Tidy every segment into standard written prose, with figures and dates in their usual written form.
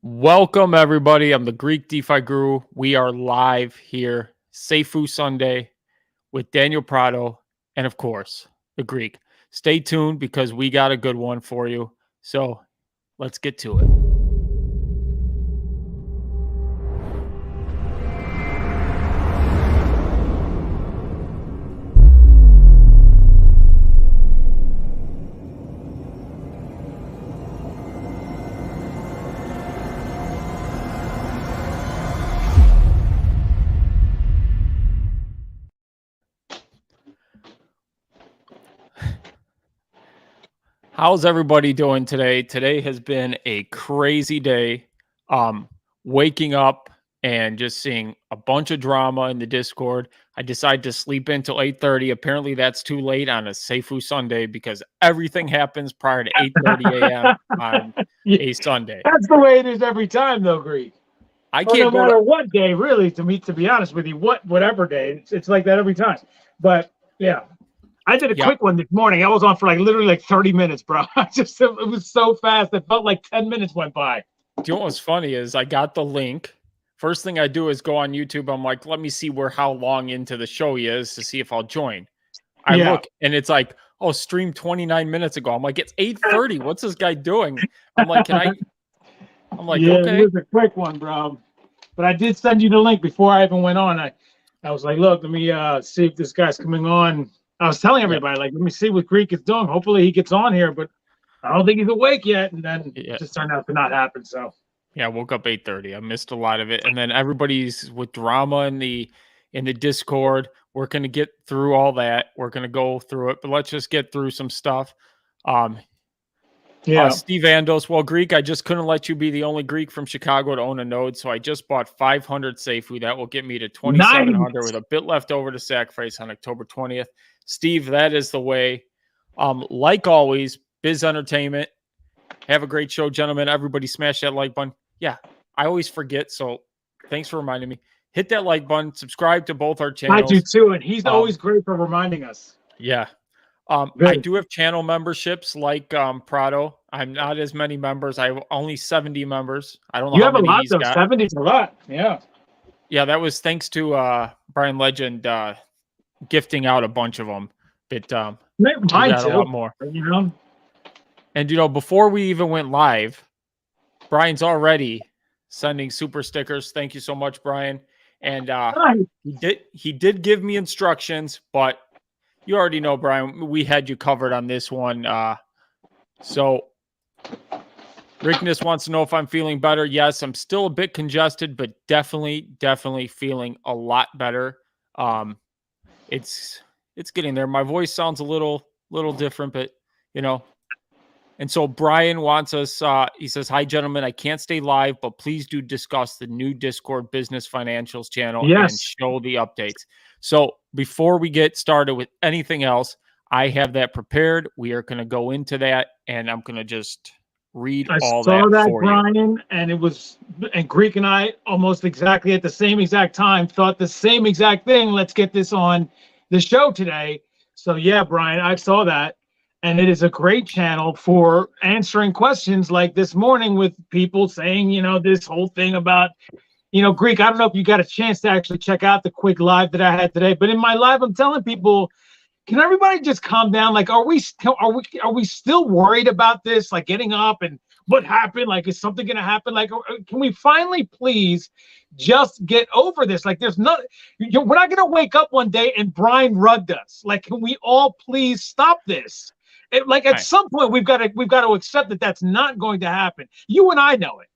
Welcome, everybody. I'm the Greek DeFi Guru. We are live here, Safuu Sunday, with Daniel PRADO and, of course, the Greek. Stay tuned because we got a good one for you. So let's get to it. How's everybody doing today? Today has been a crazy day. Waking up and just seeing a bunch of drama in the Discord. I decided to sleep in till 8:30. Apparently that's too late on a Safuu Sunday because everything happens prior to 8:30 a.m. on a Sunday. That's the way it is every time, though, Greek. I can't no matter what day, really. To be honest with you, whatever day, it's like that every time. But yeah, I did a quick one this morning. I was on for literally 30 minutes, bro. It was so fast. It felt like 10 minutes went by. Do you know what's funny is I got the link. First thing I do is go on YouTube. I'm like, let me see how long into the show he is to see if I'll join. I look and it's like, oh, stream 29 minutes ago. I'm like, it's 8:30. What's this guy doing? I'm like, I'm like, yeah, okay. It was a quick one, bro. But I did send you the link before I even went on. I was like, look, let me see if this guy's coming on. I was telling everybody, let me see what Greek is doing. Hopefully he gets on here, but I don't think he's awake yet. And then it just turned out to not happen. So yeah, I woke up 8:30. I missed a lot of it. And then everybody's with drama in the Discord. We're gonna get through all that. We're gonna go through it, but let's just get through some stuff. Steve Andos, well, Greek, I just couldn't let you be the only Greek from Chicago to own a node, so I just bought 500 Safuu. That will get me to 2,700 with a bit left over to sacrifice on October 20th. Steve, that is the way. Like always, Biz Entertainment. Have a great show, gentlemen. Everybody smash that like button. Yeah, I always forget, so thanks for reminding me. Hit that like button. Subscribe to both our channels. I do too, and he's always great for reminding us. Yeah. I do have channel memberships like PRADO. I'm not as many members. I have only 70 members. I don't know how many he's got. 70 is a lot. Yeah. Yeah, that was thanks to Brian Legend gifting out a bunch of them. But we got a lot more. And before we even went live, Brian's already sending super stickers. Thank you so much, Brian. And he did give me instructions, but you already know, Brian, we had you covered on this one. So Rickness wants to know if I'm feeling better. Yes, I'm still a bit congested, but definitely feeling a lot better. It's getting there. My voice sounds a little different, but And so Brian wants us, he says, hi, gentlemen, I can't stay live, but please do discuss the new Discord Business Financials channel and show the updates. So before we get started with anything else, I have that prepared. We are going to go into that, and I'm going to just read all that for you. Brian, and Greek and I almost exactly at the same exact time thought the same exact thing. Let's get this on the show today. So yeah, Brian, I saw that. And it is a great channel for answering questions like this morning with people saying, this whole thing about, Greek. I don't know if you got a chance to actually check out the quick live that I had today, but in my live, I'm telling people, can everybody just calm down? Like, are we still worried about this? Like getting up and what happened? Like, is something going to happen? Like, can we finally please just get over this? Like, we're not going to wake up one day and Brian rugged us. Like, can we all please stop this? At some point, we've got to accept that that's not going to happen. You and I know it.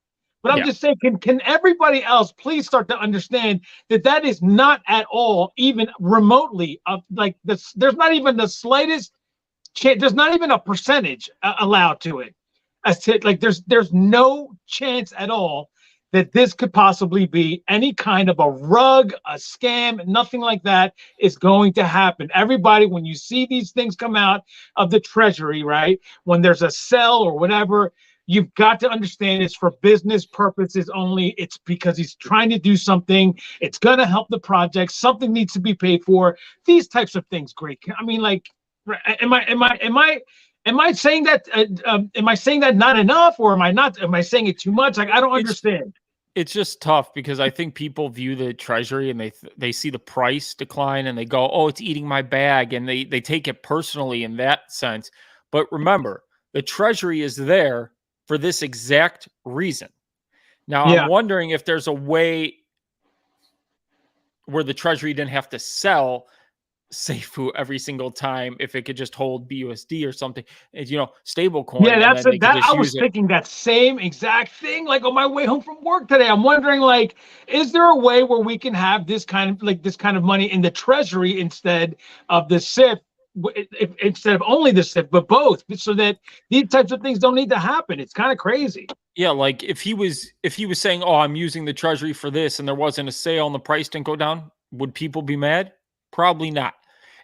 But I'm just saying, can everybody else please start to understand that is not at all, even remotely, like this. There's not even the slightest chance. There's not even a percentage allowed to it. There's no chance at all that this could possibly be any kind of a rug, a scam, nothing like that is going to happen. Everybody, when you see these things come out of the treasury, right, when there's a sell or whatever, you've got to understand it's for business purposes only. It's because he's trying to do something. It's going to help the project. Something needs to be paid for. These types of things, Greek. I mean, like, am I Am I saying that? Am I saying that not enough, or am I not? Am I saying it too much? Like, I don't understand. It's just tough because I think people view the treasury and they see the price decline and they go, "Oh, it's eating my bag," and they take it personally in that sense. But remember, the treasury is there for this exact reason. Now, I'm wondering if there's a way where the treasury didn't have to sell Safuu every single time, if it could just hold BUSD or something, stable coin. Yeah, that's that. I was thinking that same exact thing. Like on my way home from work today, I'm wondering, like, is there a way where we can have this kind of money in the treasury instead of the SIF, instead of only the SIF, but both, so that these types of things don't need to happen? It's kind of crazy. Yeah, like if he was saying, "Oh, I'm using the treasury for this," and there wasn't a sale and the price didn't go down, would people be mad? Probably not.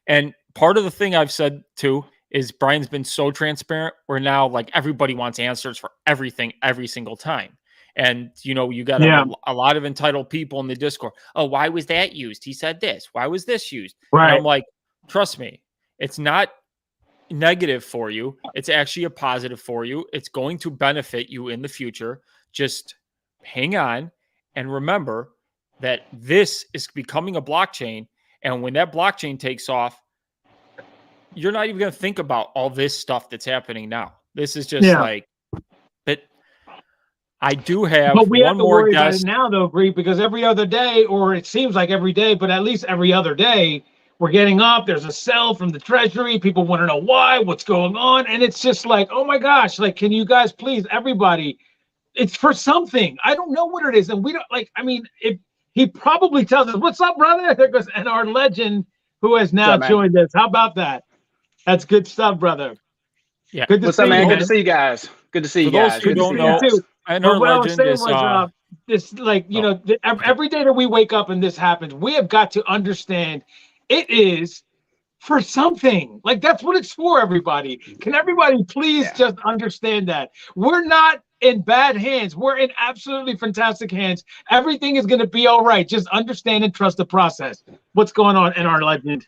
And part of the thing I've said too is Brian's been so transparent where now like everybody wants answers for everything every single time. And you got a lot of entitled people in the Discord. "Oh, why was that used? He said this. Why was this used?" Right. And I'm like, trust me, it's not negative for you. It's actually a positive for you. It's going to benefit you in the future. Just hang on and remember that this is becoming a blockchain. And when that blockchain takes off, you're not even going to think about all this stuff that's happening now. This is just but I do have one more guest now, though, Greek, because every other day, or it seems like every day, but at least every other day, we're getting up. There's a sell from the treasury. People want to know why, what's going on. And it's just like, oh my gosh, like, can you guys please, everybody, it's for something. I don't know what it is. And we don't if he probably tells us, "What's up, brother?" There goes, and our legend who has now joined us. How about that? That's good stuff, brother. Yeah. Good to see you, man. Good to see you guys. Good to see you guys. For those who don't know, and our legend is this, like, every day that we wake up and this happens, we have got to understand it is for something. Like, that's what it's for, everybody. Can everybody please just understand that? We're not in bad hands. We're in absolutely fantastic hands. Everything is going to be all right. Just understand and trust the process. What's going on in our legend?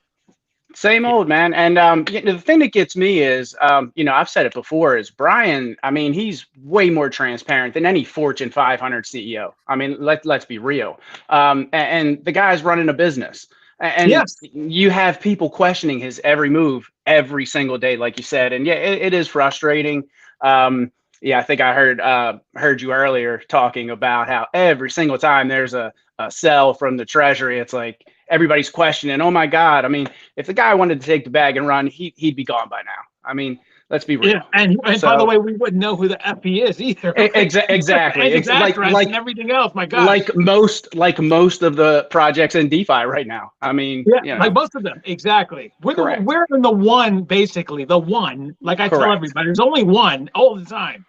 Same old, man. And the thing that gets me is, I've said it before, is Brian. I mean, he's way more transparent than any Fortune 500 CEO. I mean, let's be real. And the guy's running a business. And you have people questioning his every move every single day, like you said. And it is frustrating. I think I heard you earlier talking about how every single time there's a sell from the treasury, it's like everybody's questioning, "Oh my God." I mean, if the guy wanted to take the bag and run, he'd be gone by now. I mean, let's be real. Yeah, and by the way, we wouldn't know who the F he is either. Exactly. His address and everything else. My God. Like most of the projects in DeFi right now. I mean, like most of them. Exactly. We're in the one, basically the one. Like I tell everybody, there's only one all the time.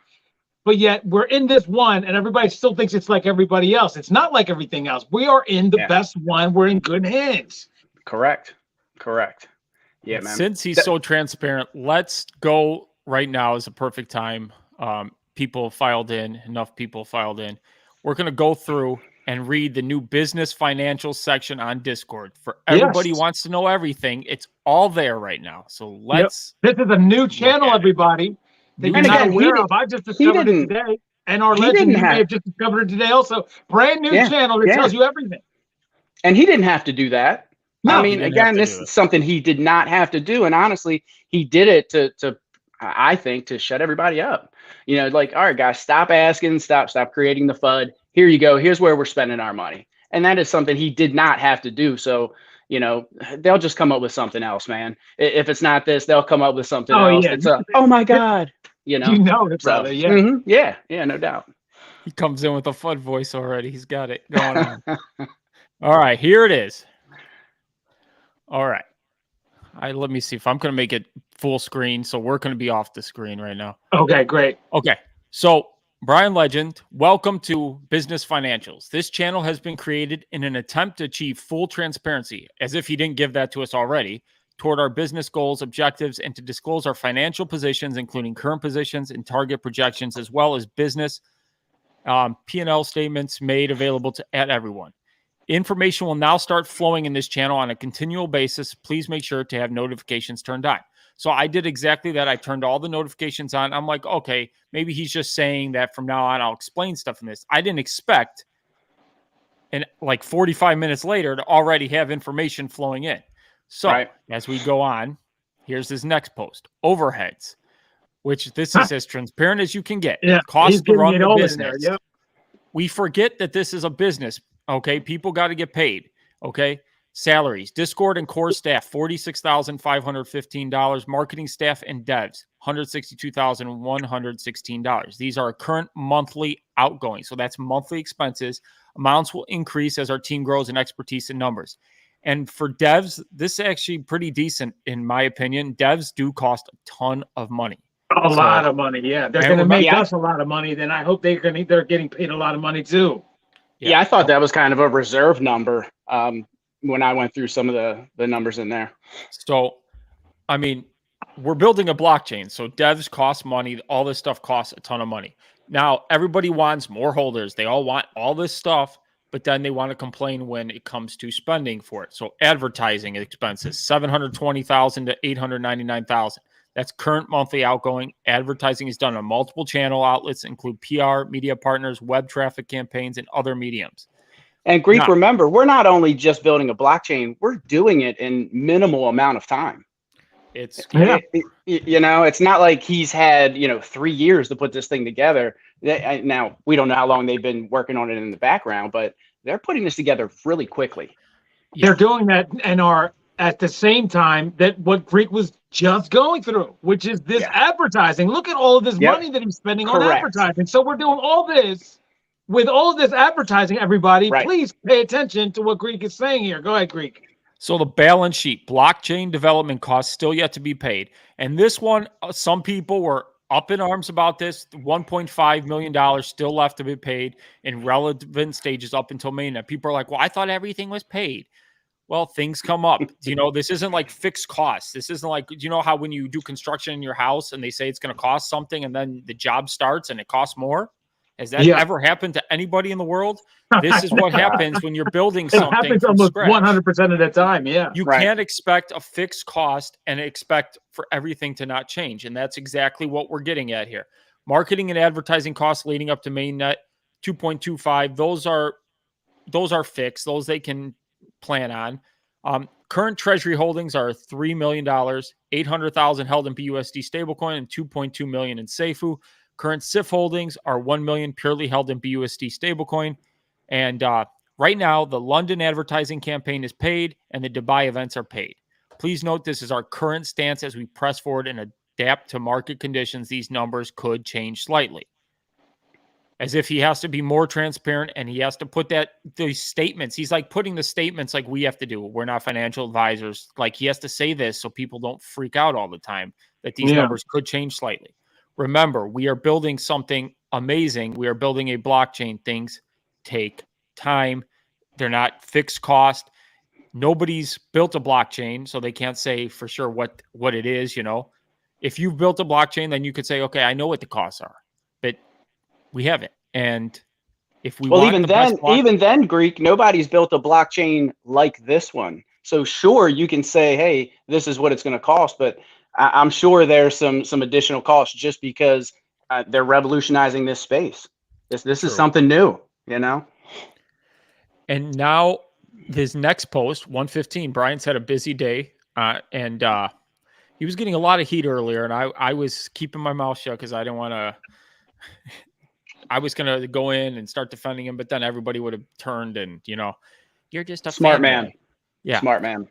But yet we're in this one, and everybody still thinks it's like everybody else. It's not like everything else. We are in the best one. We're in good hands. Correct. Yeah, man. Since he's so transparent, let's go right now is a perfect time. People filed in, enough people filed in. We're going to go through and read the new business financial section on Discord. For everybody who wants to know everything, it's all there right now. So let's. This is a new channel, everybody. That you're not aware of. I just discovered it today. And our legend, you may have just discovered it today also. Brand new channel that tells you everything. And he didn't have to do that. No, I mean, again, this is something he did not have to do. And honestly, he did it to I think, to shut everybody up. Like, all right, guys, stop asking, stop creating the FUD. Here you go. Here's where we're spending our money. And that is something he did not have to do. So, they'll just come up with something else, man. If it's not this, they'll come up with something else. Yeah. It's oh my God. It's brother. Yeah. Yeah, no doubt. He comes in with a FUD voice already. He's got it going on. All right, here it is. All right. Let me see if I'm going to make it full screen. So we're going to be off the screen right now. Okay, great. Okay. So Brian Legend, welcome to Business Financials. This channel has been created in an attempt to achieve full transparency, as if he didn't give that to us already, toward our business goals, objectives, and to disclose our financial positions, including current positions and target projections, as well as business P&L statements made available at everyone. Information will now start flowing in this channel on a continual basis. Please make sure to have notifications turned on. So I did exactly that. I turned all the notifications on. I'm like, okay, maybe he's just saying that from now on I'll explain stuff in this. I didn't expect, and like 45 minutes later, to already have information flowing in. So as we go on, here's his next post. Overheads, which this is as transparent as you can get. Yeah, cost to run the business. Yep. We forget that this is a business. Okay. People got to get paid. Okay. Salaries, Discord and core staff, $46,515. Marketing staff and devs, $162,116. These are current monthly outgoing. So that's monthly expenses. Amounts will increase as our team grows in expertise and numbers. And for devs, this is actually pretty decent, in my opinion. Devs do cost a ton of money. A lot of money, yeah. They're going to make us a lot of money. Then I hope they're getting paid a lot of money too. Yeah, I thought that was kind of a reserve number when I went through some of the numbers in there. So, I mean, we're building a blockchain. So devs cost money. All this stuff costs a ton of money. Now, everybody wants more holders. They all want all this stuff, but then they want to complain when it comes to spending for it. So advertising expenses, $720,000 to $899,000. That's current monthly outgoing. Advertising is done on multiple channel outlets, include PR, media partners, web traffic campaigns, and other mediums. And Greek, remember, we're not only just building a blockchain, we're doing it in minimal amount of time. It's it's not like he's had 3 years to put this thing together. Now we don't know how long they've been working on it in the background, but they're putting this together really quickly. They're doing that and are at the same time that what Greek was just going through, which is this advertising. Look at all of this money that he's spending on advertising. So we're doing all this with all of this advertising. Everybody, please pay attention to what Greek is saying here. Go ahead, Greek. So the balance sheet, blockchain development costs still yet to be paid. And this one, some people were up in arms about this. $1.5 million still left to be paid in relevant stages up until mainnet. People are like, well, I thought everything was paid. Well, things come up. This isn't like fixed costs. This isn't like, how when you do construction in your house and they say it's going to cost something and then the job starts and it costs more? Has that ever happened to anybody in the world? This is what happens when you're building something. It happens almost 100% of the time. Yeah. You can't expect a fixed cost and expect for everything to not change. And that's exactly what we're getting at here. Marketing and advertising costs leading up to mainnet, 2.25. Those are fixed. Those they can plan on. Current treasury holdings are $3 million, 800,000 held in BUSD stablecoin and 2.2 million in Safuu. Current SIF holdings are 1 million purely held in BUSD stablecoin. And right now, the London advertising campaign is paid and the Dubai events are paid. Please note this is our current stance as we press forward and adapt to market conditions. These numbers could change slightly. As if he has to be more transparent and he has to put these statements. He's like putting the statements like we have to do. We're not financial advisors. Like he has to say this so people don't freak out all the time that these numbers could change slightly. Remember, we are building something amazing. We are building a blockchain. Things take time. They're not fixed cost. Nobody's built a blockchain, so they can't say for sure what it is, If you've built a blockchain, then you could say, okay, I know what the costs are, but we haven't. And if we even then, Greek, nobody's built a blockchain like this one. So sure, you can say, hey, this is what it's going to cost, but I'm sure there's some additional costs just because they're revolutionizing this space. This is something new, And now his next post, 115, Brian's had a busy day, and he was getting a lot of heat earlier, and I was keeping my mouth shut because I didn't want to. I was going to go in and start defending him, but then everybody would have turned and, you're just a smart man. Yeah. Smart man.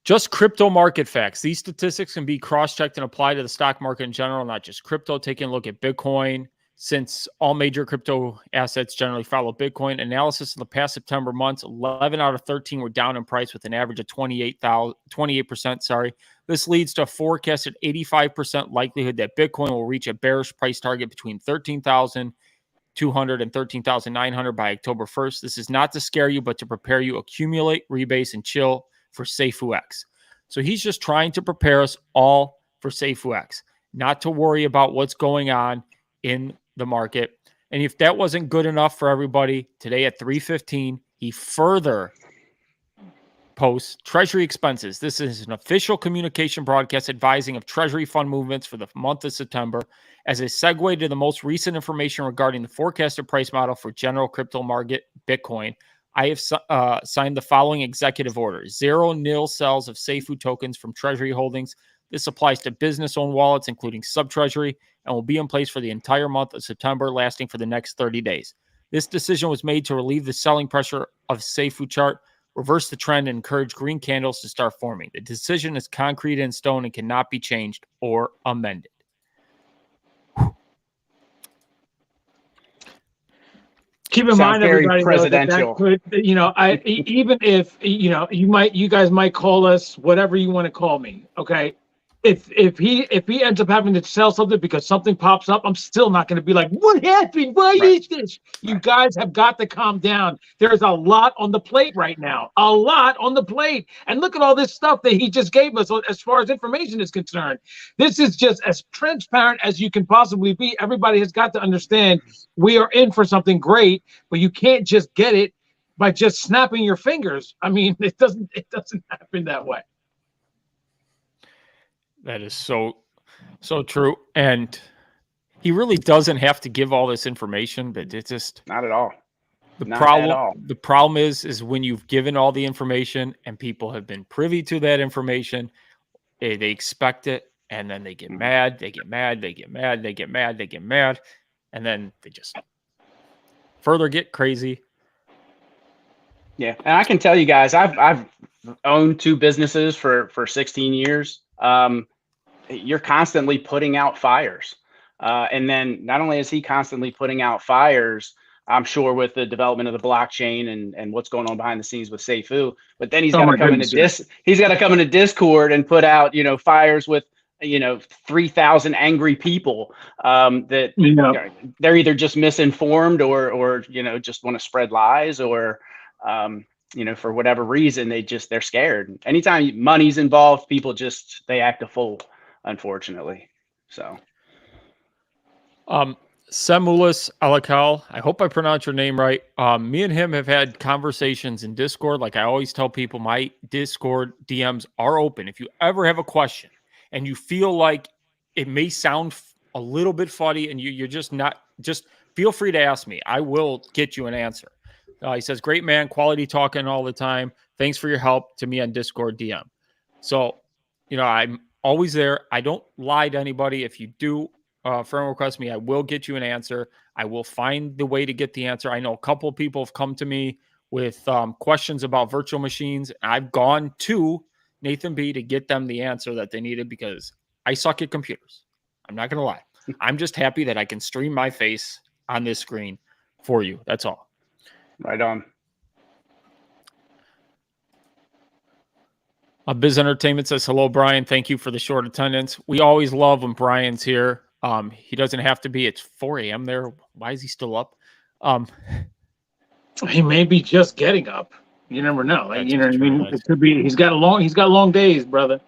Just crypto market facts. These statistics can be cross-checked and applied to the stock market in general, not just crypto. Taking a look at Bitcoin, since all major crypto assets generally follow Bitcoin. Analysis of the past September months, 11 out of 13 were down in price with an average of 28%. This leads to a forecasted 85% likelihood that Bitcoin will reach a bearish price target between 13,200 and 13,900 by October 1st. This is not to scare you, but to prepare you. Accumulate, rebase, and chill for Safuu X. So he's just trying to prepare us all for Safuu X, not to worry about what's going on in the market. And if that wasn't good enough for everybody, today at 3:15, he further posts, Treasury expenses. This is an official communication broadcast advising of Treasury fund movements for the month of September. As a segue to the most recent information regarding the forecasted price model for general crypto market Bitcoin, I have signed the following executive order. 0 nil sales of Safuu tokens from Treasury holdings. This applies to business-owned wallets, including sub-Treasury, and will be in place for the entire month of September, lasting for the next 30 days. This decision was made to relieve the selling pressure of Safuu chart, reverse the trend, and encourage green candles to start forming. The decision is concrete in stone and cannot be changed or amended. Keep in mind, everybody, though, that could, even if, you guys might call us whatever you want to call me. Okay. If he ends up having to sell something because something pops up, I'm still not going to be like, what happened? Why is this? You guys have got to calm down. There's a lot on the plate right now. A lot on the plate. And look at all this stuff that he just gave us as far as information is concerned. This is just as transparent as you can possibly be. Everybody has got to understand we are in for something great, but you can't just get it by just snapping your fingers. I mean, it doesn't happen that way. That is so true. And he really doesn't have to give all this information, but it's just not at all. The problem is when you've given all the information and people have been privy to that information, they expect it, and then they get mad, and then they just further get crazy. Yeah, and I can tell you guys, I've owned 2 businesses for 16 years. You're constantly putting out fires. And then not only is he constantly putting out fires, I'm sure with the development of the blockchain and what's going on behind the scenes with Safuu, but then he's got to come into Discord and put out, fires with, 3,000 angry people that they're either just misinformed or just want to spread lies or, for whatever reason, they're scared. Anytime money's involved, people they act a fool, unfortunately. So, Semulis Alakal, I hope I pronounced your name right. Me and him have had conversations in Discord. Like I always tell people, my Discord DMs are open. If you ever have a question and you feel like it may sound a little bit funny and you're just feel free to ask me. I will get you an answer. He says, great man, quality talking all the time. Thanks for your help to me on Discord DM. So, I'm always there. I don't lie to anybody. If you do friend request me, I will get you an answer. I will find the way to get the answer. I know a couple of people have come to me with questions about virtual machines. I've gone to Nathan B to get them the answer that they needed because I suck at computers. I'm not going to lie. I'm just happy that I can stream my face on this screen for you. That's all. Right on. Biz Entertainment says, hello, Brian. Thank you for the short attendance. We always love when Brian's here. He doesn't have to be. It's 4 a.m. there. Why is he still up? He may be just getting up. You never know. What I mean? It could be. He's got long days, brother.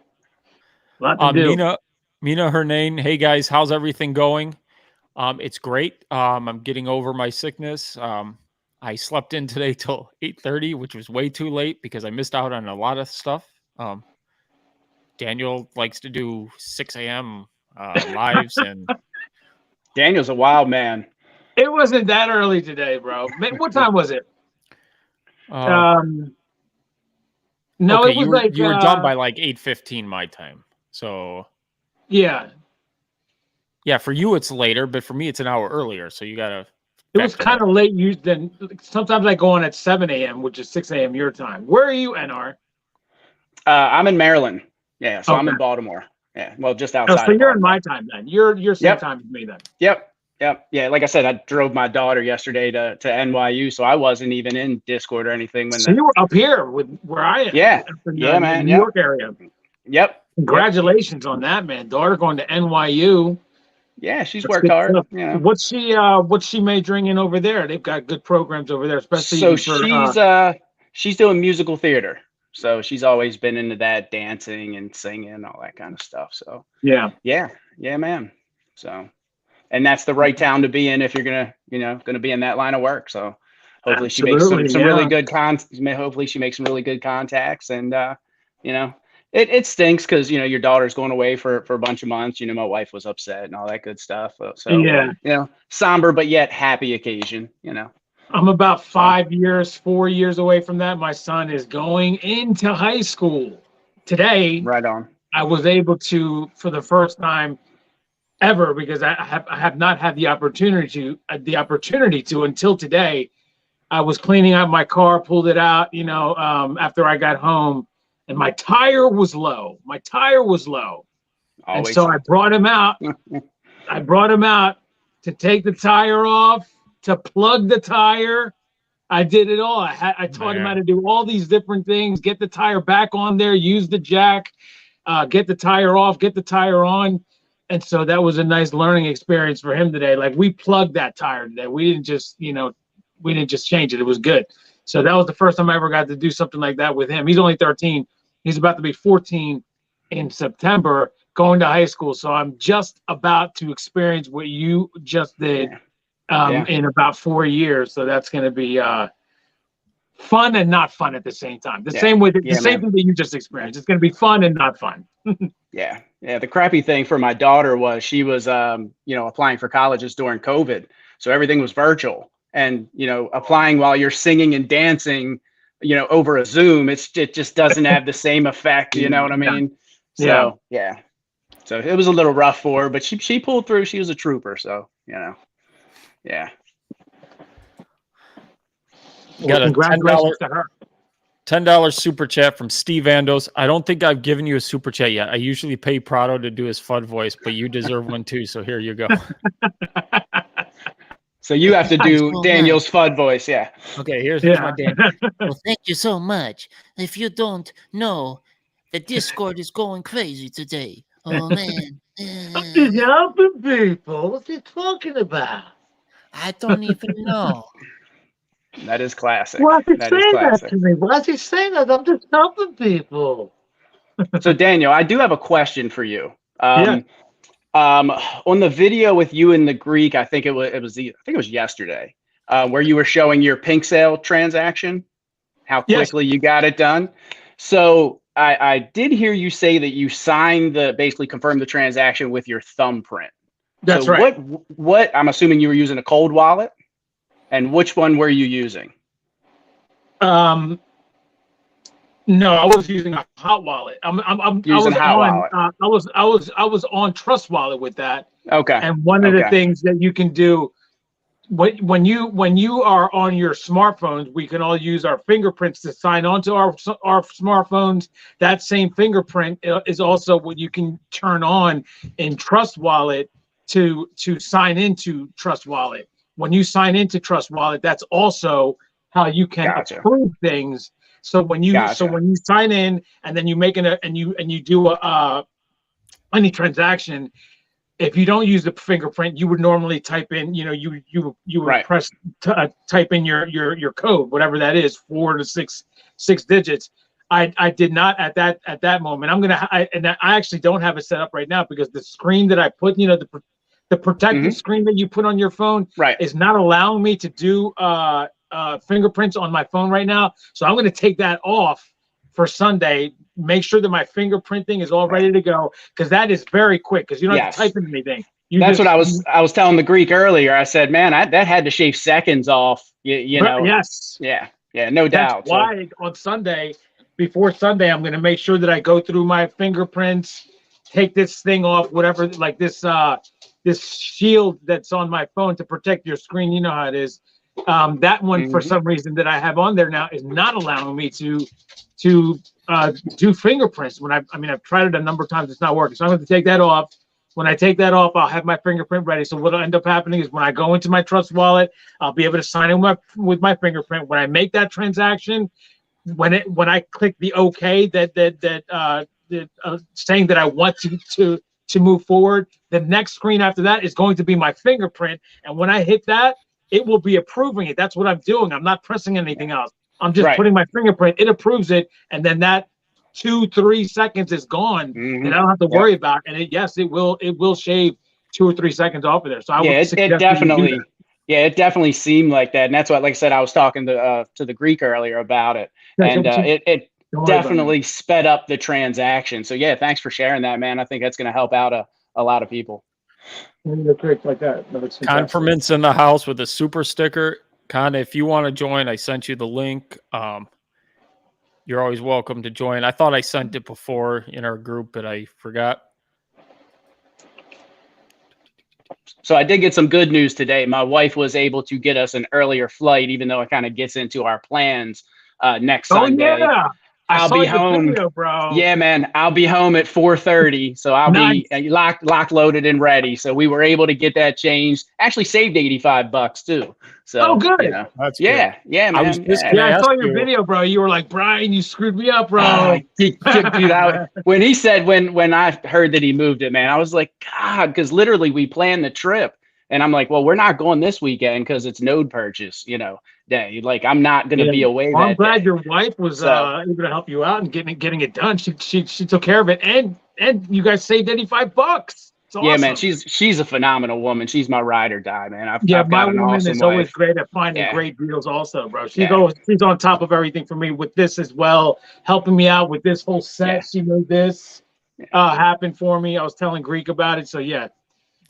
A lot to do. Mina Hernane. Hey guys, how's everything going? It's great. I'm getting over my sickness. I slept in today till 8:30, which was way too late because I missed out on a lot of stuff. Daniel likes to do 6 a.m. Lives, and Daniel's a wild man. It wasn't that early today, bro. What time was it? No, okay, it was you were done by like 8:15 my time. So yeah, for you it's later, but for me it's an hour earlier. So you gotta. It was kind of late. Then sometimes I go on at 7 a.m., which is 6 a.m. your time. Where are you, NR? I'm in Maryland. Yeah, so okay. I'm in Baltimore. Yeah, well, just outside. So you're in my time then. You're same time as me then. Yep. Yeah, like I said, I drove my daughter yesterday to NYU, so I wasn't even in Discord or anything. So you were up here with where I am. Yeah, man. New York area. Yep. Congratulations on that, man. Daughter going to NYU. Yeah, she's worked hard. What's she majoring in over there? They've got good programs over there, especially. So she's doing musical theater. So she's always been into that, dancing and singing, all that kind of stuff. So yeah, man. So, and that's the right town to be in if you're gonna be in that line of work. So hopefully she makes some really good hopefully she makes some really good contacts. And you know, it stinks because, you know, your daughter's going away for a bunch of months. You know, my wife was upset and all that good stuff. So yeah, you know, somber but yet happy occasion, you know. I'm about 4 years away from that. My son is going into high school today. Right on. I was able to, for the first time ever, because I have not had the opportunity to until today. I was cleaning out my car, pulled it out, you know, after I got home, and my tire was low. Always. And so I brought him out. To take the tire off, to plug the tire. I did it all. I taught him how to do all these different things, get the tire back on there, use the jack, get the tire off, get the tire on. And so that was a nice learning experience for him today. Like, we plugged that tire today. We didn't just change it. It was good. So that was the first time I ever got to do something like that with him. He's only 13. He's about to be 14 in September, going to high school. So I'm just about to experience what you just did in about 4 years. So that's going to be fun and not fun at the same time. The same thing that you just experienced. It's going to be fun and not fun. Yeah. The crappy thing for my daughter was she was, you know, applying for colleges during COVID. So everything was virtual, and, you know, applying while you're singing and dancing, you know, over a Zoom, it just doesn't have the same effect. You know what I mean? So, yeah. So it was a little rough for her, but she pulled through. She was a trooper. So, you know, yeah. Got a $10 super chat from Steve Andos. I don't think I've given you a super chat yet. I usually pay Prado to do his FUD voice, but you deserve one too. So here you go. So you have to do Daniel's FUD voice. Yeah. Okay. Here's my Daniel. Well, thank you so much. If you don't know, the Discord is going crazy today. Oh man. I'm just helping people. What's he talking about? I don't even know. That is classic. Why is he saying that to me? Why is he saying that? I'm just helping people. So Daniel, I do have a question for you. On the video with you and the Greek, I think it was yesterday, where you were showing your pink sale transaction, how quickly you got it done. So I did hear you say that you signed basically confirmed the transaction with your thumbprint. That's right. What I'm assuming you were using a cold wallet, and which one were you using? No, I was using a hot wallet. I was on Trust Wallet with that. Okay. And one of the things that you can do when you are on your smartphones, we can all use our fingerprints to sign onto our smartphones. That same fingerprint is also what you can turn on in Trust Wallet to sign into Trust Wallet. When you sign into Trust Wallet, that's also how you can approve things. So when you sign in and then you make you do any transaction, if you don't use the fingerprint, you would normally type in, you would press type in your code, whatever that is, 4 to 6 digits. I did not at that moment. I actually don't have it set up right now because the screen that I put, the protective screen that you put on your phone is not allowing me to do fingerprints on my phone right now. So I'm going to take that off for Sunday. Make sure that my fingerprinting is all ready to go, because that is very quick, because you don't have to type in anything. That's what I was telling the Greek earlier. I said, man, that had to shave seconds off. You know. Yes. Yeah. No doubt. That's why on Sunday, before Sunday, I'm going to make sure that I go through my fingerprints, take this thing off, whatever, like this shield that's on my phone to protect your screen. You know how it is. That one, for some reason, that I have on there now is not allowing me to do fingerprints. I've tried it a number of times, it's not working. So I'm going to take that off. When I take that off, I'll have my fingerprint ready. So what'll end up happening is when I go into my Trust Wallet, I'll be able to sign in with my fingerprint. When I make that transaction, when I click the OK that saying that I want to move forward, the next screen after that is going to be my fingerprint. And when I hit that, it will be approving it. That's what I'm doing. I'm not pressing anything else. I'm just putting my fingerprint. It approves it, and then that 2-3 seconds is gone. And I don't have to worry about. And it will shave 2 or 3 seconds off of there. So it Yeah, it definitely seemed like that, and that's why, like I said, I was talking to the Greek earlier about it, and it definitely sped up the transaction. So yeah, thanks for sharing that, man. I think that's going to help out a lot of people. Like that. Confirmants in the house with a super sticker. Kinda, if you want to join, I sent you the link. You're always welcome to join. I thought I sent it before in our group, but I forgot. So I did get some good news today. My wife was able to get us an earlier flight, even though it kind of gets into our plans next Sunday. Yeah. I'll be home, video, bro. Yeah, man. I'll be home at 4:30, so I'll be locked, loaded, and ready. So we were able to get that changed. Actually, saved $85 too. So good. You know, That's yeah, good. yeah, man. I was just I saw your video, bro. You were like, Brian, you screwed me up, bro. Dude, when he said when I heard that he moved it, man, I was like, God, because literally we planned the trip, and I'm like, well, we're not going this weekend because it's node purchase, day. Like I'm not going to be away. I'm glad your wife was able to help you out and getting it done. She took care of it, and you guys saved $85. It's awesome. Yeah, man, she's a phenomenal woman. She's my ride or die, man. I've my got an woman awesome is wife. always great at finding great deals, also, bro. She's on top of everything for me with this as well, helping me out with this whole set. Yeah. She made this happen for me. I was telling Greek about it, so yeah.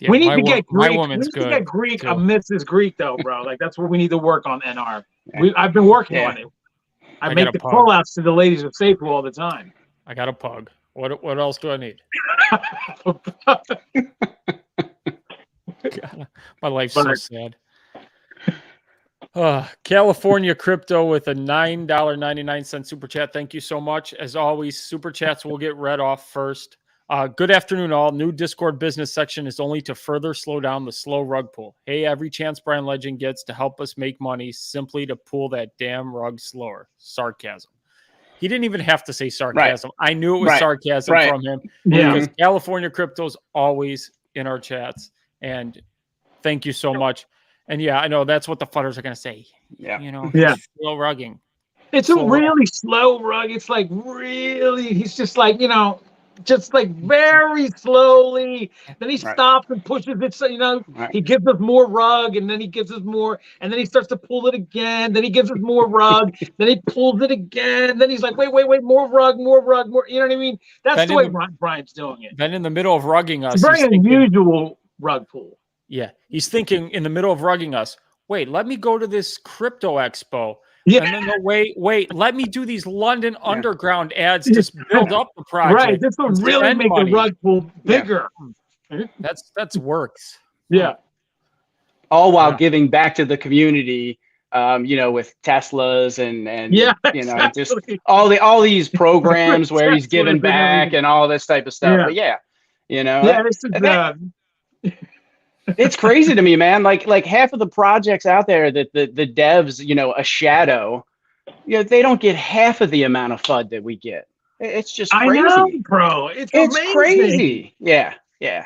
We need to get Greek. We need to get Greek, a Mrs. Greek, though, bro. Like that's what we need to work on. NR. I've been working on it. I make the call outs to the ladies of Safuu all the time. I got a pug. What else do I need? God, my life's so sad. California Crypto with a $9.99 super chat. Thank you so much. As always, super chats will get read off first. Good afternoon, all. New Discord business section is only to further slow down the slow rug pull. Hey, every chance Brian Legend gets to help us make money, simply to pull that damn rug slower. Sarcasm. He didn't even have to say sarcasm. Right. I knew it was sarcasm from him. Yeah. Because California Crypto's always in our chats. And thank you so much. And yeah, I know that's what the fudders are going to say. Yeah. Slow rugging. It's a really slow rug. It's like really, he's just like, just like very slowly. Then he stops and pushes it. So, he gives us more rug, and then he gives us more, and then he starts to pull it again. Then he gives us more rug. Then he pulls it again. Then he's like, wait, more rug, more. You know what I mean? That's the way Brian's doing it. Then in the middle of rugging us, it's very unusual rug pull. Yeah. He's thinking in the middle of rugging us, wait, let me go to this crypto expo. Yeah. And then go, wait, let me do these London Underground ads to build up the project. Right. This will really make the rug pull bigger. Yeah. That's works. Yeah. All while giving back to the community, with Teslas and just all these programs where he's giving back and all this type of stuff. Yeah. But this is it's crazy to me, man. Like half of the projects out there that the devs, a shadow, they don't get half of the amount of FUD that we get. It's just crazy. I know, bro. It's crazy. Yeah. It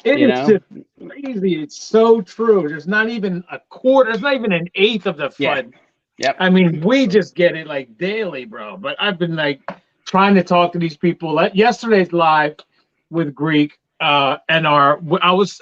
is just crazy. It's so true. There's not even a quarter. There's not even an eighth of the FUD. Yep. I mean, we just get it like daily, bro. But I've been like trying to talk to these people. Yesterday's live with Greek. I was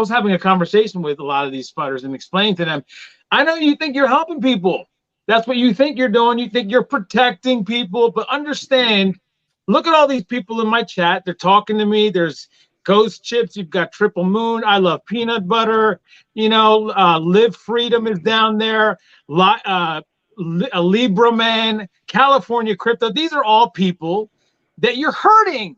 having a conversation with a lot of these sputters and explaining to them, I know you think you're helping people. That's what you think you're doing. You think you're protecting people, but understand, look at all these people in my chat. They're talking to me. There's Ghost Chips. You've got Triple Moon. I love peanut butter. Live Freedom is down there. A Libra Man, California Crypto. These are all people that you're hurting.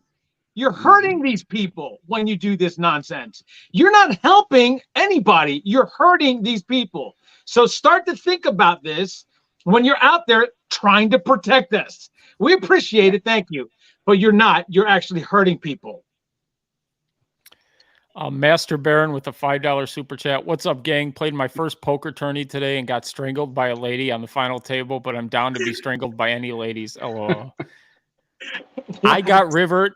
You're hurting these people when you do this nonsense. You're not helping anybody. You're hurting these people. So start to think about this when you're out there trying to protect us. We appreciate it. Thank you. But you're not. You're actually hurting people. Master Baron with a $5 super chat. What's up, gang? Played my first poker tourney today and got strangled by a lady on the final table, but I'm down to be strangled by any ladies. LOL. I got rivered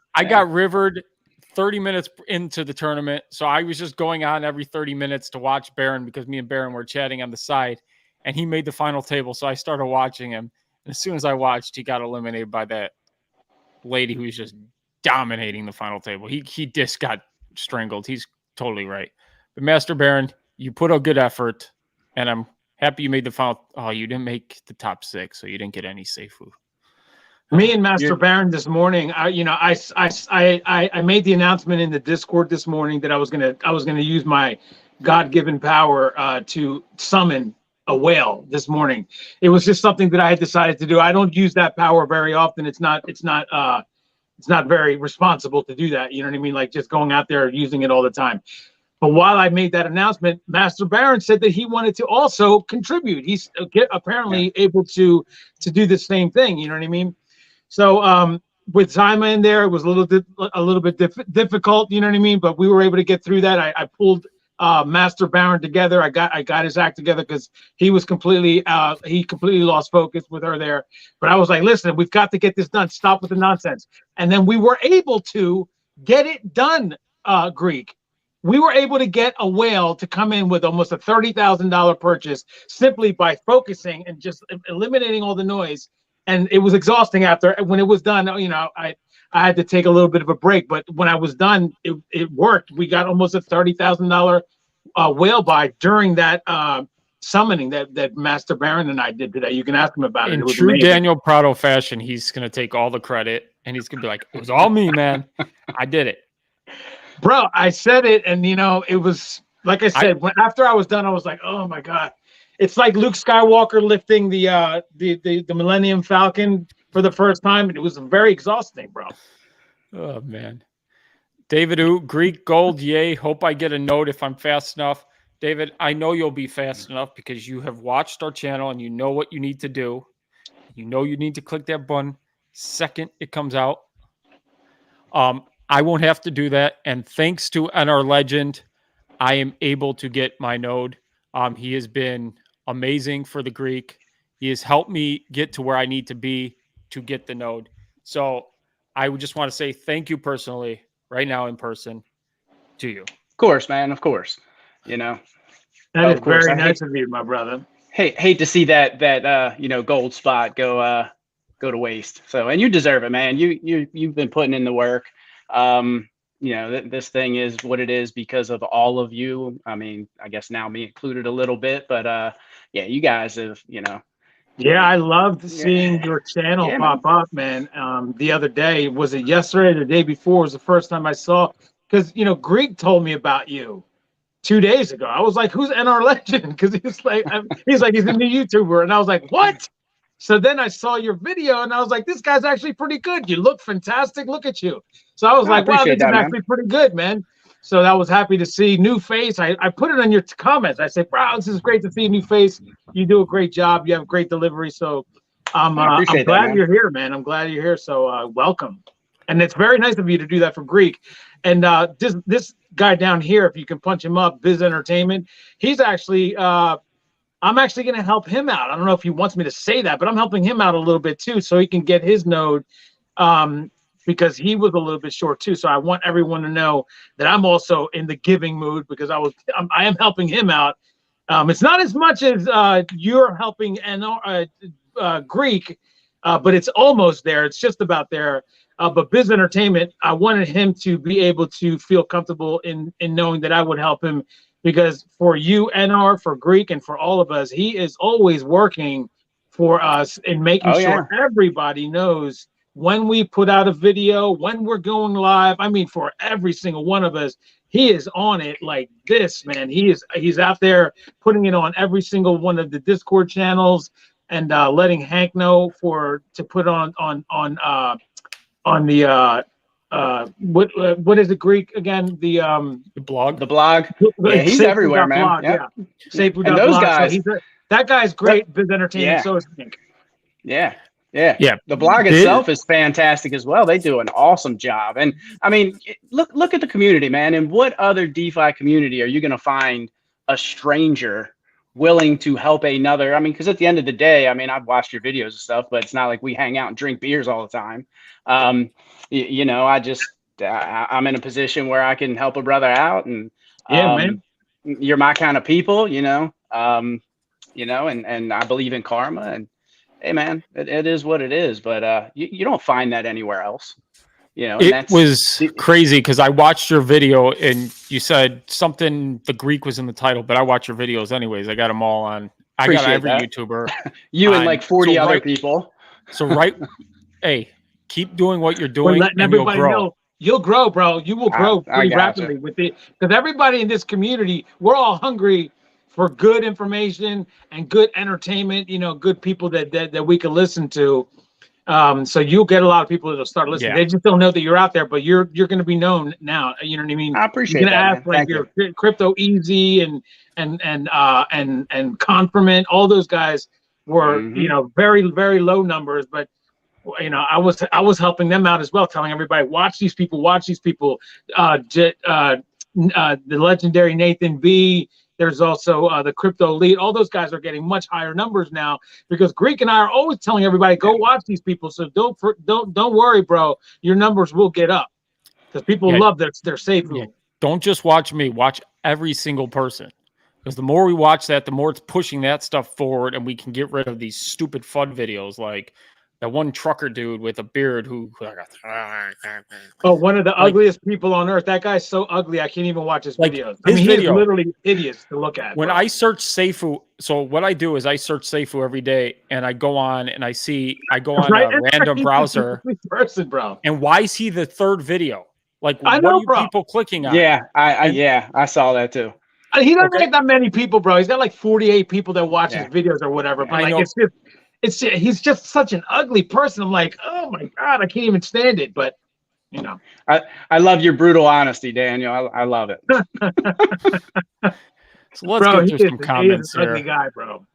30 minutes into the tournament. So I was just going on every 30 minutes to watch Baron because me and Baron were chatting on the side, and he made the final table. So I started watching him. And as soon as I watched, he got eliminated by that lady who was just dominating the final table. He just got strangled. He's totally right. But Master Baron, you put a good effort, and I'm happy you made the final. Oh, you didn't make the top 6, so you didn't get any Safuu. Me and Master Baron this morning, I made the announcement in the Discord this morning that I was gonna use my God-given power to summon a whale this morning. It was just something that I had decided to do. I don't use that power very often. It's not very responsible to do that. You know what I mean? Like just going out there using it all the time. But while I made that announcement, Master Baron said that he wanted to also contribute. He's apparently able to do the same thing. You know what I mean? So with Zyma in there, it was a little bit difficult. You know what I mean? But we were able to get through that. I pulled Master Baron together. I got his act together because he was completely lost focus with her there. But I was like, listen, we've got to get this done. Stop with the nonsense. And then we were able to get it done, Greek. We were able to get a whale to come in with almost a $30,000 purchase simply by focusing and just eliminating all the noise. And it was exhausting after. When it was done, you know, I had to take a little bit of a break. But when I was done, it worked. We got almost a $30,000 whale buy during that summoning that Master Baron and I did today. You can ask him about it. In It was true amazing. Daniel Prado fashion, he's going to take all the credit, and he's going to be like, it was all me, man. I did it. Bro, I said it, and you know, it was like I said. After I was done, I was like, "Oh my god!" It's like Luke Skywalker lifting the Millennium Falcon for the first time, and it was very exhausting, bro. Oh man, David, Greek gold, yay! Hope I get a note if I'm fast enough. David, I know you'll be fast enough because you have watched our channel and you know what you need to do. You know you need to click that button second it comes out. I won't have to do that. And thanks to NR Legend, I am able to get my node. He has been amazing for the Greek. He has helped me get to where I need to be to get the node. So I would just want to say thank you personally right now in person to you. Of course, man. Of course. You know, that is very nice of you, my brother. Hate to see that you know, gold spot go to waste. So, and you deserve it, man. You've been putting in the work. You know, this thing is what it is because of all of you. I mean, I guess now me included a little bit, but yeah, you guys have, you know. Yeah, I loved seeing your channel pop up, man. The other day, was it yesterday or the day before, was the first time I saw, because, you know, Greek told me about you 2 days ago. I was like, who's NR Legend? Because he's a new YouTuber. And I was like, what? So then I saw your video and I was like, this guy's actually pretty good. You look fantastic. Look at you. So I was like, wow, this is actually pretty good, man. So I was happy to see new face. I put it on your comments. I said, wow, this is great to see a new face. You do a great job. You have great delivery. So I'm glad you're here, man. I'm glad you're here. So welcome. And it's very nice of you to do that for Greek. And this guy down here, if you can punch him up, Biz Entertainment, he's actually I'm actually going to help him out. I don't know if he wants me to say that, but I'm helping him out a little bit too, so he can get his node, because he was a little bit short too. So I want everyone to know that I'm also in the giving mood because I am helping him out. It's not as much as you're helping Greek, but it's almost there. It's just about there. But Biz Entertainment, I wanted him to be able to feel comfortable in knowing that I would help him. Because for you, NR, for Greek, and for all of us, he is always working for us and making sure everybody knows when we put out a video, when we're going live. I mean, for every single one of us, he is on it like this, man. He's out there putting it on every single one of the Discord channels and letting Hank know to put on the what is the Greek again? The blog. The blog. Yeah, he's everywhere, man. Blog, yeah. Safuu And those guys. So that guy's great. Biz Entertainment. So is Hank. Yeah. The blog itself is fantastic as well. They do an awesome job. And I mean, look at the community, man. And what other DeFi community are you going to find a stranger willing to help another? I mean, because at the end of the day, I mean, I've watched your videos and stuff, but it's not like we hang out and drink beers all the time. You know, I'm in a position where I can help a brother out, and man, you're my kind of people, you know, and I believe in karma, and hey, man, it is what it is, but you don't find that anywhere else. You know, and it was crazy because I watched your video and you said something, the Greek was in the title, but I watch your videos anyways. I got them all on. I got every YouTuber. You and like 40 other people. So hey, keep doing what you're doing. Letting everybody know you'll grow, bro. You will grow pretty rapidly with it, because everybody in this community, we're all hungry for good information and good entertainment. You know, good people that we can listen to. So you'll get a lot of people that'll start listening. Yeah. They just don't know that you're out there, but you're going to be known now. You know what I mean? I appreciate that. Ask, like your Crypto Easy and Confirmant. All those guys were you know, very, very low numbers, but you know, I was helping them out as well, telling everybody, watch these people. The legendary Nathan B. There's also the Crypto Elite. All those guys are getting much higher numbers now because Greek and I are always telling everybody, go watch these people. So don't worry, bro. Your numbers will get up because people love their Safuu. Yeah. Don't just watch me. Watch every single person, because the more we watch that, the more it's pushing that stuff forward, and we can get rid of these stupid fun videos like that one trucker dude with a beard who. One of the ugliest people on earth. That guy's so ugly, I can't even watch his videos. I mean, he is literally hideous to look at. When I search Safuu, so what I do is I search Safuu every day, and I go on and I go on a random browser. Person, bro. And why is he the third video? Like, what are you people clicking on? Yeah, I saw that too. He doesn't get that many people, bro. He's got like 48 people that watch his videos or whatever. But like, he's just such an ugly person. I'm like, oh my God, I can't even stand it. But you know, I love your brutal honesty, Daniel. I love it. So let's get through some comments here. Ugly guy, bro.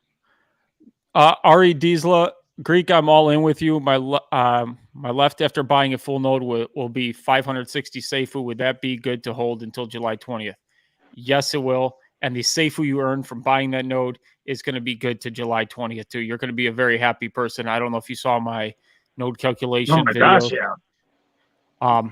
Ari Diesla, Greek, I'm all in with you. My left after buying a full node will be 560 Safuu. Would that be good to hold until July 20th? Yes, it will. And the Safuu you earn from buying that node is going to be good to July 20th too. You're going to be a very happy person. I don't know if you saw my node calculation video. Gosh, yeah.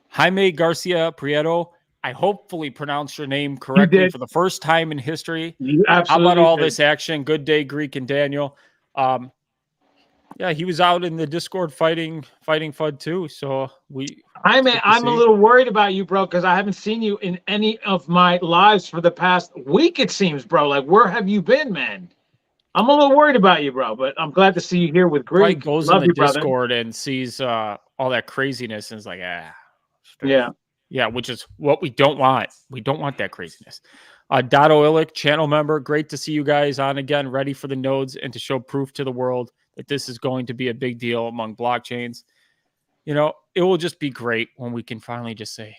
Jaime Garcia Prieto, I hopefully pronounced your name correctly for the first time in history. You absolutely How about all this action? Good day, Greek and Daniel. Yeah, he was out in the Discord fighting FUD too. So I'm a little worried about you, bro, because I haven't seen you in any of my lives for the past week, it seems, bro. Like, where have you been, man? I'm a little worried about you, bro, but I'm glad to see you here with Greek. He goes in the Discord and sees all that craziness and is like, yeah, which is what we don't want. We don't want that craziness. Dotto Illick, channel member, great to see you guys on again, ready for the nodes and to show proof to the world that this is going to be a big deal among blockchains. You know, it will just be great when we can finally just say,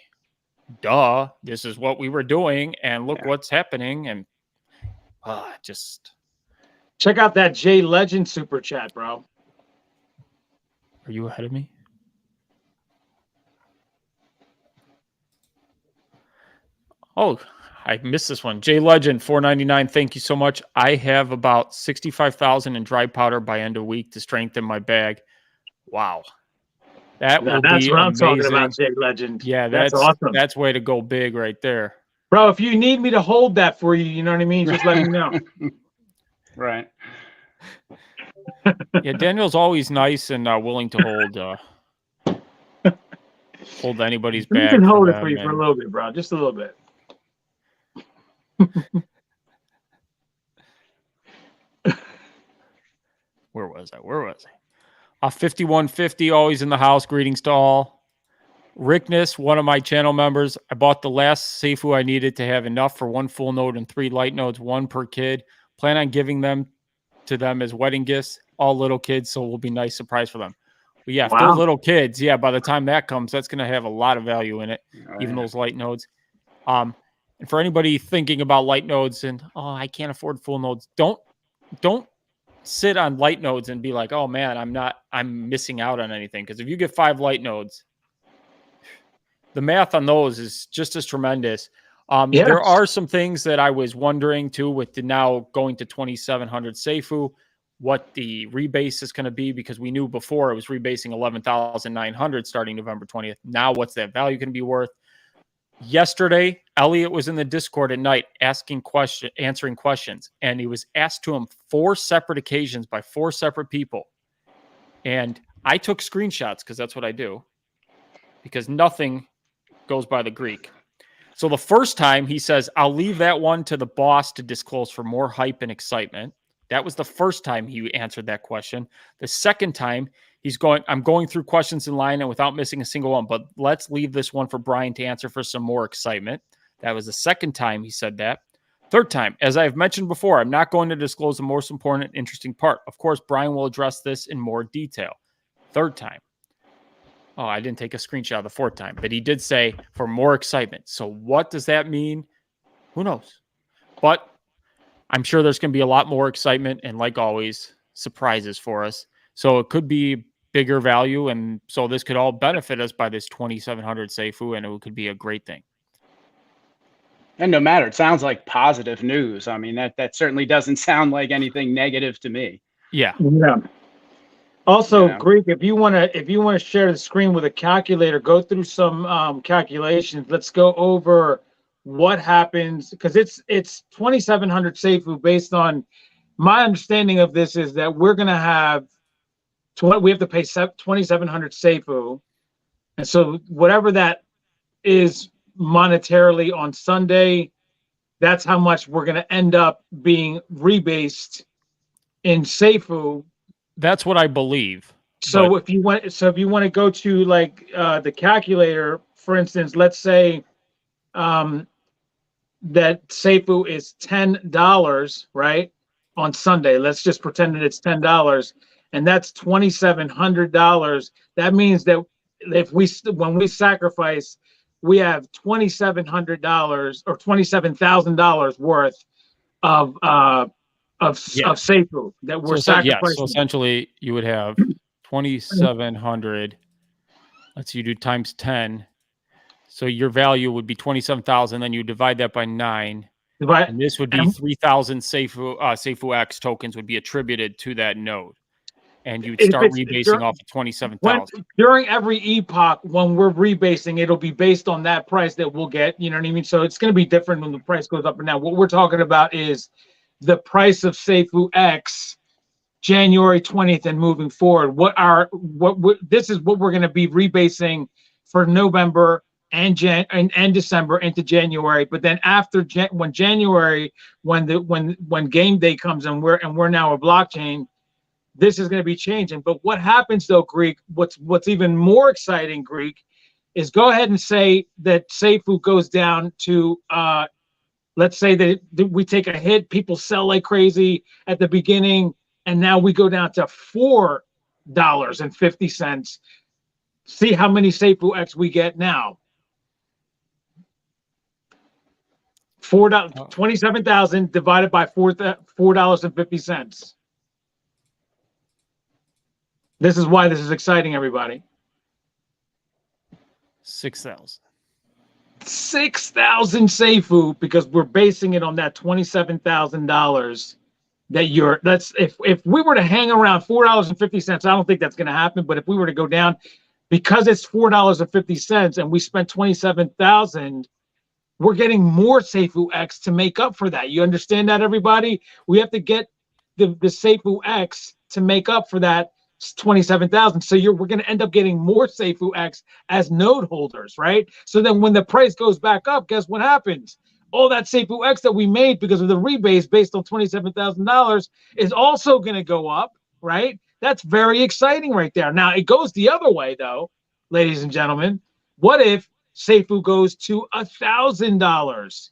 duh, this is what we were doing, and look what's happening. And just check out that J Legend super chat, bro. Are you ahead of me? Oh, I missed this one. J Legend 499. Thank you so much. I have about 65,000 in dry powder by end of week to strengthen my bag. Wow. That's what I'm talking about, J Legend. Yeah, that's awesome. That's way to go big right there. Bro, if you need me to hold that for you, you know what I mean? Just let me know. Right. Yeah, Daniel's always nice and willing to hold anybody's bag. You can hold it for you for a little bit, bro. Just a little bit. Where was I? 5150, always in the house. Greetings to all. Rickness, one of my channel members. I bought the last Safuu I needed to have enough for one full node and 3 light nodes, 1 per kid. Plan on giving them to them as wedding gifts. All little kids, so it will be a nice surprise for them. But yeah, if they're little kids, by the time that comes, that's going to have a lot of value in it, even those light nodes. And for anybody thinking about light nodes and, I can't afford full nodes, don't sit on light nodes and be like, oh man, I'm missing out on anything. Because if you get 5 light nodes, the math on those is just as tremendous. There are some things that I was wondering too with the now going to 2,700 Safuu, what the rebase is going to be, because we knew before it was rebasing 11,900 starting November 20th. Now what's that value going to be worth? Yesterday, Elliot was in the Discord at night answering questions, and he was asked to him 4 separate occasions by 4 separate people. And I took screenshots because that's what I do. because nothing goes by the Greek. So the first time he says, I'll leave that one to the boss to disclose for more hype and excitement. That was the first time he answered that question. The second time I'm going through questions in line and without missing a single one, but let's leave this one for Brian to answer for some more excitement. That was the second time he said that. Third time, as I've mentioned before, I'm not going to disclose the most important and interesting part. Of course, Brian will address this in more detail. Third time. Oh, I didn't take a screenshot of the fourth time, but he did say for more excitement. So what does that mean? Who knows? But I'm sure there's going to be a lot more excitement and, like always, surprises for us. So it could be bigger value. And so this could all benefit us by this 2,700 Safuu, and it could be a great thing. And no matter, it sounds like positive news. I mean, that certainly doesn't sound like anything negative to me. Yeah. Also, Greek, if you want to share the screen with a calculator, go through some calculations. Let's go over what happens, because it's 2,700 Safuu. Based on my understanding of this, is that we're going to have we have to pay 2,700 Safuu, and so whatever that is monetarily on Sunday, that's how much we're going to end up being rebased in Safuu. That's what I believe. So if you want to go to like the calculator, for instance, let's say that Safuu is $10, right? On Sunday. Let's just pretend that it's $10, and that's $2,700. That means that when we sacrifice, we have $2,700 or $27,000 worth of Safuu that we're sacrificing. Yeah, so essentially you would have 2,700. Let's see, you do times 10. So your value would be 27,000. Then you divide that by 9. And this would be 3,000 Safuu X tokens would be attributed to that node. And you'd start rebasing off of 27,000. During every epoch, when we're rebasing, it'll be based on that price that we'll get. You know what I mean? So it's going to be different when the price goes up and down. What we're talking about is the price of Safuu X January 20th and moving forward. This is what we're going to be rebasing for November and December into January. But then after when game day comes and we're now a blockchain, this is going to be changing. But what happens though, Greek, what's even more exciting, Greek, is go ahead and say that Safuu goes down to let's say that we take a hit, people sell like crazy at the beginning, and now we go down to $4.50. See how many Safuu X we get now. $27,000 divided by $4.50. This is why this is exciting, everybody. 6,000. 6,000 Safuu, because we're basing it on that $27,000 that if we were to hang around $4.50, I don't think that's going to happen. But if we were to go down, because it's $4.50 and we spent 27,000, we're getting more Safuu X to make up for that. You understand that, everybody? We have to get the Safuu X to make up for that 27,000. So we're going to end up getting more Safuu X as node holders, right? So then when the price goes back up, guess what happens? All that Safuu X that we made because of the rebase based on $27,000 is also going to go up, right? That's very exciting right there. Now it goes the other way though, ladies and gentlemen. What if Safuu goes to $1,000?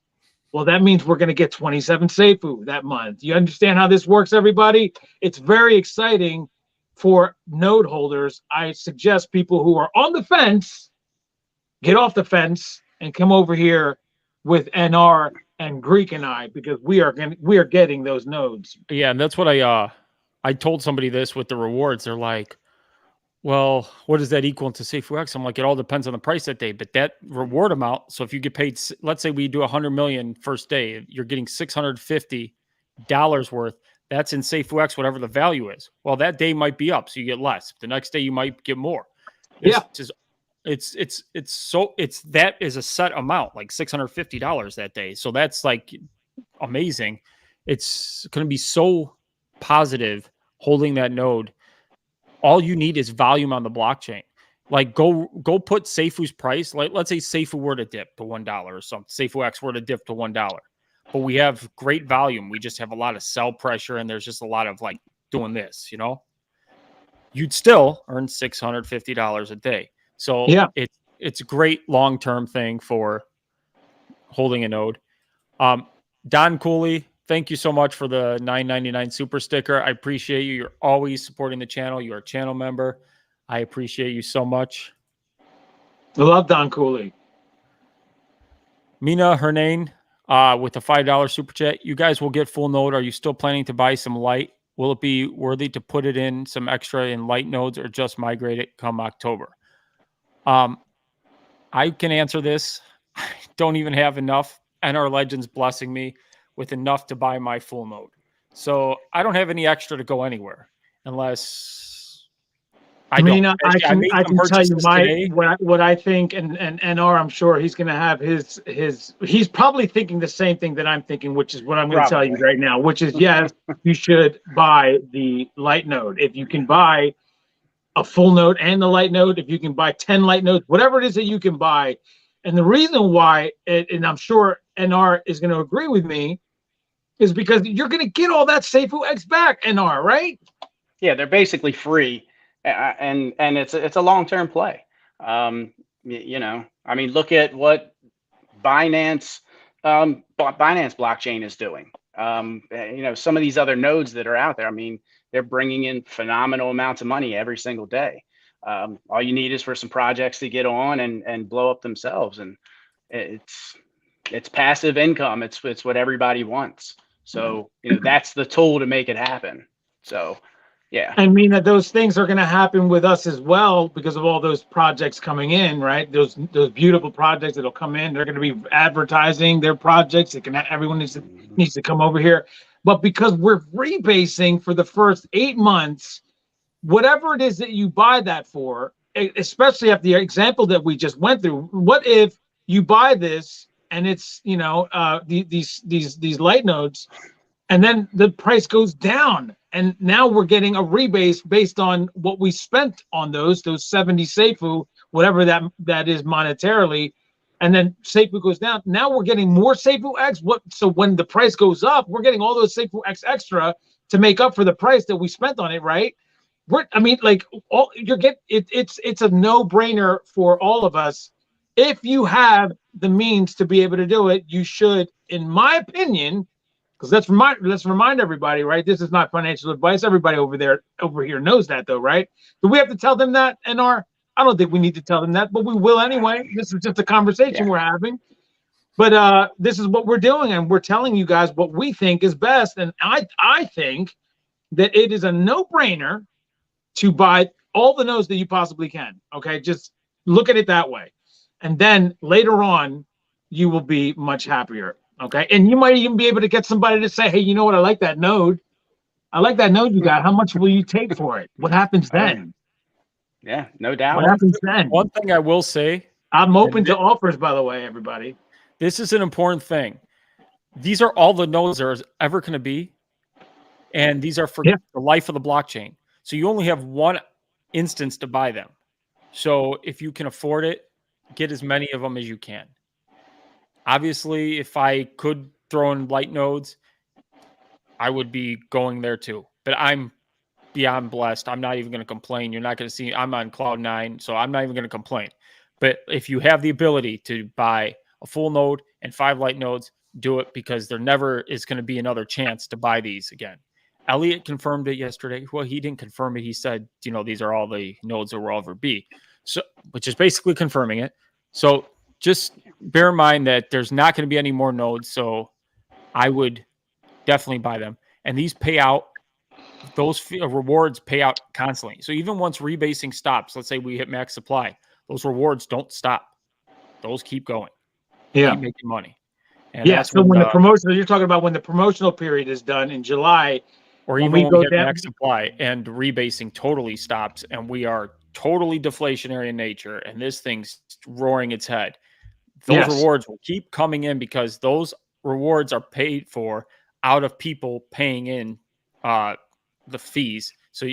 Well, that means we're going to get 27 Safuu that month. You understand how this works, everybody? It's very exciting for node holders. I suggest people who are on the fence, get off the fence and come over here with NR and Greek and I, because we are getting those nodes. Yeah, and that's what I told somebody this with the rewards. They're like, well, what does that equal to Safuu X? I'm like, it all depends on the price that day, but that reward amount. So if you get paid, let's say we do 100 million first day, you're getting $650 worth. That's in Safuu X, whatever the value is. Well, that day might be up, so you get less. The next day you might get more. That is a set amount, like $650 that day. So that's like amazing. It's going to be so positive holding that node. All you need is volume on the blockchain. Like go put Safuu's price. Like let's say Safuu were to dip to $1 or something. Safuu X were to dip to $1, but we have great volume. We just have a lot of sell pressure, and there's just a lot of like doing this. You'd still earn $650 a day. So Yeah. it's a great long-term thing for holding a node. Don Cooley, thank you so much for the $9.99 super sticker. I appreciate you. You're always supporting the channel. You're a channel member. I appreciate you so much. I love Don Cooley. Mina Hernane with a $5 super chat. You guys will get full node. Are you still planning to buy some light? Will it be worthy to put it in some extra in light nodes or just migrate it come October? I can answer this. I don't even have enough. NR Legends blessing me with enough to buy my full node. So I don't have any extra to go anywhere unless I mean, don't. I can tell you today. what I think, and NR, I'm sure he's going to have his. He's probably thinking the same thing that I'm thinking, which is what I'm going to tell you right now, which is yes, you should buy the light node if you can buy a full node and the light node. If you can buy 10 light nodes, whatever it is that you can buy, and the reason why, and I'm sure NR is going to agree with me, is because you're going to get all that Safuu X back, NR, right? Yeah, they're basically free. And it's a long-term play. I mean, look at what Binance blockchain is doing. Some of these other nodes that are out there, I mean, they're bringing in phenomenal amounts of money every single day. All you need is for some projects to get on and blow up themselves, and it's passive income. It's what everybody wants. So that's the tool to make it happen. So. Yeah, I mean that those things are going to happen with us as well because of all those projects coming in, right? Those beautiful projects that'll come in. They're going to be advertising their projects. Everyone needs to come over here, but because we're rebasing for the first 8 months, whatever it is that you buy that for, especially at the example that we just went through. What if you buy this and it's these light nodes, and then the price goes down? And now we're getting a rebase based on what we spent on those 70 Safuu, whatever that is monetarily. And then Safuu goes down. Now we're getting more Safuu X. So when the price goes up, we're getting all those Safuu X extra to make up for the price that we spent on it, right? It's a no-brainer for all of us. If you have the means to be able to do it, you should, in my opinion. Because let's remind everybody, right? This is not financial advice. Everybody over here knows that, though, right? Do we have to tell them that, NR? I don't think we need to tell them that, but we will anyway. This is just a conversation we're having. But this is what we're doing, and we're telling you guys what we think is best. And I think that it is a no-brainer to buy all the nodes that you possibly can. Okay, just look at it that way, and then later on, you will be much happier. Okay, and you might even be able to get somebody to say, "Hey, you know what? I like that node. I like that node you got. How much will you take for it?" What happens then? Yeah, no doubt. What happens then? One thing I will say, I'm open to offers, by the way, everybody. This is an important thing. These are all the nodes there is ever going to be, and these are for the life of the blockchain. So you only have one instance to buy them. So if you can afford it, get as many of them as you can. Obviously, if I could throw in light nodes, I would be going there too. But I'm beyond blessed. I'm not even going to complain. You're not going to see, I'm on cloud 9, so I'm not even going to complain. But if you have the ability to buy a full node and 5 light nodes, do it, because there never is going to be another chance to buy these again. Elliot confirmed it yesterday. Well, he didn't confirm it. He said, these are all the nodes that will ever be. So, which is basically confirming it. So just bear in mind that there's not going to be any more nodes. So I would definitely buy them. And these pay out, those rewards pay out constantly. So even once rebasing stops, let's say we hit max supply, those rewards don't stop. Those keep going. Yeah. Keep making money. And so when the promotional, you're talking about when the promotional period is done in July, or even when we hit max supply and rebasing totally stops and we are totally deflationary in nature and this thing's roaring its head, those rewards will keep coming in, because those rewards are paid for out of people paying in the fees So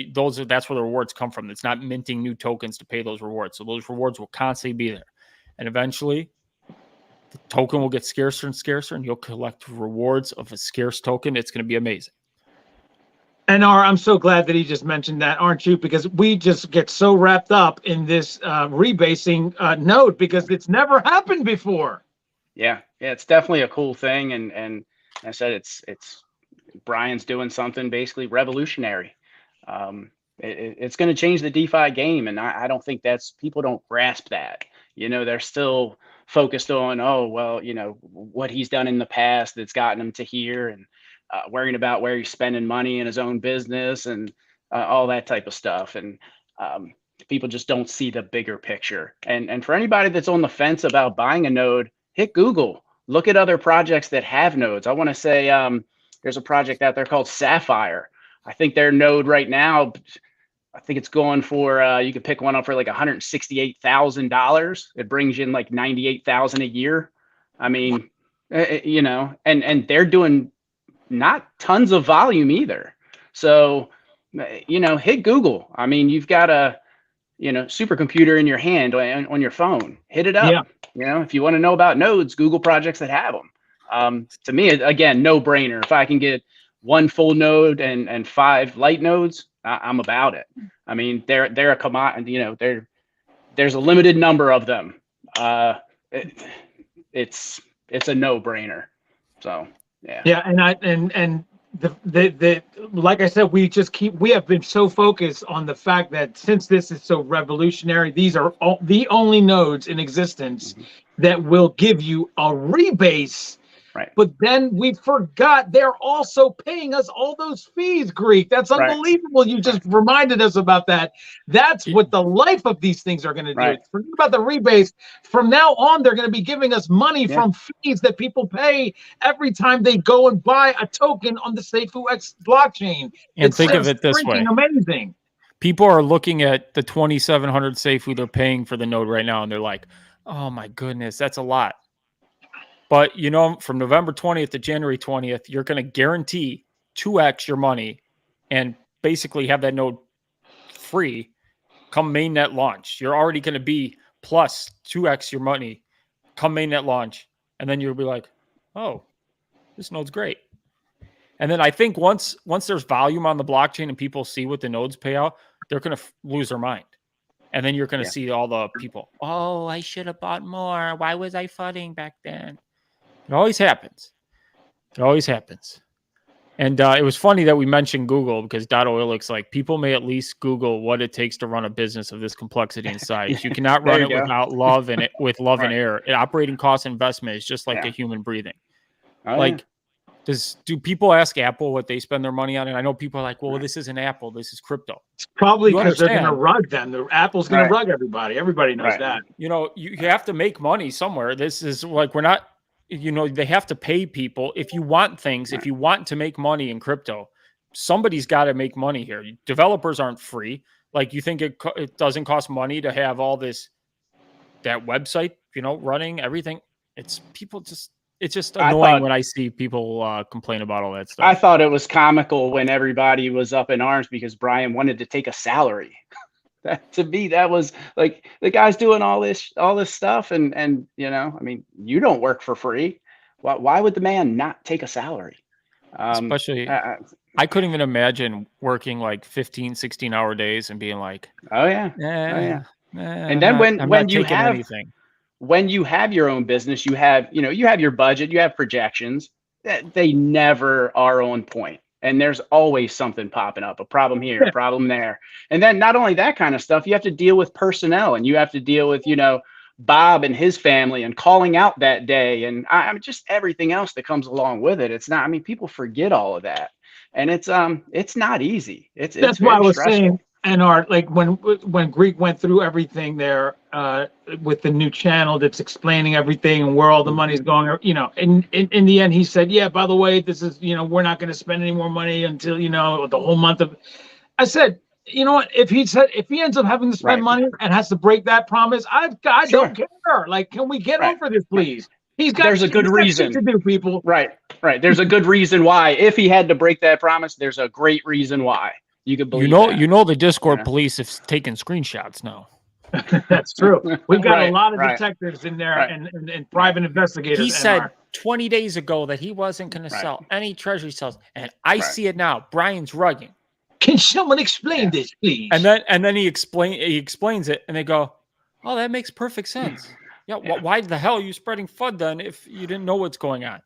that's where the rewards come from. It's not minting new tokens to pay those rewards. So those rewards will constantly be there. And eventually the token will get scarcer and scarcer, and you'll collect rewards of a scarce token. It's going to be amazing. And I'm so glad that he just mentioned that, aren't you? Because we just get so wrapped up in this rebasing node because it's never happened before. Yeah, it's definitely a cool thing, and I said it's Brian's doing something basically revolutionary. It's going to change the DeFi game, and I don't think people don't grasp that. They're still focused on, oh well, what he's done in the past that's gotten him to here, and worrying about where he's spending money in his own business and all that type of stuff. And people just don't see the bigger picture. And for anybody that's on the fence about buying a node, hit Google, look at other projects that have nodes. I want to say there's a project out there called Sapphire. I think their node right now, I think it's going for, you could pick one up for like $168,000. It brings you in like $98,000 a year. I mean, and they're doing not tons of volume either. So, hit Google. I mean, you've got a, supercomputer in your hand on your phone. Hit it up. Yeah. If you want to know about nodes, Google projects that have them. To me, again, no brainer. If I can get one full node and 5 light nodes, I'm about it. I mean, they're a commodity. There's a limited number of them. It's a no brainer. So. Yeah, and the like I said, we have been so focused on the fact that since this is so revolutionary, these are the only nodes in existence that will give you a rebase. Right. But then we forgot they're also paying us all those fees, Greek. That's unbelievable. Right. You just reminded us about that. That's what the life of these things are going to do. Right. Forget about the rebase. From now on, they're going to be giving us money from fees that people pay every time they go and buy a token on the Safuu blockchain. And think of it this way. Amazing. People are looking at the 2,700 Safuu they're paying for the node right now, and they're like, oh my goodness, that's a lot. But, from November 20th to January 20th, you're going to guarantee 2x your money and basically have that node free come mainnet launch. You're already going to be plus 2x your money come mainnet launch. And then you'll be like, oh, this node's great. And then I think once there's volume on the blockchain and people see what the nodes pay out, they're going to lose their mind. And then you're going to see all the people, oh, I should have bought more. Why was I flooding back then? It always happens. It always happens. And it was funny that we mentioned Google because .oilic's like, people may at least Google what it takes to run a business of this complexity and size. You cannot run it without love and with love and air. Operating cost investment is just like a human breathing. Do people ask Apple what they spend their money on? And I know people are like, well, this isn't Apple. This is crypto. It's probably because they're going to rug them. Apple's going to rug everybody. Everybody knows that. You have to make money somewhere. This is like, we're not, they have to pay people. If you want things, if you want to make money in crypto, somebody's got to make money here. Developers aren't free. Like, you think it doesn't cost money to have all that website, running everything. It's just annoying when I see people complain about all that stuff. I thought it was comical when everybody was up in arms because Brian wanted to take a salary. To me, that was like, the guy's doing all this stuff, and I mean, you don't work for free. Why would the man not take a salary? Especially, I couldn't even imagine working like 15, 16-hour days and being like, and then when you have your own business, you have your budget, you have projections. They never are on point. And there's always something popping up, a problem here, a problem there. And then not only that kind of stuff, you have to deal with personnel, and you have to deal with, Bob and his family and calling out that day. And I mean, just everything else that comes along with it. It's not, I mean, people forget all of that, and it's not easy. That's why I was saying, and like when Greek went through everything there with the new channel that's explaining everything and where all the money's going, in the end he said, yeah, by the way, this is, we're not going to spend any more money until, the whole month of. I said, you know what, if he ends up having to spend money and has to break that promise, I don't care. Like, can we get over this, please? There's a good reason to do, people. Right. There's a good reason why. If he had to break that promise, there's a great reason why. You could believe that. You know the Discord police have taken screenshots now. That's true. We've got a lot of right. detectives in there and private investigators. He said 20 days ago that he wasn't going to sell any treasury cells, and I see it now. Brian's rugging. Can someone explain this, please? And then he explains it, and they go, "Oh, that makes perfect sense. Yeah, why the hell are you spreading FUD then if you didn't know what's going on?"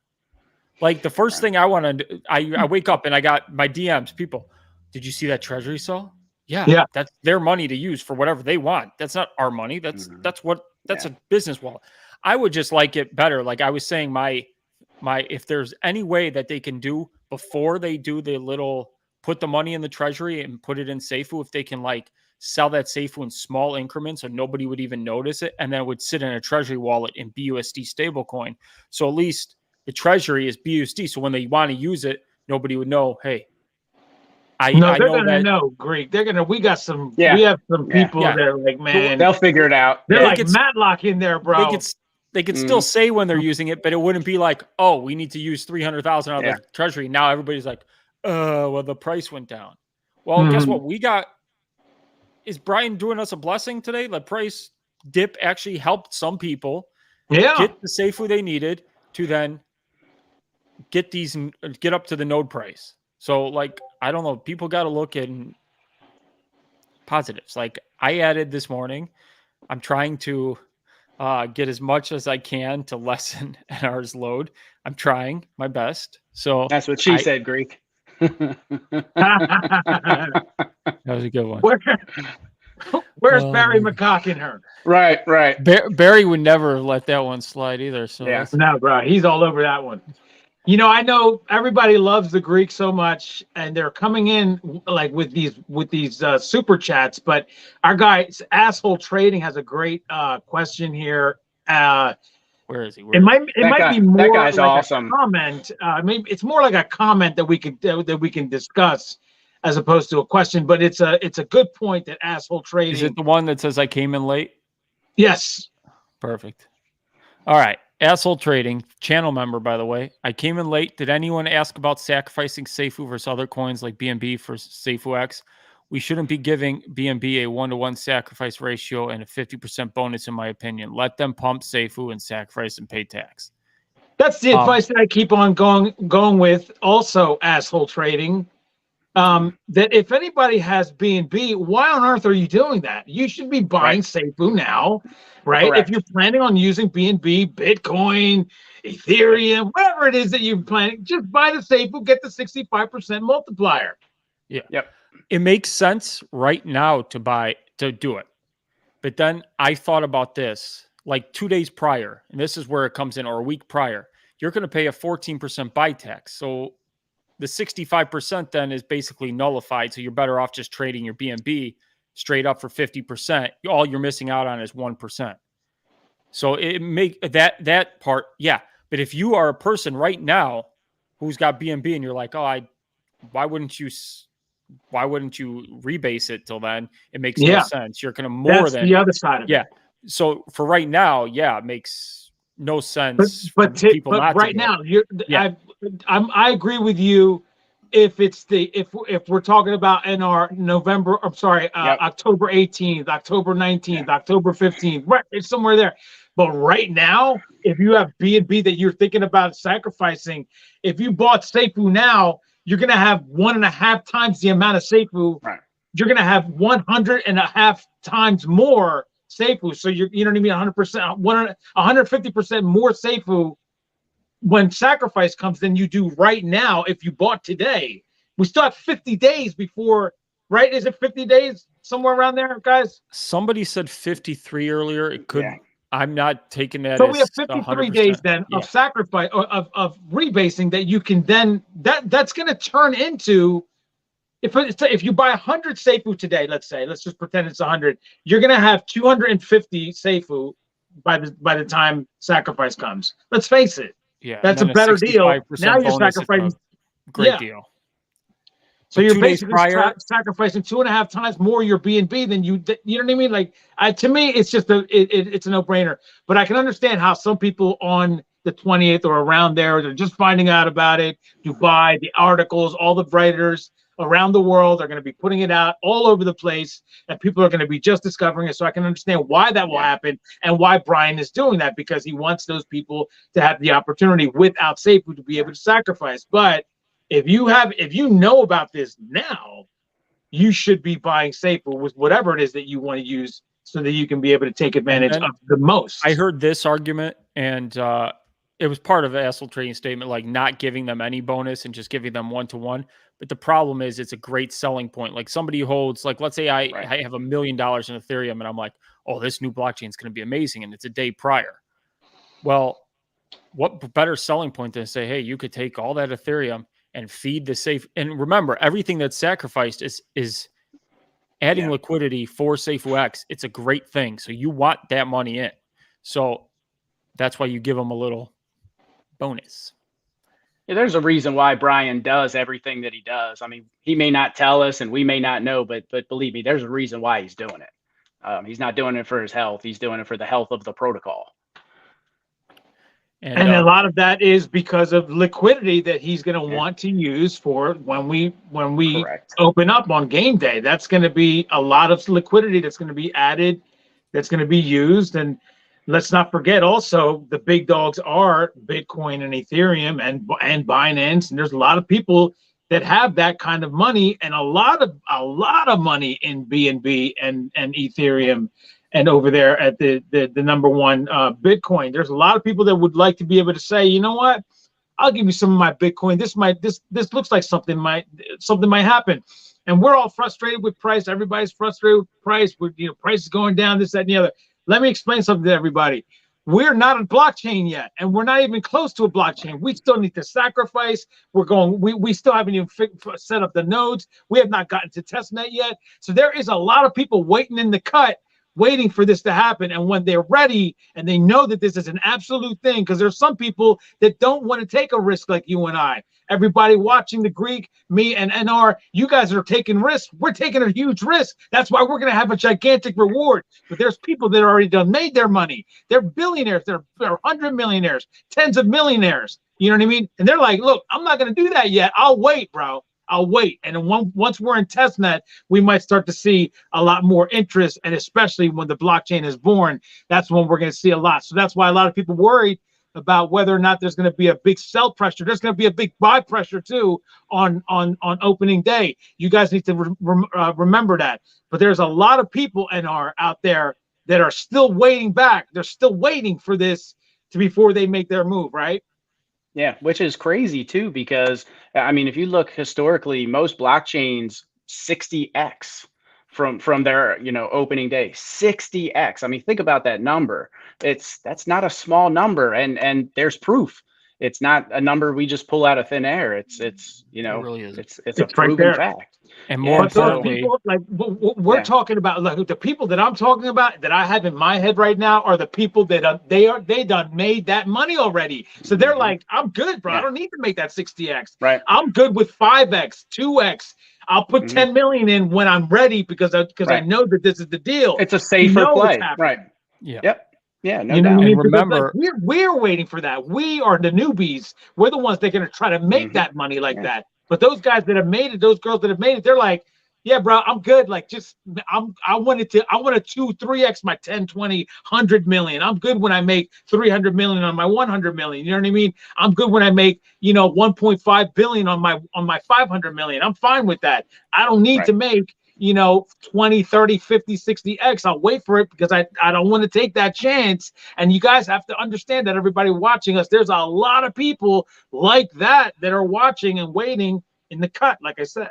Like the first thing I want to, I wake up and I got my DMs. People, did you see that treasury cell? Yeah, that's their money to use for whatever they want. That's not our money. That's a business wallet. I would just like it better. Like I was saying, my if there's any way that they can do before they do the little put the money in the treasury and put it in Safuu, if they can like sell that Safuu in small increments so nobody would even notice it, and then it would sit in a treasury wallet in BUSD stablecoin. So at least the treasury is BUSD. So when they want to use it, nobody would know, hey, they're gonna know, Greek. They're gonna. We got some. We have some people that are like, man, they'll figure it out. They're like Matlock in there, bro. They could still say when they're using it, but it wouldn't be like, oh, we need to use 300,000 out of the treasury. Now everybody's like, well, the price went down. Well, guess what? We got. Is Brian doing us a blessing today? The price dip actually helped some people get the Safuu they needed to then get up to the node price. So like, I don't know, people got to look at positives. Like I added this morning, I'm trying to get as much as I can to lessen NR's load. I'm trying my best. So that's what she said, Greek. That was a good one. Where's Barry McCock in her? Right. Barry would never let that one slide either. So no, bro, he's all over that one. You know, I know everybody loves the Greek so much, and they're coming in like with these super chats. But our guy Asshole Trading has a great question here. Where is he? It might be more that guy's like awesome. A comment. Maybe it's more like a comment that we can discuss as opposed to a question. But it's a good point that Asshole Trading. Is it the one that says I came in late? Yes. Perfect. All right. Asshole Trading, channel member, by the way. I came in late. Did anyone ask about sacrificing Safuu versus other coins like BNB for Safuu X? We shouldn't be giving BNB a 1-to-1 sacrifice ratio and a 50% bonus, in my opinion. Let them pump Safuu and sacrifice and pay tax. That's the advice that I keep on going with. Also, Asshole Trading. That if anybody has BNB, why on earth are you doing that? You should be buying Safuu now. Right. Correct. If you're planning on using BNB, Bitcoin, Ethereum, whatever it is that you're planning, just buy the Safuu, get the 65% multiplier. Yeah. Yep. It makes sense right now to do it. But then I thought about this like 2 days prior, and this is where it comes in, or a week prior. You're going to pay a 14% buy tax. So the 65% then is basically nullified. So you're better off just trading your BNB straight up for 50%. All you're missing out on is 1%. So it make that part, But if you are a person right now who's got BNB and you're like, oh, why wouldn't you rebase it till then? It makes no sense. You're going to more than the other side of it. So for right now, it makes no sense. But right now, I agree with you. If we're talking about in our October 18th, October 19th, October 15th, right, it's somewhere there. But right now, if you have BNB that you're thinking about sacrificing, if you bought Safuu now, you're gonna have 1.5 times the amount of Safuu. Right. You're gonna have 100.5 times more Safuu. So you know what I mean? 100%, 150% more Safuu when sacrifice comes than you do right now if you bought today. We still have 50 days before, right? Is it 50 days, somewhere around there, guys? Somebody said 53 earlier. It could. I'm not taking that. So we have 53 days then of sacrifice, of rebasing that you can then, that's going to turn into, if you buy 100 Safuu today, let's just pretend it's 100, you're going to have 250 Safuu by the time sacrifice comes. Let's face it. Yeah, that's a better deal. Now you're sacrificing. Great deal. So you're basically sacrificing 2.5 times more your BNB than you know what I mean? Like, to me, it's just it's a no-brainer. But I can understand how some people on the 20th or around there, they're just finding out about it. Dubai, the articles, all the writers around the world are going to be putting it out all over the place, and people are going to be just discovering it. So I can understand why that will happen and why Brian is doing that, because he wants those people to have the opportunity without Safuu to be able to sacrifice. But if you know about this now, you should be buying Safuu with whatever it is that you want to use, so that you can be able to take advantage of the most. I heard this argument, and it was part of the Asshole trading statement, like not giving them any bonus and just giving them 1-to-1. But the problem is it's a great selling point. Like somebody who holds, like, let's say I have $1 million in Ethereum and I'm like, oh, this new blockchain is going to be amazing. And it's a day prior. Well, what better selling point than to say, hey, you could take all that Ethereum and feed the safe. And remember, everything that's sacrificed is adding liquidity for Safuu. It's a great thing. So you want that money in. So that's why you give them a little bonus. Yeah, there's a reason why Brian does everything that he does. I mean, he may not tell us and we may not know, but believe me, there's a reason why he's doing it. He's not doing it for his health. He's doing it for the health of the protocol. And a lot of that is because of liquidity that he's going to want to use for when we open up on game day. That's going to be a lot of liquidity that's going to be added, that's going to be used. And let's not forget also, the big dogs are Bitcoin and Ethereum and Binance. And there's a lot of people that have that kind of money, and a lot of money in BNB and Ethereum. And over there at the number one Bitcoin, there's a lot of people that would like to be able to say, you know what, I'll give you some of my Bitcoin. This looks like something might happen. And we're all frustrated with price. Everybody's frustrated with price. Price is going down, this, that, and the other. Let me explain something to everybody. We're not a blockchain yet, and we're not even close to a blockchain. We still need to sacrifice. We still haven't even set up the nodes. We have not gotten to testnet yet. So there is a lot of people waiting in the cut, waiting for this to happen. And when they're ready and they know that this is an absolute thing, because there's some people that don't want to take a risk like you and I. Everybody watching the Greek, me and NR, you guys are taking risks. We're taking a huge risk. That's why we're going to have a gigantic reward. But there's people that already done made their money. They're billionaires. They're 100 millionaires, tens of millionaires. You know what I mean? And they're like, look, I'm not going to do that yet. I'll wait, bro. I'll wait. And then once we're in testnet, we might start to see a lot more interest. And especially when the blockchain is born, that's when we're going to see a lot. So that's why a lot of people worried about whether or not there's going to be a big sell pressure. There's going to be a big buy pressure too on opening day. You guys need to remember that. But there's a lot of people out there that are still waiting back. They're still waiting for this before they make their move, right? Yeah, which is crazy too, because I mean, if you look historically, most blockchains 60x from their opening day, 60x. I mean, think about that number. That's not a small number, and there's proof. It's not a number we just pull out of thin air. It's really is. It's a proven fact. And more importantly, people, like we're talking about, like the people that I'm talking about that I have in my head right now are the people that they done made that money already. So they're like, I'm good, bro. I don't need to make that 60x. Right. I'm good with 5x, 2x. I'll put 10 million in when I'm ready because I know that this is the deal. It's a safer play. Right. Yeah. Yep. Yeah, no you know doubt. what I mean? Remember, like, we're waiting for that. We are the newbies. We're the ones that are going to try to make that money like that. But those guys that have made it, those girls that have made it, they're like, yeah, bro, I'm good. Like, I want to 2-3x my 10, 20, 100 million. I'm good when I make 300 million on my 100 million. You know what I mean? I'm good when I make, 1.5 billion on my 500 million. I'm fine with that. I don't need to make, 20, 30, 50, 60x. I'll wait for it because I don't want to take that chance. And you guys have to understand that, everybody watching us, there's a lot of people like that are watching and waiting in the cut, like I said.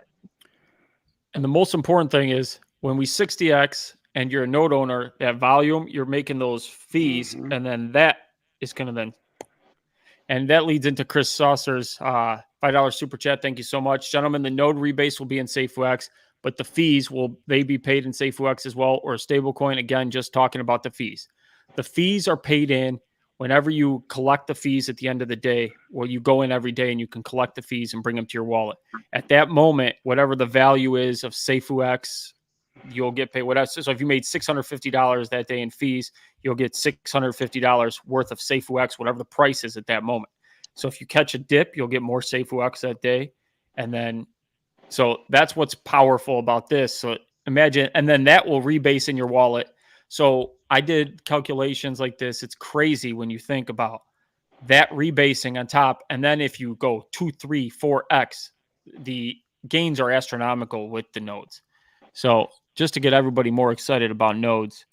And the most important thing is when we 60x and you're a node owner, that volume, you're making those fees, and then that is going to and that leads into Chris Saucer's $5 super chat. Thank you so much, gentlemen. The node rebase will be in Safuu, but the fees will they be paid in Safuu as well, or a stable coin? Again, just talking about the fees. The fees are paid in whenever you collect the fees at the end of the day, or you go in every day and you can collect the fees and bring them to your wallet. At that moment, whatever the value is of Safuu, you'll get paid. Whatever. So if you made $650 that day in fees, you'll get $650 worth of Safuu, whatever the price is at that moment. So if you catch a dip, you'll get more Safuu that day. And then So that's what's powerful about this. So imagine, and then that will rebase in your wallet. So I did calculations like this. It's crazy when you think about that rebasing on top. And then if you go 2, 3, 4x, the gains are astronomical with the nodes. So just to get everybody more excited about nodes.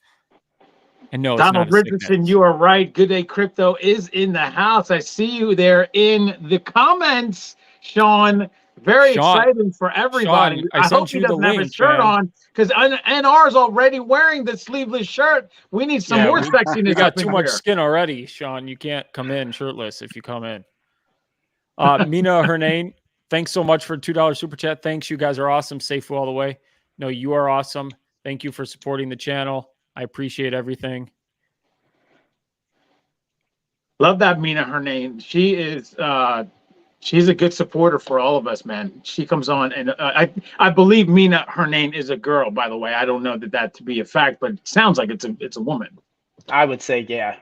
And no, Donald it's not Richardson, you are right. Good Day Crypto is in the house. I see you there in the comments, Sean. Very exciting for everybody. Sean, I hope sent he you the doesn't have a link, shirt man. on because NR is already wearing the sleeveless shirt. We need some more sexiness. You got up in too much here. skin already, Sean. You can't come in shirtless if you come in. Mina Hernane, thanks so much for $2 super chat. Thanks. You guys are awesome. Safuu all the way. No, you are awesome. Thank you for supporting the channel. I appreciate everything. Love that Mina Hernane. She is she's a good supporter for all of us, man. She comes on, and I believe Mina Hernane is a girl, by the way. I don't know that to be a fact, but it sounds like it's a woman. I would say, yeah.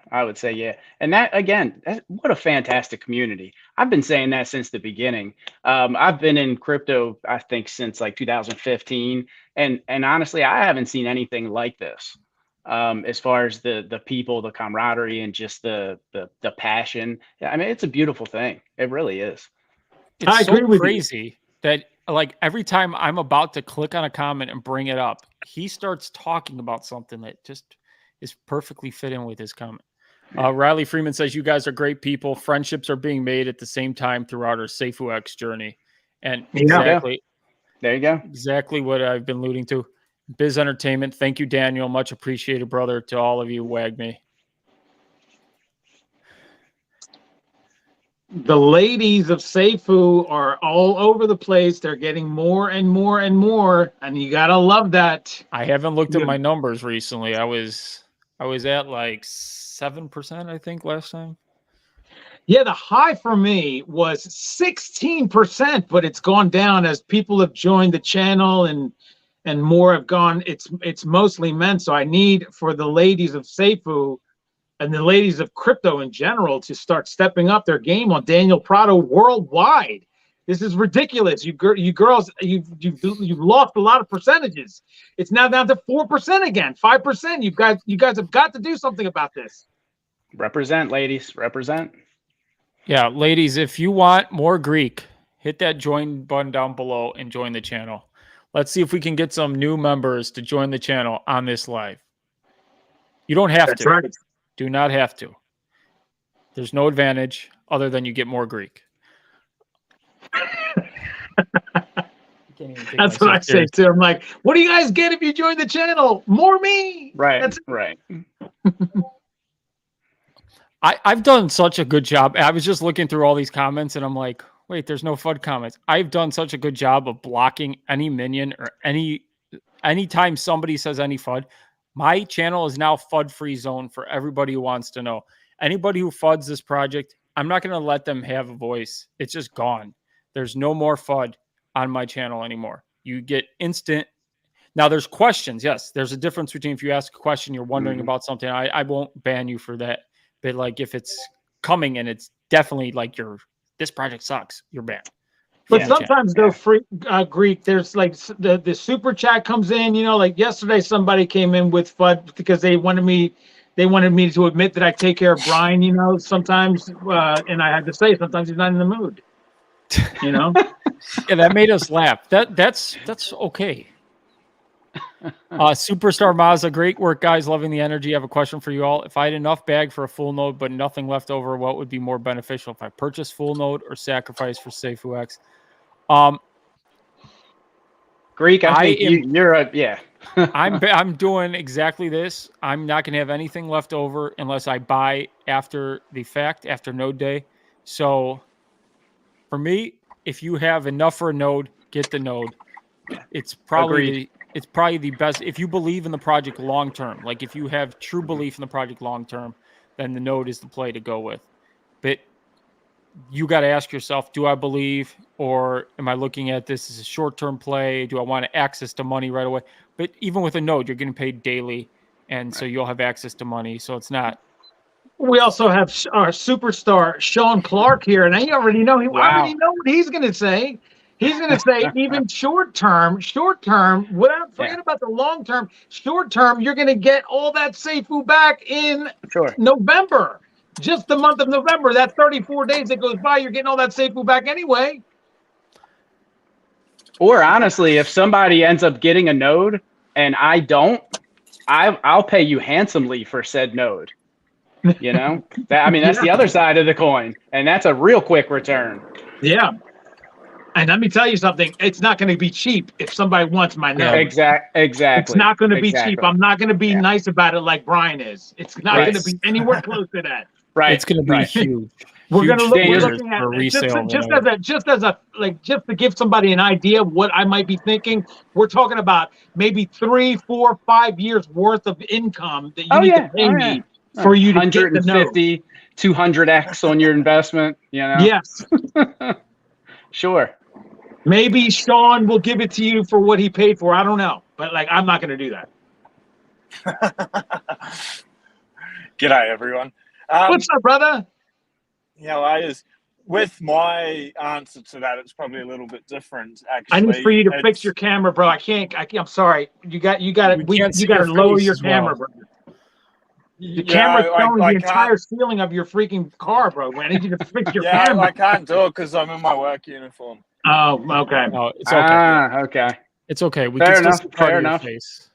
And that, again, what a fantastic community. I've been saying that since the beginning. I've been in crypto, I think, since like 2015. And honestly, I haven't seen anything like this. As far as the people, the camaraderie, and just the passion. I mean, it's a beautiful thing. It really is. It's so crazy that like every time I'm about to click on a comment and bring it up, he starts talking about something that just is perfectly fit in with his comment. Riley Freeman says, you guys are great people. Friendships are being made at the same time throughout our Safuu X journey. And exactly, there you go. Exactly what I've been alluding to. Biz Entertainment. Thank you, Daniel. Much appreciated, brother. To all of you, wag me. The ladies of Safuu are all over the place. They're getting more and more and more, and you gotta love that. I haven't looked at my numbers recently. I was at like 7%, I think, last time. Yeah, the high for me was 16%, but it's gone down as people have joined the channel and more have gone. It's mostly men, so I need for the ladies of Safuu and the ladies of crypto in general to start stepping up their game on Daniel PRADO worldwide. This is ridiculous. You girls, you've lost a lot of percentages. It's now down to 4% again, 5%. You guys have got to do something about this. Represent, ladies. Represent. Yeah, ladies, if you want more Greek, hit that join button down below and join the channel. Let's see if we can get some new members to join the channel on this live. You don't have to. That's right. Do not have to. There's no advantage other than you get more Greek. That's what I say too. I'm like, what do you guys get if you join the channel? More me. Right. That's right. I've done such a good job. I was just looking through all these comments and I'm like, wait, there's no FUD comments. I've done such a good job of blocking any minion or anytime somebody says any FUD. My channel is now FUD-free zone for everybody who wants to know. Anybody who FUDs this project, I'm not going to let them have a voice. It's just gone. There's no more FUD on my channel anymore. You get instant. Now there's questions. Yes, there's a difference between if you ask a question, you're wondering about something. I won't ban you for that. But like if it's coming and it's definitely like this project sucks, you're banned. But sometimes though, Greek, there's like the super chat comes in, you know, like yesterday somebody came in with FUD because they wanted me to admit that I take care of Brian, you know, sometimes and I had to say sometimes he's not in the mood. You know? Yeah, that made us laugh. That's okay. Superstar Mazda, great work, guys. Loving the energy. I have a question for you all. If I had enough bag for a full node but nothing left over, what would be more beneficial if I purchase full node or sacrifice for Safuu X? Greek, I think you're yeah. I'm doing exactly this. I'm not gonna have anything left over unless I buy after the fact, after node day. So for me, if you have enough for a node, get the node. It's probably the best if you believe in the project long term. Like if you have true belief in the project long term, then the node is the play to go with. But you got to ask yourself, do I believe, or am I looking at this as a short-term play? Do I want access to money right away? But even with a node, you're getting paid daily, and so you'll have access to money. So it's not. We also have our superstar Sean Clark here, and I already know him. Wow. I already know what he's going to say. He's going to say even short term, without forget about the long term, short term, you're going to get all that Safuu back in November. Just the month of November, that 34 days that goes by, you're getting all that Safuu back anyway. Or honestly, if somebody ends up getting a node and I don't, I'll pay you handsomely for said node. You know, that's the other side of the coin, and that's a real quick return. Yeah. And let me tell you something, it's not going to be cheap if somebody wants my node. Exactly. It's not going to be cheap. I'm not going to be nice about it like Brian is. It's not going to be anywhere close to that. Right. It's going to be huge. We're going to look dangers looking at just to give somebody an idea of what I might be thinking. We're talking about maybe 3, 4, 5 years worth of income that you need to pay me for you to get the node. 150, 200x on your investment. You know. Yes. Sure. Maybe Sean will give it to you for what he paid for. I don't know, but like I'm not going to do that. G'day, everyone. What's up, brother? With my answer to that, it's probably a little bit different. Actually, I need for you to fix your camera, bro. I'm sorry. You got to lower your camera, bro. The camera's showing the entire ceiling of your freaking car, bro. I need you to fix your camera. I can't do it because I'm in my work uniform. Oh, okay. Oh, it's okay. Okay. It's okay. We Fair can enough. still see part Fair of your enough. face.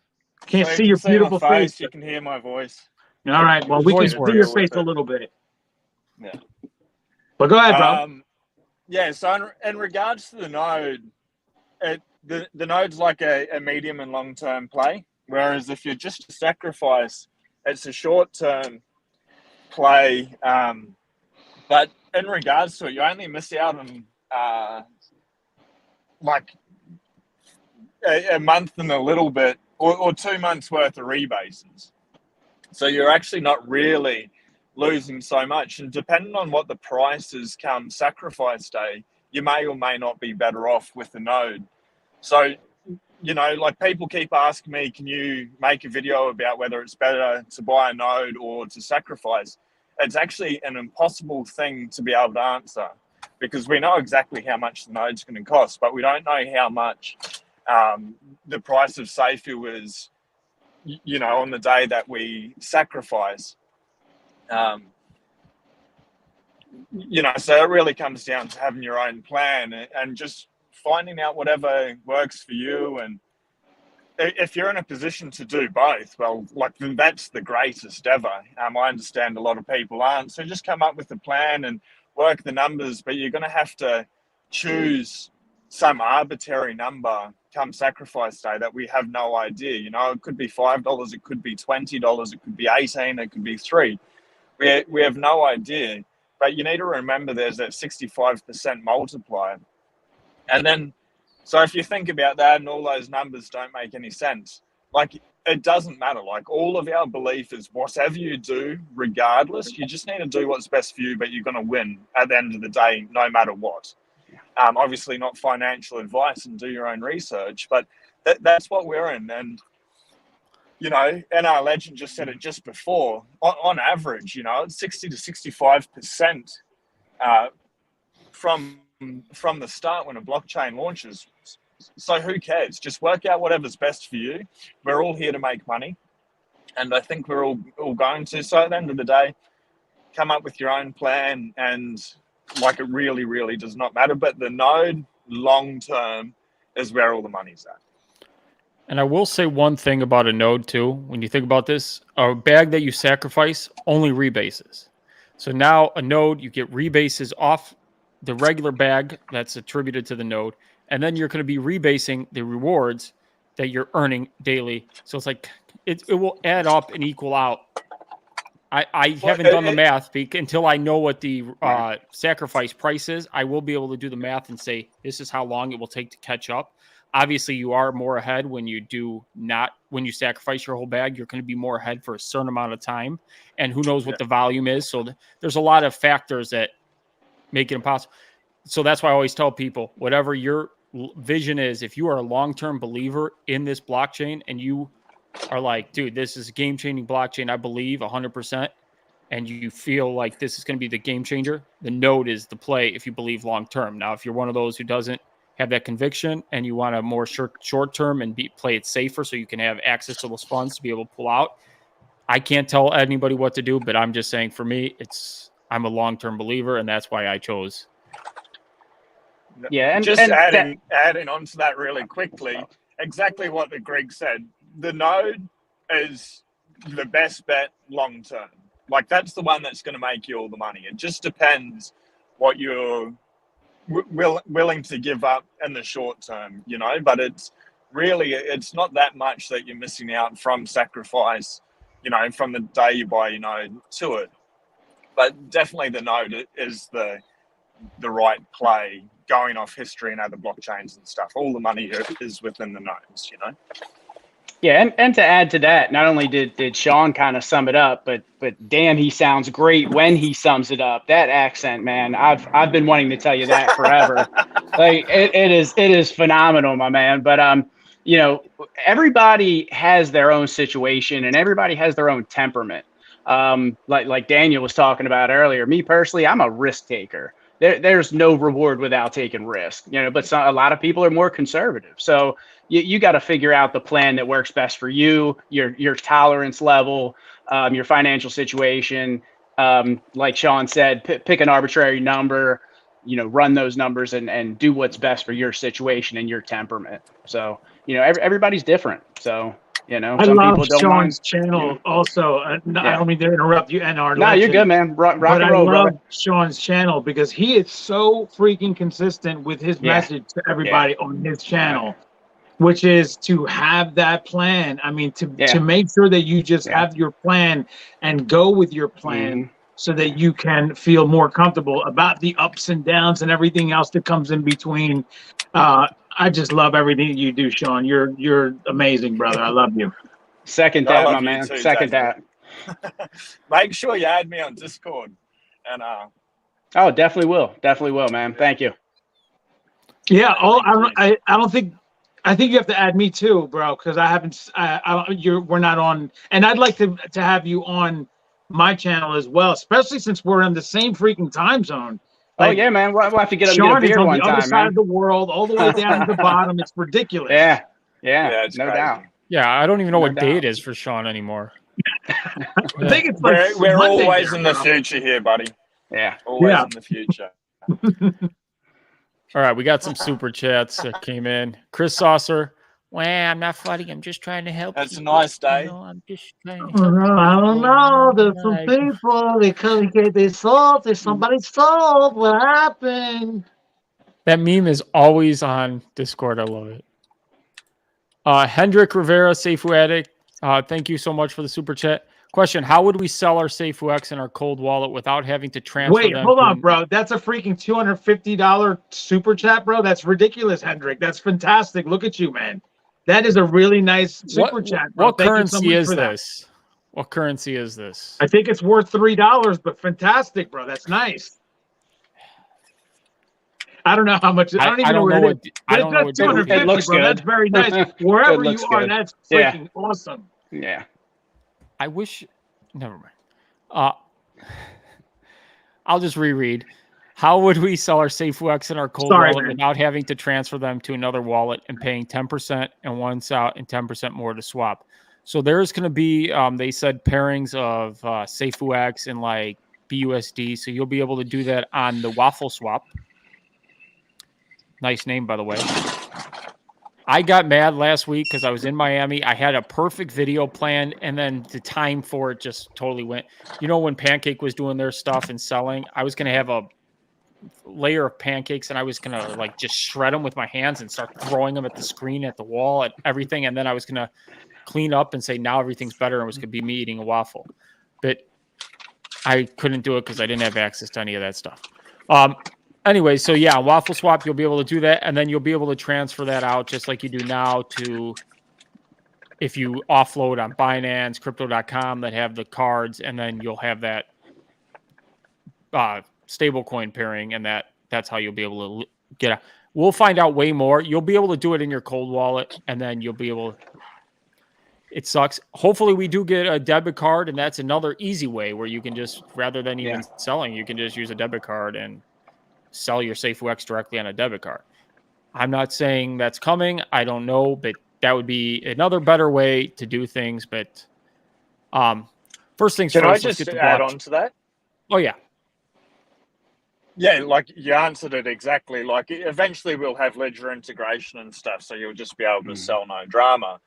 Can't see your beautiful face. You can hear my voice. All right. Well, we can see your face a little bit. Yeah. But go ahead, bro. So in regards to the node, the node's like a medium and long-term play. Whereas if you're just a sacrifice, it's a short-term play. But in regards to it, you only miss out on like a month and a little bit, or 2 months worth of rebases. So you're actually not really losing so much. And depending on what the price is come sacrifice day, you may or may not be better off with the node. So, like people keep asking me, can you make a video about whether it's better to buy a node or to sacrifice? It's actually an impossible thing to be able to answer because we know exactly how much the node's going to cost, but we don't know how much the price of Safuu is, on the day that we sacrifice. So it really comes down to having your own plan and just finding out whatever works for you. And if you're in a position to do both, well, that's the greatest ever. I understand a lot of people aren't. So just come up with a plan and work the numbers, but you're going to have to choose some arbitrary number come sacrifice day that we have no idea. It could be $5, it could be $20, it could be 18, it could be 3. We have no idea, but you need to remember there's that 65% multiplier. And then, so if you think about that and all those numbers don't make any sense, it doesn't matter. All of our belief is whatever you do, regardless, you just need to do what's best for you, but you're going to win at the end of the day, no matter what. Obviously not financial advice and do your own research, but that's what we're in. And, NR Legend just said it just before, on average, it's 60 to 65% from the start when a blockchain launches. So who cares? Just work out whatever's best for you. We're all here to make money. And I think we're all going to. So at the end of the day, come up with your own plan and it really, really does not matter. But the node long-term is where all the money's at. And I will say one thing about a node too. When you think about this, a bag that you sacrifice only rebases. So now a node, you get rebases off the regular bag that's attributed to the node. And then you're going to be rebasing the rewards that you're earning daily. So it's it will add up and equal out. I haven't done the math until I know what the sacrifice price is. I will be able to do the math and say, this is how long it will take to catch up. Obviously, you are more ahead when you sacrifice your whole bag. You're going to be more ahead for a certain amount of time. And who knows what the volume is. So there's a lot of factors that make it impossible. So that's why I always tell people, whatever your vision is, if you are a long-term believer in this blockchain and you are like, dude, this is a game-changing blockchain, I believe 100%, and you feel like this is going to be the game changer, the node is the play if you believe long-term. Now, if you're one of those who doesn't have that conviction and you want a more short term and play it safer so you can have access to those funds to be able to pull out. I can't tell anybody what to do, but I'm just saying for me, I'm a long-term believer, and that's why I chose. Yeah, and just adding on to that really quickly, exactly what the Greg said. The node is the best bet long term. Like that's the one that's going to make you all the money. It just depends what you're willing to give up in the short term, you know. But it's not that much that you're missing out from sacrifice, you know, from the day you buy your node to it. But definitely the node is the right play, going off history and other blockchains and stuff. All the money is within the nodes, you know. Yeah, and to add to that, not only did Sean kind of sum it up, but damn, he sounds great when he sums it up. That accent, man, I've been wanting to tell you that forever. Like it is phenomenal, my man. But you know, everybody has their own situation and everybody has their own temperament. Like Daniel was talking about earlier. Me personally, I'm a risk taker. There's no reward without taking risk, you know, but a lot of people are more conservative. So you got to figure out the plan that works best for you, your tolerance level, your financial situation. Like Sean said, pick an arbitrary number, you know, run those numbers and do what's best for your situation and your temperament. So, you know, everybody's different. So, you know, I some love people don't Sean's mind. channel also. I don't mean to interrupt you, NR. No, you're good, man. Rock but and roll, I love brother. Sean's channel because he is so freaking consistent with his message to everybody on his channel, which is to have that plan. I mean, to make sure that you just have your plan and go with your plan so that you can feel more comfortable about the ups and downs and everything else that comes in between. I just love everything you do, Sean. You're amazing, brother. I love you. Second that, my man. Too, Second that. Make sure you add me on Discord. And oh, definitely will, man. Thank you. Yeah. I don't think. I think you have to add me too, bro, because I haven't. We're not on, and I'd like to have you on my channel as well, especially since we're in the same freaking time zone. Like, oh yeah, man. We'll have to get Sean a beer is on one the time, other side of the world, all the way down to the bottom. It's ridiculous. Yeah, it's no crazy. doubt. Yeah, I don't even know what day it is for Sean anymore. I think it's like we're Monday always there, in the bro. future here, buddy. Yeah, always in the future. All right, we got some super chats that came in. Chris Saucer. Well, I'm not fighting. I'm just trying to help. That's a nice day. You know, I'm just trying to help. I don't know. There's some people, they couldn't get their salt. There's somebody sold. What happened? That meme is always on Discord. I love it. Hendrik Rivera, Safuu Addict. Thank you so much for the super chat. Question: how would we sell our Safuu X in our cold wallet without having to transfer Wait, them? hold on, bro. That's a freaking $250 super chat, bro. That's ridiculous, Hendrik. That's fantastic. Look at you, man. That is a really nice super chat, bro. What Thank currency you so much is for that. this? What currency is this? I think it's worth $3, but fantastic, bro. That's nice. I don't know how much. I don't even know where it is. I don't know what 250, it looks bro. good. That's very nice. Wherever you looks are, good. that's freaking awesome. Yeah. I wish. Never mind. I'll just reread. How would we sell our Safuu X in our cold wallet without having to transfer them to another wallet and paying 10% and once out and 10% more to swap? So there's going to be, they said pairings of Safuu X and like BUSD. So you'll be able to do that on the Waffle Swap. Nice name, by the way. I got mad last week because I was in Miami. I had a perfect video planned, and then the time for it just totally went. You know, when Pancake was doing their stuff and selling, I was going to have a layer of pancakes, and I was going to like just shred them with my hands and start throwing them at the screen, at the wall, at everything. And then I was going to clean up and say, now everything's better. And it was going to be me eating a waffle. But I couldn't do it because I didn't have access to any of that stuff. Anyway, so yeah, Waffle Swap, you'll be able to do that, and then you'll be able to transfer that out just like you do now to if you offload on Binance, Crypto.com that have the cards, and then you'll have that stablecoin pairing, and that's how you'll be able to get out. We'll find out way more. You'll be able to do it in your cold wallet, and then you'll be able to. It sucks. Hopefully we do get a debit card, and that's another easy way where you can just, rather than even selling, you can just use a debit card and sell your Safuu X directly on a debit card. I'm not saying that's coming. I don't know, but that would be another better way to do things. But first things Can first, I let's just get the add blockchain. on to that? Oh, yeah. Yeah, like you answered it exactly. Like eventually we'll have ledger integration and stuff, so you'll just be able to sell no drama.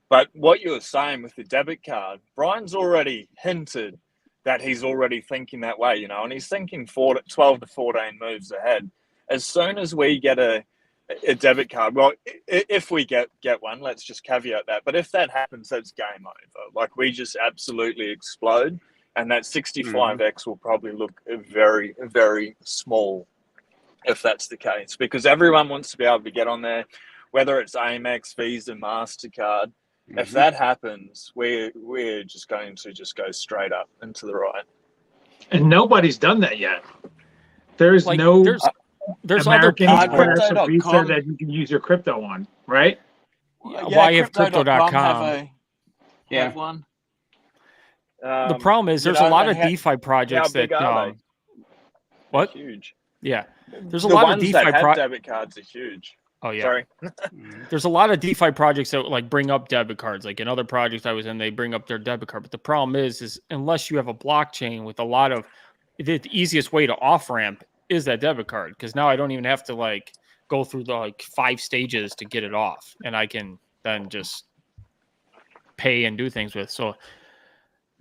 But what you were saying with the debit card, Brian's already hinted that he's already thinking that way, you know, and he's thinking 12 to 14 moves ahead. As soon as we get a debit card, well, if we get one, let's just caveat that. But if that happens, that's game over. Like we just absolutely explode. And that 65X will probably look very, very small if that's the case, because everyone wants to be able to get on there, whether it's Amex, Visa, MasterCard. If that happens, we're just going to just go straight up and to the right. And nobody's done that yet. There's Like, no there's American other people. Express or Visa that you can use your crypto on, right? Why if crypto.com have one. The problem is there's a lot of DeFi projects that what? Huge. Yeah. There's a The lot of ones DeFi that have debit cards are huge. Oh yeah. Sorry. There's a lot of DeFi projects that like bring up debit cards. Like in other projects I was in, they bring up their debit card. But the problem is unless you have a blockchain with a lot of the easiest way to off ramp is that debit card, because now I don't even have to like go through the like 5 stages to get it off, and I can then just pay and do things with. So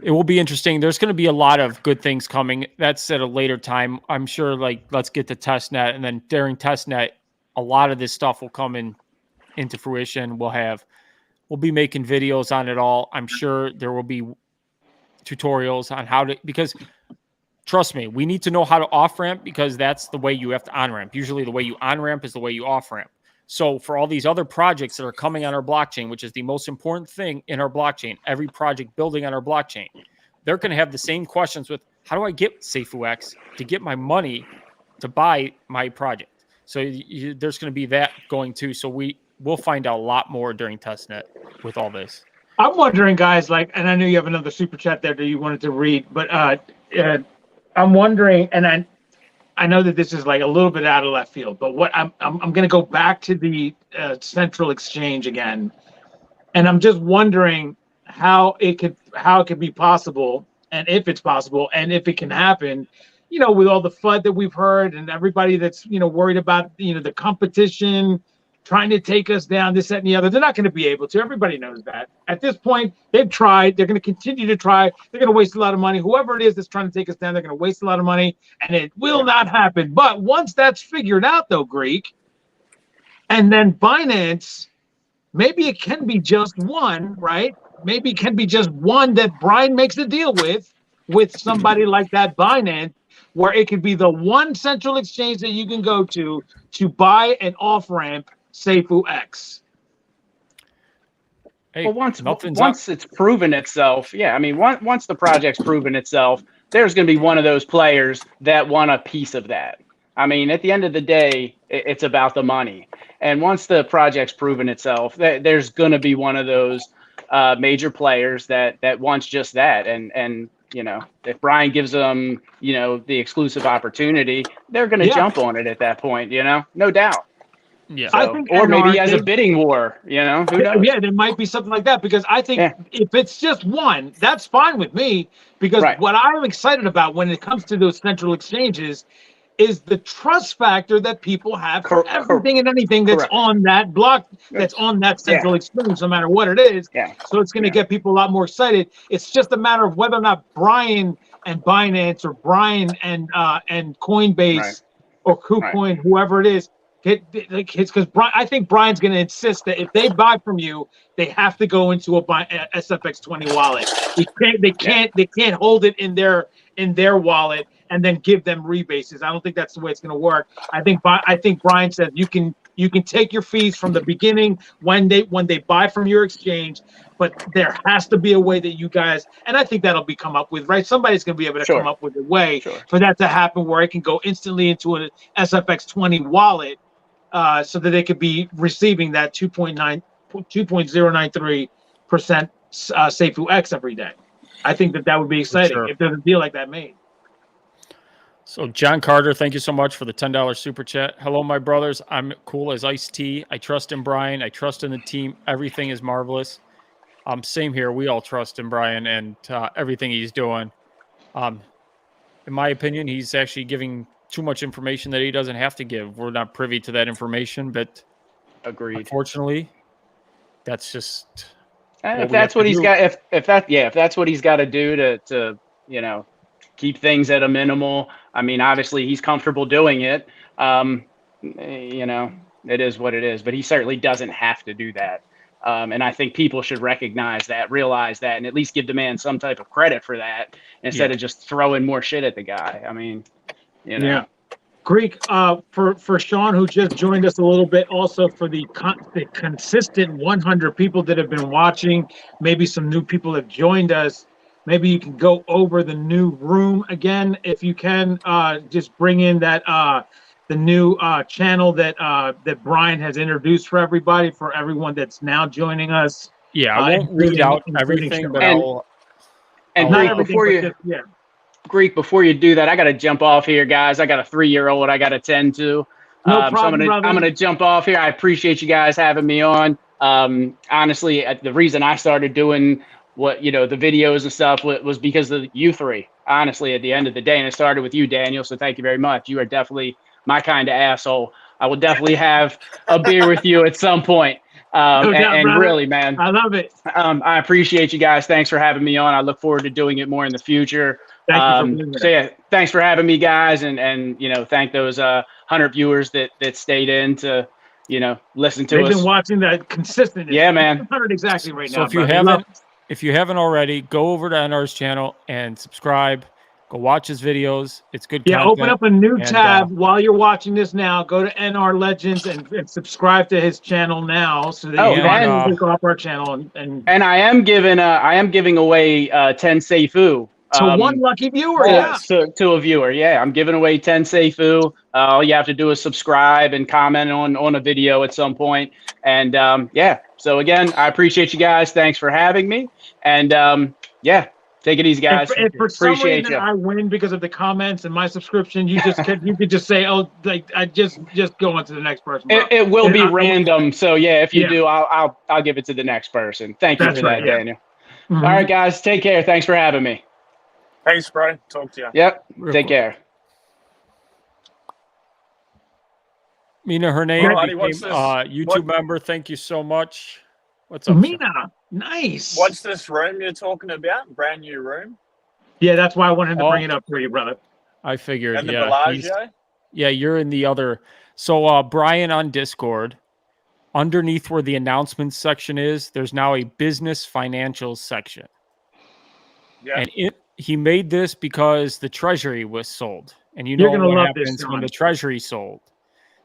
it will be interesting. There's going to be a lot of good things coming. That's at a later time. I'm sure, like, let's get to testnet. And then during testnet, a lot of this stuff will come into fruition. We'll be making videos on it all. I'm sure there will be tutorials on how to, because trust me, we need to know how to off ramp, because that's the way you have to on ramp. Usually the way you on ramp is the way you off ramp. So for all these other projects that are coming on our blockchain, which is the most important thing in our blockchain, every project building on our blockchain, they're going to have the same questions with, how do I get SafooX to get my money to buy my project? So there's going to be that going too. So we'll find out a lot more during testnet with all this. I'm wondering, guys, like, and I know you have another super chat there that you wanted to read, but I'm wondering, and I know that this is like a little bit out of left field, but what I'm going to go back to the central exchange again, and I'm just wondering how it could be possible, and if it's possible, and if it can happen, you know, with all the FUD that we've heard and everybody that's, you know, worried about, you know, the competition trying to take us down, this, that, and the other. They're not going to be able to. Everybody knows that. At this point, they've tried. They're going to continue to try. They're going to waste a lot of money. Whoever it is that's trying to take us down, they're going to waste a lot of money, and it will not happen. But once that's figured out, though, Greek, and then Binance, maybe it can be just one, right? Maybe it can be just one that Brian makes a deal with somebody like that Binance, where it could be the one central exchange that you can go to buy an off-ramp SafooX. Hey, well, once it's proven itself, yeah, I mean, once the project's proven itself, there's going to be one of those players that want a piece of that. I mean, at the end of the day, it's about the money. And once the project's proven itself, there's going to be one of those major players that wants just that. And you know, if Brian gives them, you know, the exclusive opportunity, they're going to jump on it at that point, you know, no doubt. Yeah. So, I think, or maybe as a bidding war, you know, who knows? Yeah, there might be something like that, because I think if it's just one, that's fine with me, because what I'm excited about when it comes to those central exchanges is the trust factor that people have for everything and anything that's on that block, that's on that central exchange, no matter what it is. So it's going to get people a lot more excited. It's just a matter of whether or not Brian and Binance, or Brian and Coinbase, or KuCoin, whoever it is, because I think Brian's going to insist that if they buy from you, they have to go into a SFX20 wallet. They can't hold it in their wallet and then give them rebases. I don't think that's the way it's going to work. I think Brian said you can take your fees from the beginning when they buy from your exchange, but there has to be a way that you guys, and I think that'll be come up with, right? Somebody's going to be able to come up with a way for that to happen, where it can go instantly into an SFX20 wallet, so that they could be receiving that 2.093% SafooX every day. I think that would be exciting if there's a deal like that made. So John Carter, thank you so much for the $10 super chat. Hello, my brothers. I'm cool as iced tea. I trust in Brian. I trust in the team. Everything is marvelous. Same here. We all trust in Brian and everything he's doing. In my opinion, he's actually giving too much information that he doesn't have to give. We're not privy to that information, but agreed. Unfortunately, that's just if that's what he's got. If that's what he's got to do to keep things at a minimal. I mean, obviously he's comfortable doing it. It is what it is, but he certainly doesn't have to do that. And I think people should recognize that, realize that, and at least give the man some type of credit for that instead of just throwing more shit at the guy. I mean, Yeah. Greek, for Sean, who just joined us a little bit, also for the consistent 100 people that have been watching, maybe some new people have joined us. Maybe you can go over the new room again, if you can. Just bring in that the new channel that Brian has introduced for everybody, for everyone that's now joining us. Yeah, I won't read out everything, but Greek, before you do that, I got to jump off here, guys. I got a 3-year-old I got to tend to. No problem, so I'm going to jump off here. I appreciate you guys having me on. Honestly, the reason I started doing the videos and stuff was because of you three, honestly, at the end of the day. And it started with you, Daniel. So thank you very much. You are definitely my kind of asshole. I will definitely have a beer with you at some point. Really, man, I love it. I appreciate you guys. Thanks for having me on. I look forward to doing it more in the future. Thanks for having me, guys, and thank those 100 viewers that stayed in to listen to us. They've been watching that consistently. Yeah, man. 100 exactly right now. So if you haven't already, go over to NR's channel and subscribe. Go watch his videos. It's good content. Open up a new tab while you're watching this now. Go to NR Legends and subscribe to his channel now, so that you can click off our channel. And I am giving away 10 Safuu. So one lucky viewer, to a viewer, I'm giving away 10 Safuu. All you have to do is subscribe and comment on a video at some point. And so again, I appreciate you guys. Thanks for having me. And take it easy, guys. If for some reason I win because of the comments and my subscription, you could just say, I just go on to the next person. It will be random. So if you do, I'll give it to the next person. Thank you for that, Daniel. Mm-hmm. All right, guys, take care. Thanks for having me. Thanks, bro. Talk to you. Yep. Take care. Mina Hernandez, YouTube member. Thank you so much. What's up, Mina? Nice. What's this room you're talking about? Brand new room? Yeah, that's why I wanted to bring it up for you, brother. I figured. And the Bellagio? Yeah, you're in the other. So Brian on Discord, underneath where the announcements section is, there's now a business financials section. Yeah. And he made this because the treasury was sold. And what happens when the treasury sold.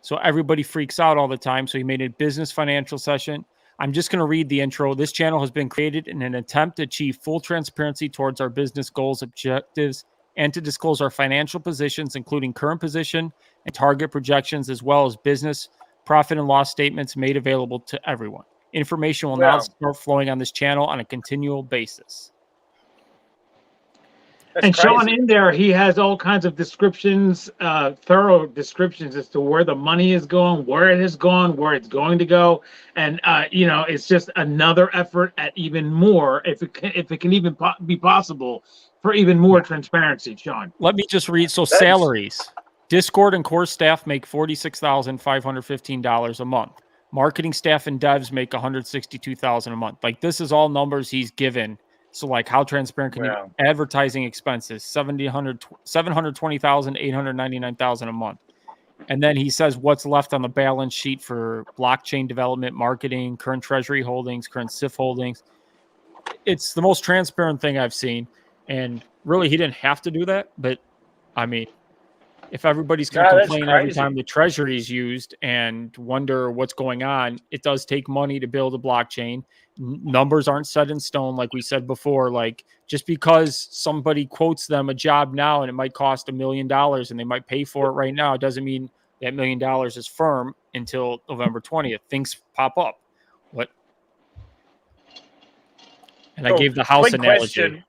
So everybody freaks out all the time. So he made a business financial session. I'm just going to read the intro. This channel has been created in an attempt to achieve full transparency towards our business goals, objectives, and to disclose our financial positions, including current position and target projections, as well as business profit and loss statements made available to everyone. Information will now start flowing on this channel on a continual basis. That's crazy. Sean, in there, he has all kinds of descriptions, thorough descriptions as to where the money is going, where it has gone, where it's going to go. And, it's just another effort at even more, if it can even be possible, for even more transparency, Sean. Let me just read. So salaries. Discord and core staff make $46,515 a month. Marketing staff and devs make $162,000 a month. Like, this is all numbers he's given. So, like, how transparent can you? Advertising expenses, $720,000, $899,000 a month. And then he says what's left on the balance sheet for blockchain development, marketing, current treasury holdings, current SIF holdings. It's the most transparent thing I've seen. And really, he didn't have to do that. But, I mean, if everybody's going to complain every time the treasury is used and wonder what's going on, it does take money to build a blockchain. Numbers aren't set in stone, like we said before. Like, just because somebody quotes them a job now and it might cost $1 million and they might pay for it right now, it doesn't mean that $1 million is firm until November 20th. Things pop up. What? And I gave the house analogy.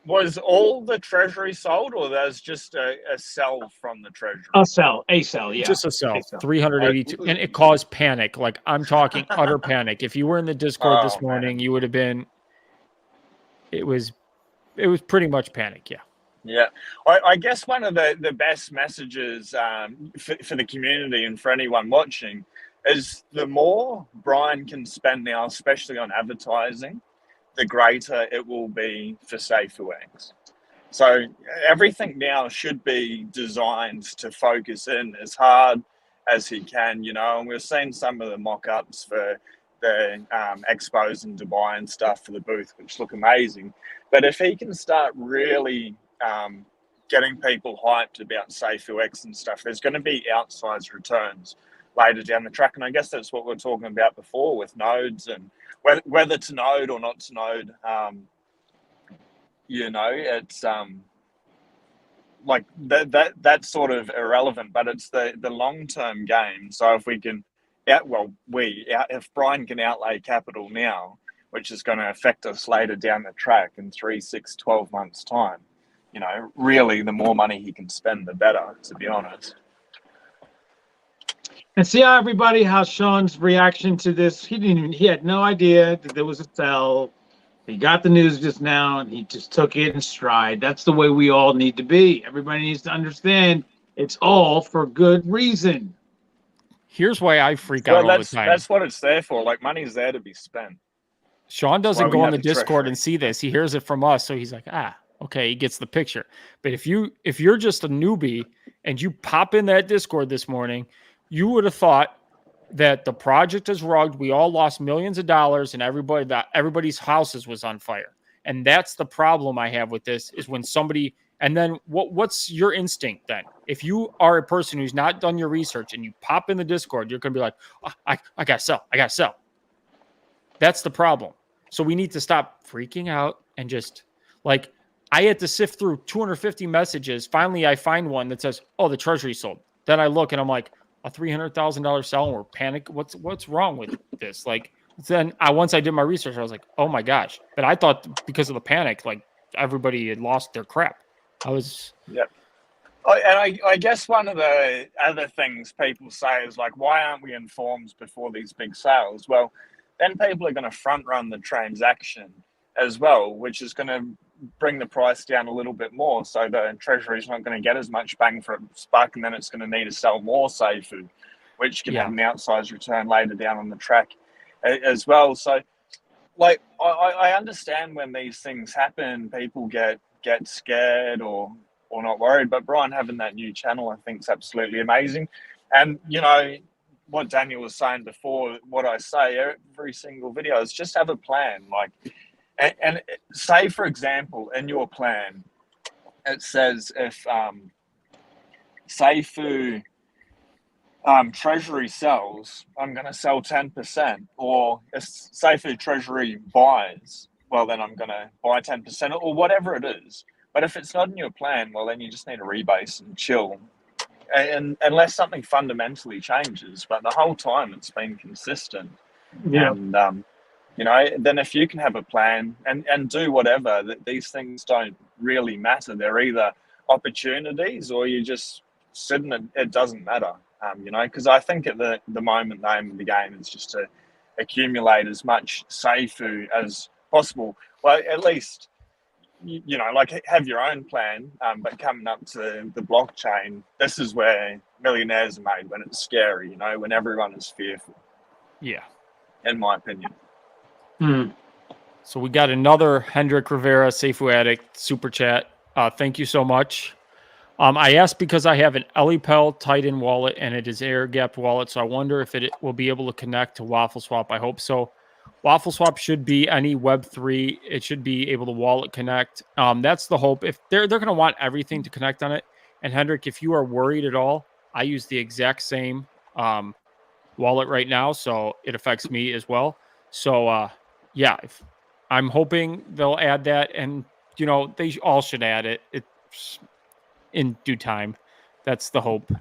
Was all the treasury sold, or there's just a sell from the treasury? A sell, yeah. Just a sell. 382, and it caused panic. Like, I'm talking utter panic. If you were in the Discord this morning, you would have been. It was pretty much panic. Yeah. Yeah, I guess one of the best messages for the community and for anyone watching is the more Brian can spend now, especially on advertising, the greater it will be for Safuu. So everything now should be designed to focus in as hard as he can, and we've seen some of the mock-ups for the expos in Dubai and stuff for the booth, which look amazing. But if he can start really getting people hyped about Safuu and stuff, there's going to be outsized returns later down the track. And I guess that's what we were talking about before with nodes and whether to node or not to node. It's like that's sort of irrelevant, but it's the long-term game. So if we can if Brian can outlay capital now, which is going to affect us later down the track in 3, 6, 12 months time, really the more money he can spend, the better, to be honest. And see how Sean's reaction to this, he had no idea that there was a sell. He got the news just now and he just took it in stride. That's the way we all need to be. Everybody needs to understand it's all for good reason. Here's why I freak out all the time. That's what it's there for. Like, money's there to be spent. Sean doesn't go on the Discord and see this. He hears it from us, so he's like, okay, he gets the picture. But if you're just a newbie and you pop in that Discord this morning, you would have thought that the project is rugged. We all lost millions of dollars, and everybody's houses was on fire. And that's the problem I have with this is when somebody. And then what's your instinct then? If you are a person who's not done your research and you pop in the Discord, you're going to be like, I got to sell. That's the problem. So we need to stop freaking out and just like, I had to sift through 250 messages. Finally, I find one that says, oh, the treasury sold. Then I look and I'm like, a $300,000 sell and we're panic. What's wrong with this? Like, then once I did my research, I was like, oh my gosh. But I thought because of the panic, like everybody had lost their crap. Yeah. And I guess one of the other things people say is like, why aren't we informed before these big sales? Well, then people are going to front run the transaction as well, which is going to bring the price down a little bit more. So the treasury is not going to get as much bang for its buck, and then it's going to need to sell more Safuu, which can have an outsized return later down on the track as well. So like, I understand when these things happen, people get scared or not worried, but Brian having that new channel I think is absolutely amazing. And what Daniel was saying before, what I say every single video is just have a plan. Like, and say for example in your plan it says if Safuu treasury sells, I'm going to sell 10%, or if Safuu treasury buys, well, then I'm going to buy 10%, or whatever it is. But if it's not in your plan, well, then you just need to rebase and chill, and unless something fundamentally changes. But the whole time it's been consistent. Yeah. And then if you can have a plan and do whatever, these things don't really matter. They're either opportunities or you just sit and it doesn't matter. Because I think at the moment the aim of the game is just to accumulate as much Safuu as possible. Well, at least, like have your own plan, but coming up to the blockchain, this is where millionaires are made, when it's scary, when everyone is fearful. Yeah. In my opinion. So we got another Hendrik Rivera Safuu Addict super chat. Thank you so much. I asked because I have an Elipel Titan wallet and it is air gapped wallet, so I wonder if it will be able to connect to Waffle Swap. I hope so. Waffle Swap should be any Web3. It should be able to wallet connect. That's the hope. If they're going to want everything to connect on it. And Hendrik, if you are worried at all, I use the exact same wallet right now, so it affects me as well. So if I'm hoping they'll add that, and they all should add it. It's in due time. That's the hope.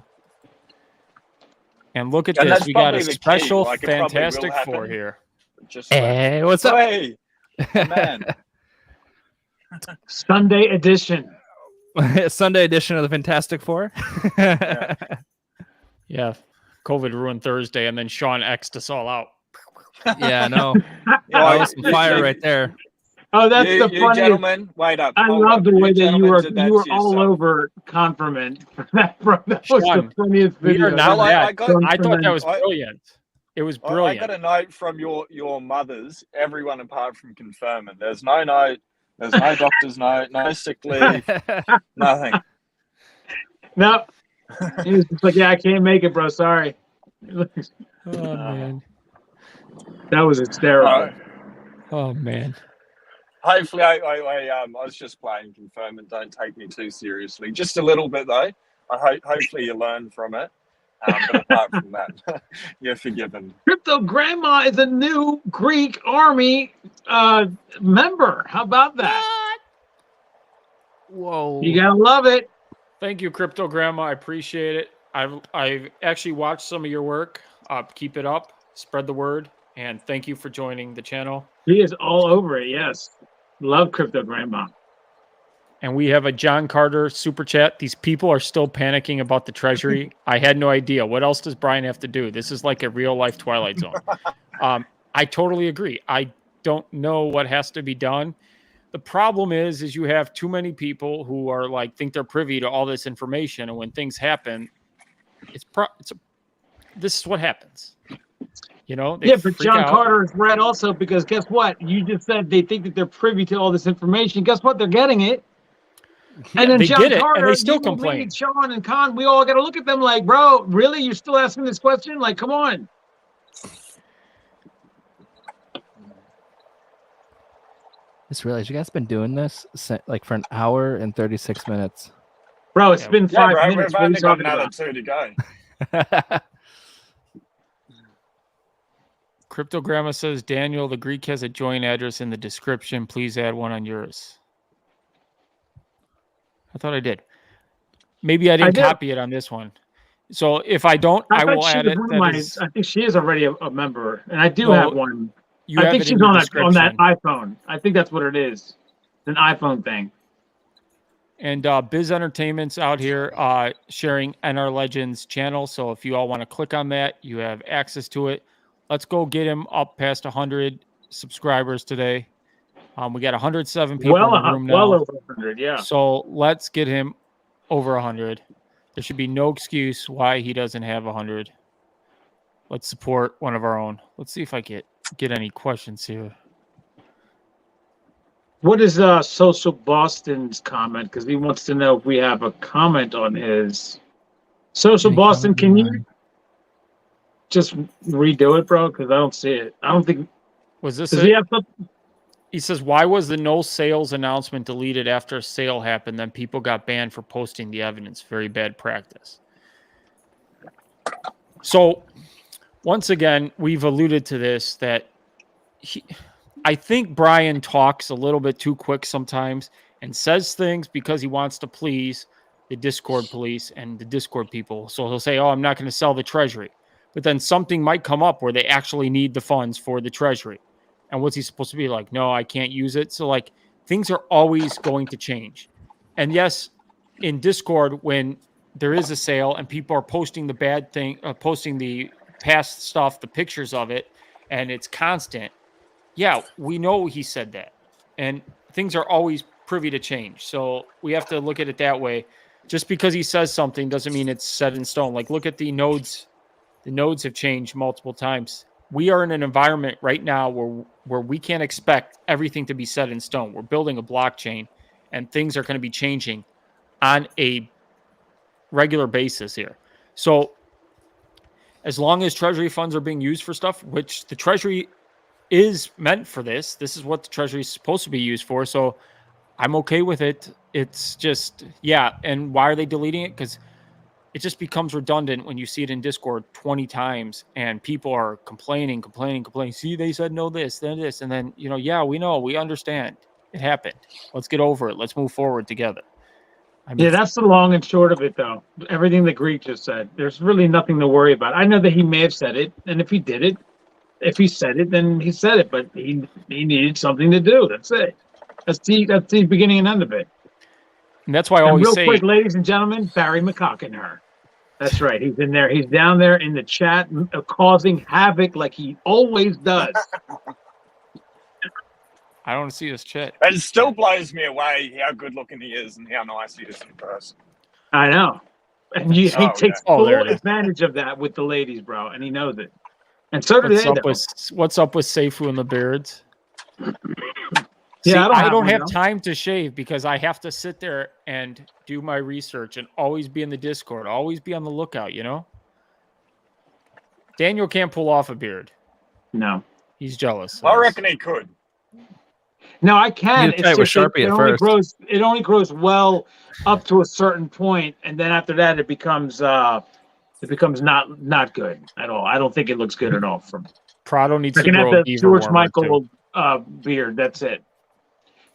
And look at this. We got a special Fantastic Four here. Hey, what's up? Hey, man. Sunday edition. Sunday edition of the Fantastic Four. Yeah. COVID ruined Thursday, and then Sean X'd us all out. Yeah, no. That was some fire right there. Oh, that's the you funniest. gentlemen, wait up. I hold love up. the way that you gentlemen were did that to all yourself. over Confirmant. That was the Sean, funniest We video. are not Well, that. I got- I thought that was I- brilliant. It was I brilliant. got a note from your mothers, everyone apart from confirming. There's no note, there's no doctor's note, no sick leave, nothing. No, he was just like, yeah, I can't make it, bro. Sorry. Oh man. That was hysterical. Oh man. Hopefully, I was just playing confirming. Don't take me too seriously. Just a little bit though. Hopefully you learn from it. But apart from that, you're forgiven. Crypto Grandma is a new Greek army member. How about that? Whoa. You gotta love it. Thank you, Crypto Grandma. I appreciate it. I've actually watched some of your work. Keep it up. Spread the word. And thank you for joining the channel. He is all over it. Yes, love Crypto Grandma. And we have a John Carter super chat. These people are still panicking about the treasury. I had no idea. What else does Brian have to do? This is like a real life Twilight Zone. I totally agree. I don't know what has to be done. The problem is you have too many people who are like, think they're privy to all this information. And when things happen, this is what happens. You know? Yeah, but John Carter is right also, because guess what? You just said they think that they're privy to all this information. Guess what? They're getting it. And then they John get it, Carter, and they still you, complain. Reed, Sean, and Con, we all got to look at them like, bro, really? You're still asking this question? Like, come on. Just realized you guys been doing this like for an hour and 36 minutes. Bro, it's been 5 bro, minutes. we've What are only you got talking another about? 2 to go. Crypto Grandma says, Daniel, the Greek has a joint address in the description. Please add one on yours. I thought I did. Maybe I didn't copy it on this one. So if I don't, I will add it. I think she is already a member, and I do have one. I think she's on that iPhone. I think that's what it is. An iPhone thing. And Biz Entertainment's out here sharing NR Legends channel. So if you all want to click on that, you have access to it. Let's go get him up past 100 subscribers today. We got 107 people in the room now. Well over 100, yeah. So let's get him over 100. There should be no excuse why he doesn't have 100. Let's support one of our own. Let's see if I get any questions here. What is Social Boston's comment? Because he wants to know if we have a comment on his. Social Boston, can you just redo it, bro? Because I don't see it. I don't think. Was this Does it? he have something? He says, why was the no sales announcement deleted after a sale happened? Then people got banned for posting the evidence. Very bad practice. So once again, we've alluded to this, that I think Brian talks a little bit too quick sometimes and says things because he wants to please the Discord police and the Discord people. So he'll say, oh, I'm not going to sell the treasury. But then something might come up where they actually need the funds for the treasury. And what's he supposed to be like? No, I can't use it. So like things are always going to change. And yes, in Discord, when there is a sale and people are posting the bad thing, posting the past stuff, the pictures of it, and it's constant. Yeah, we know he said that. And things are always privy to change. So we have to look at it that way. Just because he says something doesn't mean it's set in stone. Like look at the nodes. The nodes have changed multiple times. We are in an environment right now where we can't expect everything to be set in stone. We're building a blockchain and things are going to be changing on a regular basis here. So as long as treasury funds are being used for stuff, which the treasury is meant for this is what the treasury is supposed to be used for. So I'm okay with it. It's just, yeah. And why are they deleting it? Because it just becomes redundant when you see it in Discord 20 times and people are complaining. See, they said no this, then this. And then, yeah, we know, we understand. It happened. Let's get over it. Let's move forward together. Yeah, that's the long and short of it, though. Everything the Greek just said. There's really nothing to worry about. I know that he may have said it, and if he did it, if he said it, then he said it. But he needed something to do. That's it. That's the beginning and end of it. And that's why I And always real say, quick, ladies and gentlemen, Barry McCockenher. That's right. He's in there. He's down there in the chat, causing havoc like he always does. I don't see his chat. It still blows me away how good looking he is and how nice he is in person. I know. And he takes yeah. full There it is. advantage of that with the ladies, bro. And he knows it. And so do they. What's up with Safuu and the beards? Yeah, I don't have time to shave because I have to sit there and do my research and always be in the Discord, always be on the lookout, you know? Daniel can't pull off a beard. No. He's jealous. I reckon he could. No, I can. You try it with Sharpie at first. It only grows well up to a certain point, and then after that it becomes not good at all. I don't think it looks good at all. From PRADO needs I to can have grow a the George Michael beard. That's it.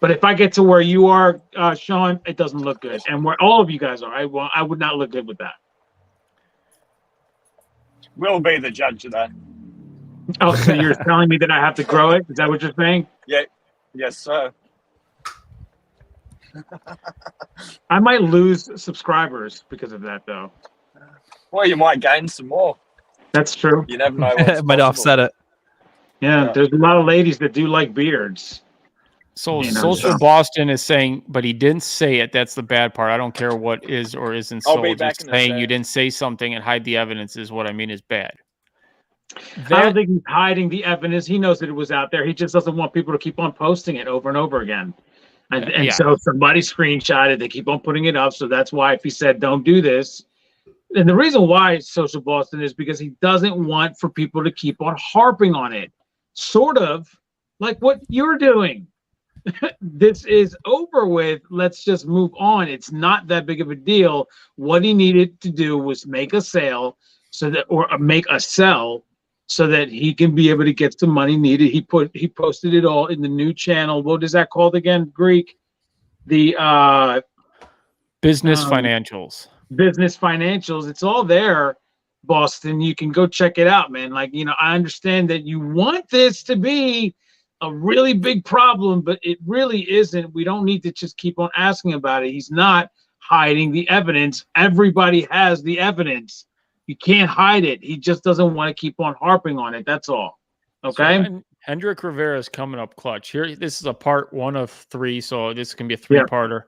But if I get to where you are, Sean, it doesn't look good, and where all of you guys are, I would not look good with that. We'll be the judge of that. Oh, so you're telling me that I have to grow it? Is that what you're saying? Yeah. Yes, sir. I might lose subscribers because of that, though. Well, you might gain some more. That's true. You never know. It might offset it. Yeah, there's a lot of ladies that do like beards. So Social Boston is saying, but he didn't say it. That's the bad part. I don't care what is or isn't sold. Just saying you didn't say something and hide the evidence is what I mean is bad. I don't think he's hiding the evidence. He knows that it was out there. He just doesn't want people to keep on posting it over and over again. And so somebody screenshot it. They keep on putting it up. So that's why if he said, don't do this. And the reason why Social Boston is because he doesn't want for people to keep on harping on it. Sort of like what you're doing. This is over with. Let's just move on. It's not that big of a deal. What he needed to do was make a sale or make a sell so that he can be able to get some money needed. He posted it all in the new channel. What is that called again? Greek? The business financials. Business financials. It's all there, Boston. You can go check it out, man. Like, I understand that you want this to be a really big problem, but it really isn't. We don't need to just keep on asking about it. He's not hiding the evidence. Everybody has the evidence. You can't hide it. He just doesn't want to keep on harping on it. That's all. Okay. So, Hendrik Rivera is coming up clutch here. This is a part 1 of 3, so this can be a 3-parter.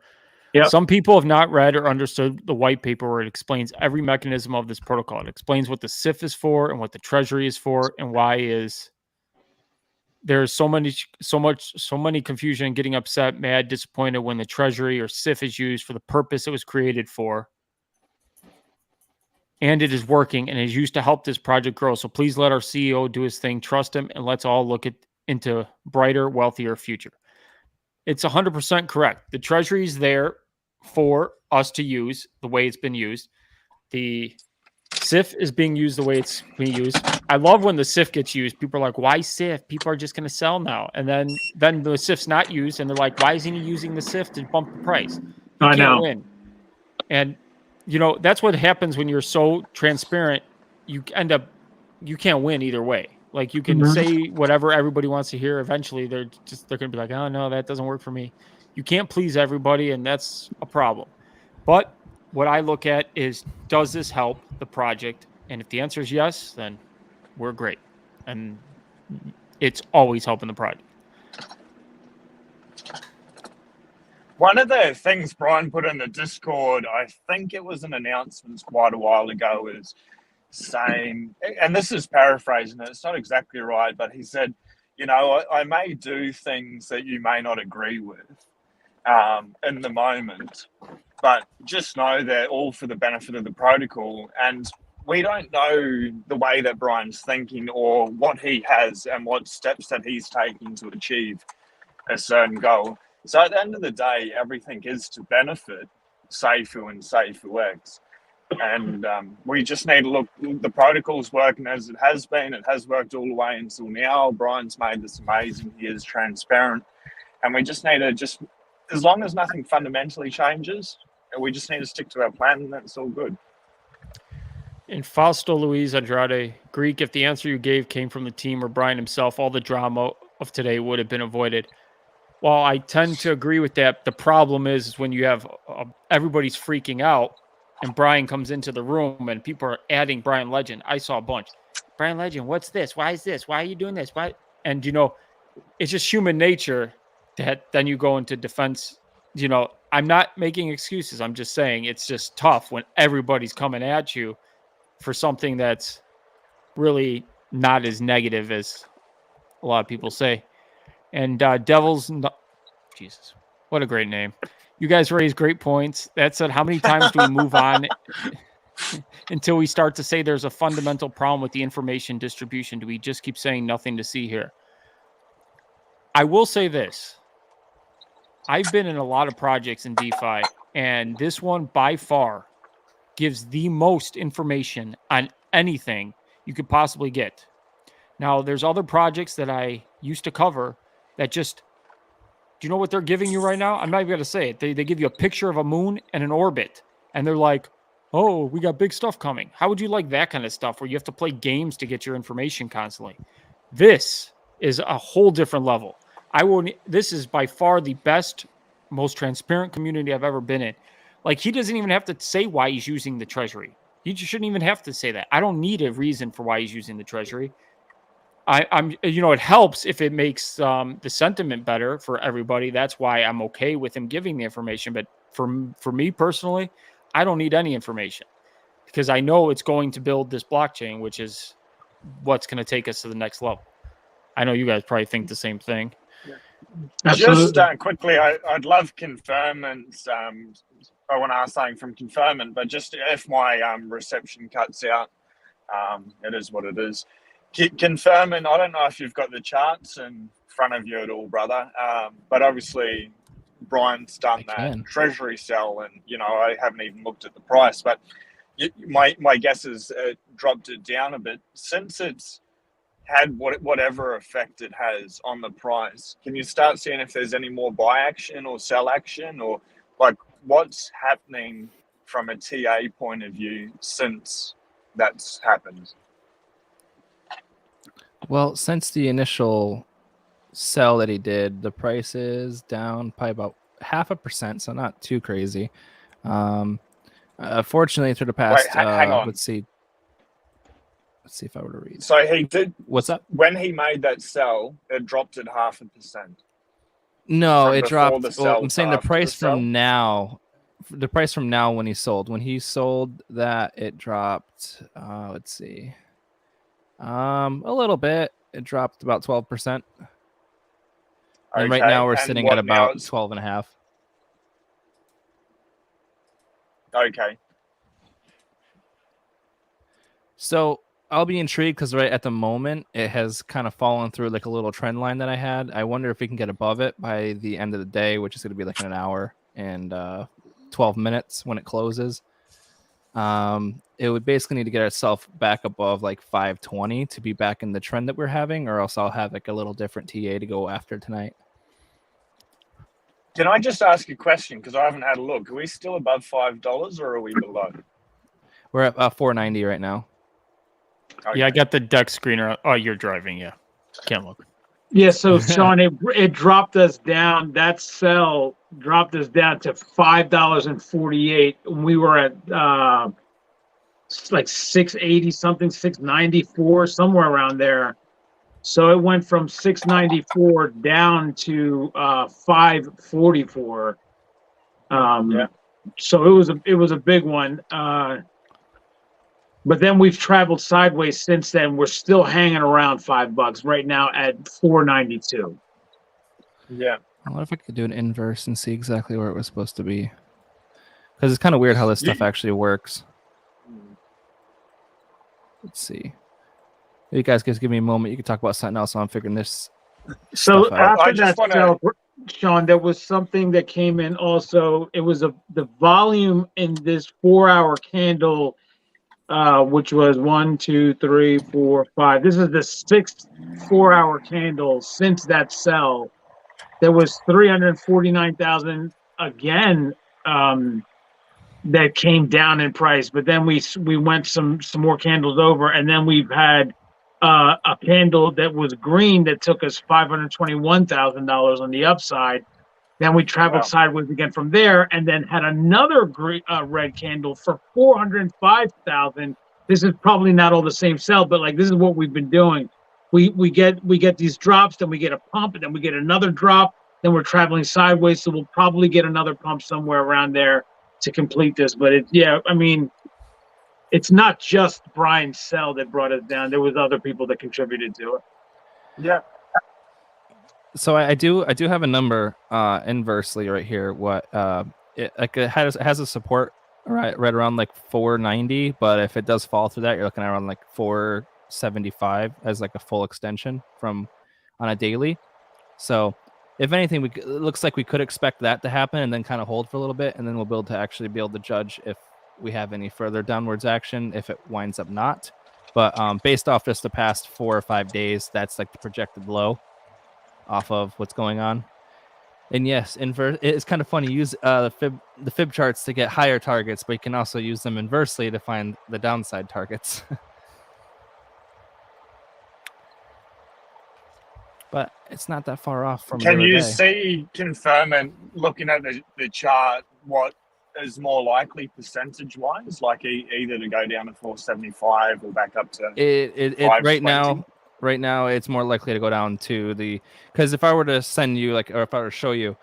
Yeah. Some people have not read or understood the white paper where it explains every mechanism of this protocol. It explains what the SIF is for and what the treasury is for and why there's so many confusion and getting upset, mad, disappointed when the treasury or SIF is used for the purpose it was created for. And it is working and is used to help this project grow. So please let our CEO do his thing, trust him, and let's all look into brighter, wealthier future. It's 100% correct. The treasury is there for us to use the way it's been used. The SIF is being used the way it's being used. I love when the SIF gets used. People are like, why SIF? People are just going to sell now. And then the SIF's not used, and they're like, why isn't he using the SIF to bump the price? I know. Win. And, that's what happens when you're so transparent. You can't win either way. Like, you can say whatever everybody wants to hear. Eventually, they're going to be like, oh, no, that doesn't work for me. You can't please everybody, and that's a problem. But what I look at is, does this help the project? And if the answer is yes, then we're great. And it's always helping the project. One of the things Brian put in the Discord, I think it was an announcement quite a while ago, is saying, and this is paraphrasing it, it's not exactly right, but he said, I may do things that you may not agree with in the moment, but just know they're all for the benefit of the protocol. And we don't know the way that Brian's thinking or what he has and what steps that he's taking to achieve a certain goal. So at the end of the day, everything is to benefit Safuu and Safuu X. And we just need to look, the protocol's working as it has been. It has worked all the way until now. Brian's made this amazing. He is transparent. And we just need to as long as nothing fundamentally changes, we just need to stick to our plan, and that's all good. And Fausto Luis Andrade, Greek, if the answer you gave came from the team or Brian himself, all the drama of today would have been avoided. Well, I tend to agree with that. The problem is when you have everybody's freaking out and Brian comes into the room and people are adding Brian Legend. I saw a bunch. Brian Legend, what's this? Why is this? Why are you doing this? Why? And, you know, it's just human nature that then you go into defense. You know, I'm not making excuses. I'm just saying it's just tough when everybody's coming at you for something that's really not as negative as a lot of people say. And Jesus, what a great name. You guys raise great points. That said, how many times do we move on until we start to say there's a fundamental problem with the information distribution? Do we just keep saying nothing to see here? I will say this. I've been in a lot of projects in DeFi, and this one by far gives the most information on anything you could possibly get. Now, there's other projects that I used to cover that just, do you know what they're giving you right now? I'm not even going to say it. They give you a picture of a moon and an orbit, and they're like, oh, we got big stuff coming. How would you like that kind of stuff where you have to play games to get your information constantly? This is a whole different level. This is by far the best, most transparent community I've ever been in. Like, he doesn't even have to say why he's using the treasury. He shouldn't even have to say that. I don't need a reason for why he's using the treasury. I'm, you know, it helps if it makes the sentiment better for everybody. That's why I'm okay with him giving the information. But for me personally, I don't need any information because I know it's going to build this blockchain, which is what's going to take us to the next level. I know you guys probably think the same thing. Just quickly, I'd love confirmance. I want to ask something from confirmant, but just if my reception cuts out, it is what it is. Confirmant, I don't know if you've got the charts in front of you at all, brother, but obviously Brian's done that treasury sell, and you know I haven't even looked at the price, but my guess is it dropped it down a bit since it's had whatever effect it has on the price. Can you start seeing if there's any more buy action or sell action, or like what's happening from a TA point of view since that's happened? Well, since the initial sell that he did, the price is down by about 0.5%, so not too crazy. Fortunately, through the past, hang on. Let's see if I were to read. So he did. What's up? When he made that sell, it dropped at 0.5%. No, it dropped. Well, I'm saying the price from now. The price from now when he sold. When he sold that, it dropped. Let's see. A little bit. It dropped about 12%. And right now we're sitting at about 12.5. Okay. So I'll be intrigued because right at the moment it has kind of fallen through like a little trend line that I had. I wonder if we can get above it by the end of the day, which is going to be like in an hour and 12 minutes when it closes. It would basically need to get itself back above like 520 to be back in the trend that we're having, or else I'll have like a little different TA to go after tonight. Can I just ask a question? Because I haven't had a look. Are we still above $5 or are we below? We're at 490 right now. Okay. Yeah, I got the deck screener. Oh, you're driving. Yeah. Can't look. Yeah, so Sean, it dropped us down. That sell dropped us down to $5.48. We were at like 680 something, 694, somewhere around there. So it went from 694 down to 544. Yeah. So it was a big one. But then we've traveled sideways since then. We're still hanging around $5 right now at 492. Yeah. I wonder if I could do an inverse and see exactly where it was supposed to be. Because it's kind of weird how this stuff actually works. Let's see. You guys just give me a moment. You can talk about something else. I'm figuring this. So after that sell, Sean, there was something that came in also. It was the volume in this 4-hour candle, which was 1, 2, 3, 4, 5. This is the 6th 4-hour candle since that sell. There was 349,000 again that came down in price, but then we went some more candles over, and then we've had a candle that was green that took us $521,000 on the upside. Then we traveled sideways again from there, and then had another green, red candle for 405,000. This is probably not all the same sell, but like this is what we've been doing. We get these drops, then we get a pump, and then we get another drop. Then we're traveling sideways, so we'll probably get another pump somewhere around there to complete this. But I mean, it's not just Brian's sell that brought us down. There was other people that contributed to it. Yeah. So I do have a number inversely right here. What it has a support right around like 490, but if it does fall through that, you're looking at around like 475 as like a full extension on a daily. So if anything, it looks like we could expect that to happen and then kind of hold for a little bit, and then we'll be able to judge if we have any further downwards action if it winds up not. But based off just the past 4 or 5 days, that's like the projected low off of what's going on. And yes, it's kind of funny. You use the fib charts to get higher targets, but you can also use them inversely to find the downside targets. But it's not that far off from. Can you see, confirm, and looking at the chart, what is more likely percentage wise, like either to go down to 475 or back up to it right now it's more likely to go down to because if I were to send you or if I were to show you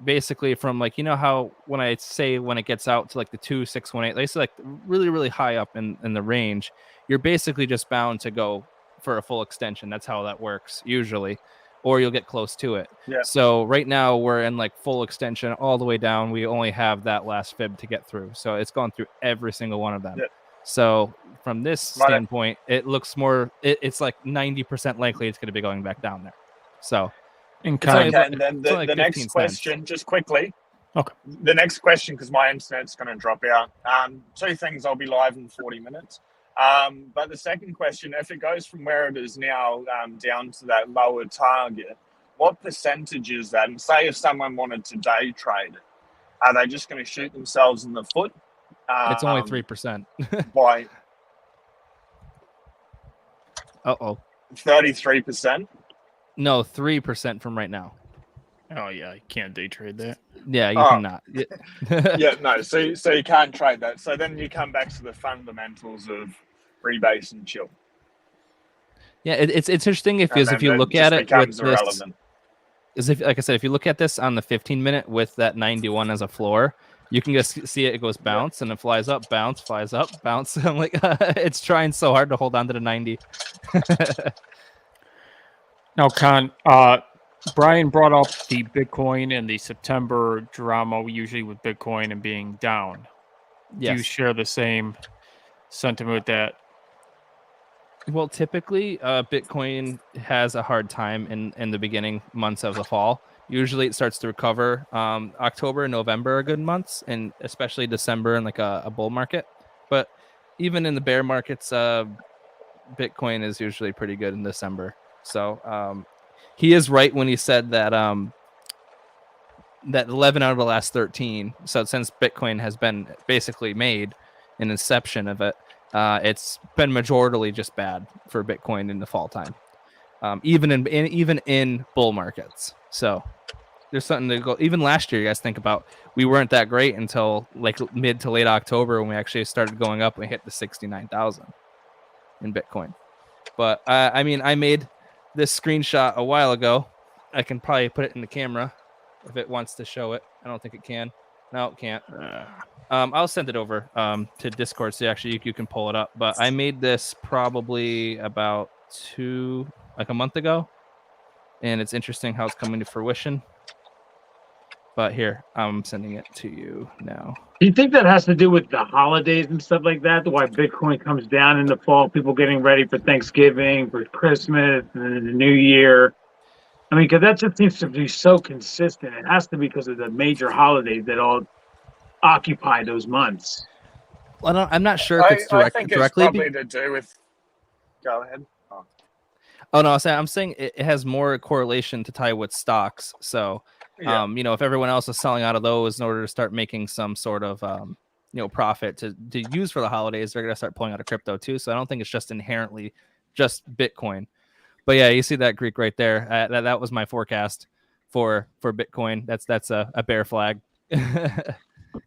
basically from like, you know how when I say when it gets out to like the 2618, they say like really, really high up in the range, you're basically just bound to go for a full extension. That's how that works usually, or you'll get close to it. Yeah. So right now we're in like full extension all the way down. We only have that last fib to get through. So it's gone through every single one of them. Yeah. So from this standpoint, it looks more, it's like 90% likely it's going to be going back down there. So and then the next question, just quickly. Okay. The next question, because my internet's going to drop out. 2 things, I'll be live in 40 minutes. But the second question, if it goes from where it is now down to that lower target, what percentage is that? And say if someone wanted to day trade it, are they just going to shoot themselves in the foot? It's only 3%. By 33%? No, 3% from right now. Oh yeah, you can't day trade that. Yeah, you cannot. Yeah, no. So you can't trade that. So then you come back to the fundamentals of rebase and chill. Yeah, it's interesting if you look at it with this. Like I said, if you look at this on the 15-minute with that 91 as a floor, you can just see it goes bounce and it flies up, bounce, flies up, bounce. I'm like, it's trying so hard to hold on to the 90. Now, Con, Brian brought up the Bitcoin and the September drama, usually with Bitcoin and being down. Yes. Do you share the same sentiment with that? Well, typically, Bitcoin has a hard time in the beginning months of the fall. Usually it starts to recover. October and November are good months, and especially December in like a bull market. But even in the bear markets, Bitcoin is usually pretty good in December. So he is right when he said that that 11 out of the last 13. So since Bitcoin has been basically made an inception of it, it's been majorly just bad for Bitcoin in the fall time, even in bull markets. So there's something to go. Even last year, you guys think about, we weren't that great until like mid to late October when we actually started going up and we hit the 69,000 in Bitcoin. But I mean, I made this screenshot a while ago. I can probably put it in the camera if it wants to show it. I don't think it can. No, it can't. I'll send it over to Discord so actually you can pull it up. But I made this probably about a month ago, and it's interesting how it's coming to fruition. But here, I'm sending it to you now. Do you think that has to do with the holidays and stuff like that? Why Bitcoin comes down in the fall, people getting ready for Thanksgiving, for Christmas, and the New Year? I mean, because that just seems to be so consistent. It has to be because of the major holidays that all occupy those months. Well, I'm not sure if it's I think it's probably to do with. Go ahead. Oh no, I'm saying it has more correlation to tie with stocks. So, if everyone else is selling out of those in order to start making some sort of profit to use for the holidays, they're gonna start pulling out of crypto too. So I don't think it's just inherently just Bitcoin. But yeah, you see that Greek right there. That was my forecast for Bitcoin. That's a bear flag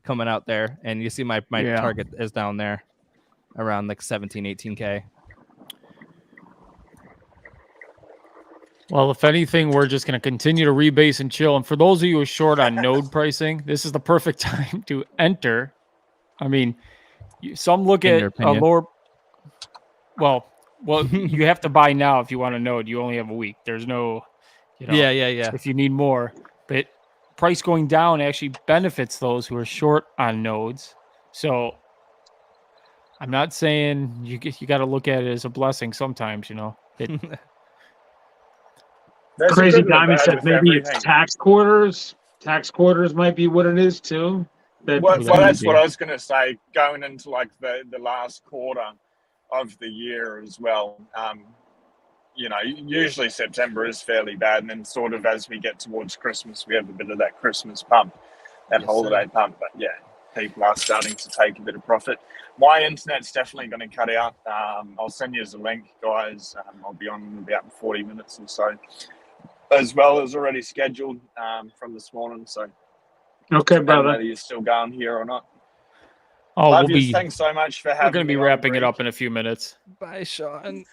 coming out there, and you see my target is down there around like 17-18K. Well, if anything, we're just going to continue to rebase and chill. And for those of you who are short on node pricing, this is the perfect time to enter. I mean, some look at a lower. Well, you have to buy now if you want a node. You only have a week. There's no, Yeah. If you need more, but price going down actually benefits those who are short on nodes. So I'm not saying you got to look at it as a blessing sometimes, Crazy Diamond said maybe it's tax quarters. Tax quarters might be what it is too. That's what I was going to say. Going into like the last quarter of the year as well. Usually September is fairly bad, and then sort of as we get towards Christmas, we have a bit of that Christmas pump, that holiday pump. But yeah, people are starting to take a bit of profit. My internet's definitely going to cut out. I'll send you as a link, guys. I'll be on in about 40 minutes or so, as well as already scheduled from this morning. So, okay, brother, whether you're still going here or not. Oh, Love you. Thanks so much for having me. We're going to be wrapping it up in a few minutes. Bye, Sean.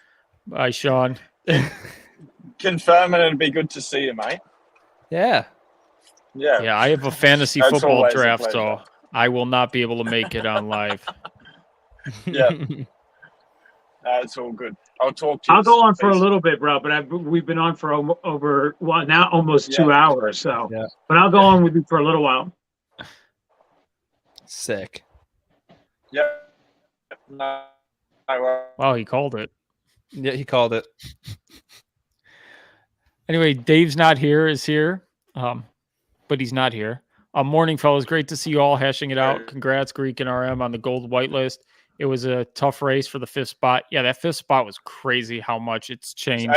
Bye, Sean. Confirming it'd be good to see you, mate. Yeah. I have a fantasy football draft, so I will not be able to make it on live. Yeah. It's all good. I'll talk to you. I'll go on for a little bit, bro, but we've been on for over now almost 2 hours. So, but I'll go on with you for a little while. Sick. Yeah. Wow, he called it. Yeah, he called it. Anyway, Dave's not here, is here, but he's not here. Morning, fellas. Great to see you all hashing it out. Congrats, Greek and RM, on the gold whitelist. It was a tough race for the 5th spot. Yeah, that 5th spot was crazy how much it's changed.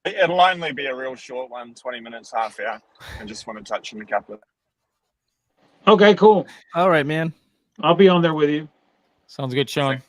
It'll only be a real short one, 20 minutes, half hour. I just want to touch on a couple of. Okay, cool. All right, man. I'll be on there with you. Sounds good, Sean.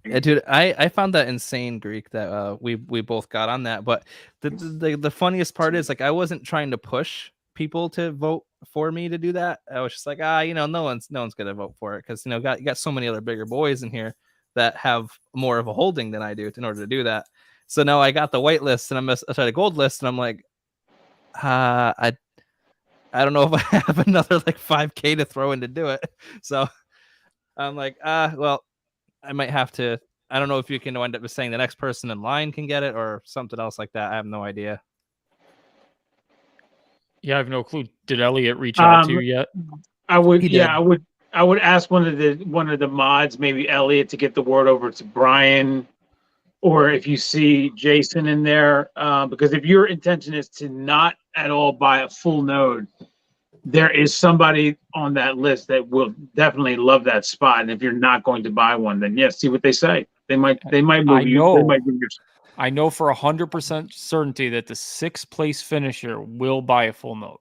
Yeah, dude, I found that insane, Greek, that we both got on that. But the funniest part is, like, I wasn't trying to push people to vote for me to do that. I was just like, no one's gonna vote for it because you got so many other bigger boys in here that have more of a holding than I do in order to do that. So now I got the white list and the gold list, and I'm like, I don't know if I have another like 5K to throw in to do it. So I'm like, well, I might have to. I don't know if you can end up saying the next person in line can get it or something else like that. I have no idea. Yeah, I have no clue. Did Elliot reach out to you yet? I would. I would ask one of the mods, maybe Elliot, to get the word over to Brian, or if you see Jason in there, because if your intention is to not at all buy a full node, there is somebody on that list that will definitely love that spot. And if you're not going to buy one, then yes, see what they say. They might move you. They might move your. I know for 100% certainty that the 6th place finisher will buy a full node.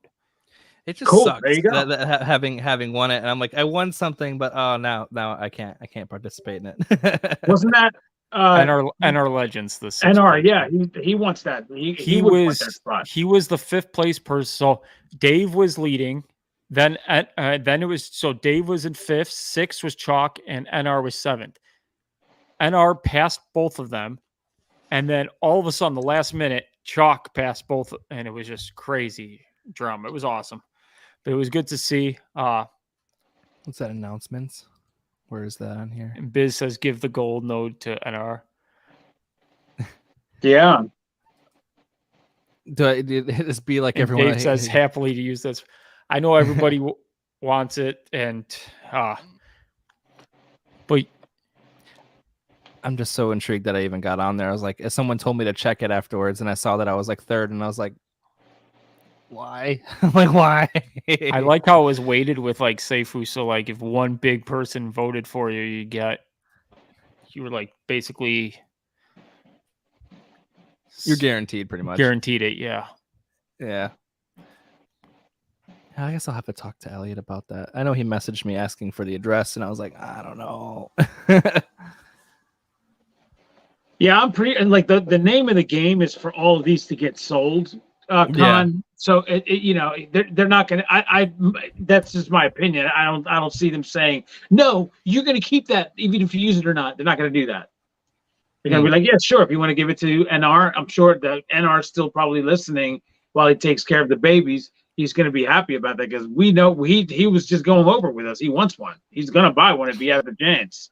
It just sucks that having won it, and I'm like, I won something, but now I can't participate in it. Wasn't that NR Legends the 6th NR? place. Yeah, he wants that. He was that spot. He was the 5th place person. So Dave was leading. Then it was Dave was in 5th, 6th was Chalk, and NR was 7th. NR passed both of them. And then all of a sudden, the last minute, Chalk passed both, and it was just crazy drama. It was awesome. But it was good to see. What's that, announcements? Where is that on here? And Biz says, give the gold node to NR. Yeah. Do this be like and everyone? Dave says, happily to use this. I know everybody wants it, and but I'm just so intrigued that I even got on there. I was like, if someone told me to check it afterwards, and I saw that I was like 3rd, and I was like, why? I'm like, why? I like how it was weighted with like Safuu. So like, if one big person voted for you, you were like basically you're guaranteed, pretty much. Guaranteed it, yeah. Yeah. I guess I'll have to talk to Elliot about that. I know he messaged me asking for the address, and I was like, I don't know. Yeah, I'm pretty, and like the name of the game is for all of these to get sold, Con. Yeah. So you know, they're not gonna. That's just my opinion. I don't see them saying no. You're gonna keep that even if you use it or not. They're not gonna do that. They're gonna be like, yeah, sure. If you want to give it to NR, I'm sure that NR is still probably listening while he takes care of the babies. He's gonna be happy about that because we know he was just going over with us. He wants one. He's gonna buy one if he has the chance.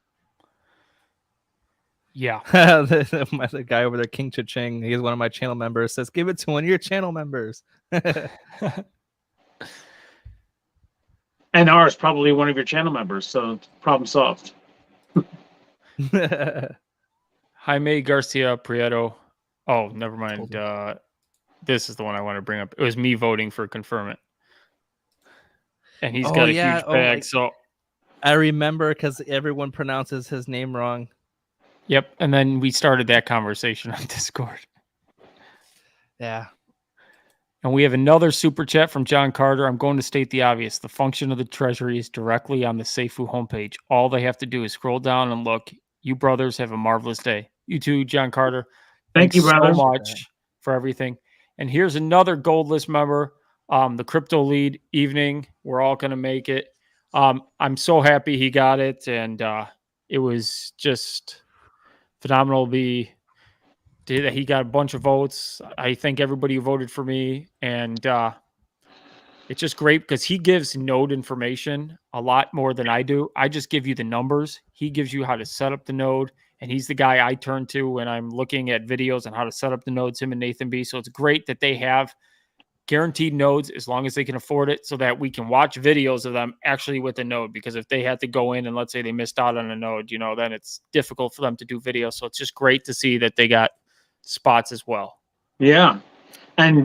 Yeah. the guy over there, King Cha-Ching, he's one of my channel members, says, give it to one of your channel members. NR is probably one of your channel members, so problem solved. Jaime Garcia Prieto. Oh, never mind. This is the one I want to bring up. It was me voting for confirm it. And he's got a huge bag. So I remember because everyone pronounces his name wrong. Yep. And then we started that conversation on Discord. Yeah. And we have another super chat from John Carter. I'm going to state the obvious. The function of the treasury is directly on the Safuu homepage. All they have to do is scroll down and look. You brothers have a marvelous day. You too, John Carter. Thank you, brother. So much for everything. And here's another gold list member, the crypto lead evening. We're all going to make it. I'm so happy he got it. And it was just phenomenal that he got a bunch of votes. I thank everybody who voted for me. And it's just great because he gives node information a lot more than I do. I just give you the numbers. He gives you how to set up the node. And he's the guy I turn to when I'm looking at videos on how to set up the nodes, him and Nathan B. So it's great that they have guaranteed nodes as long as they can afford it so that we can watch videos of them actually with a node. Because if they had to go in and let's say they missed out on a node, you know, then it's difficult for them to do videos. So it's just great to see that they got spots as well. Yeah. And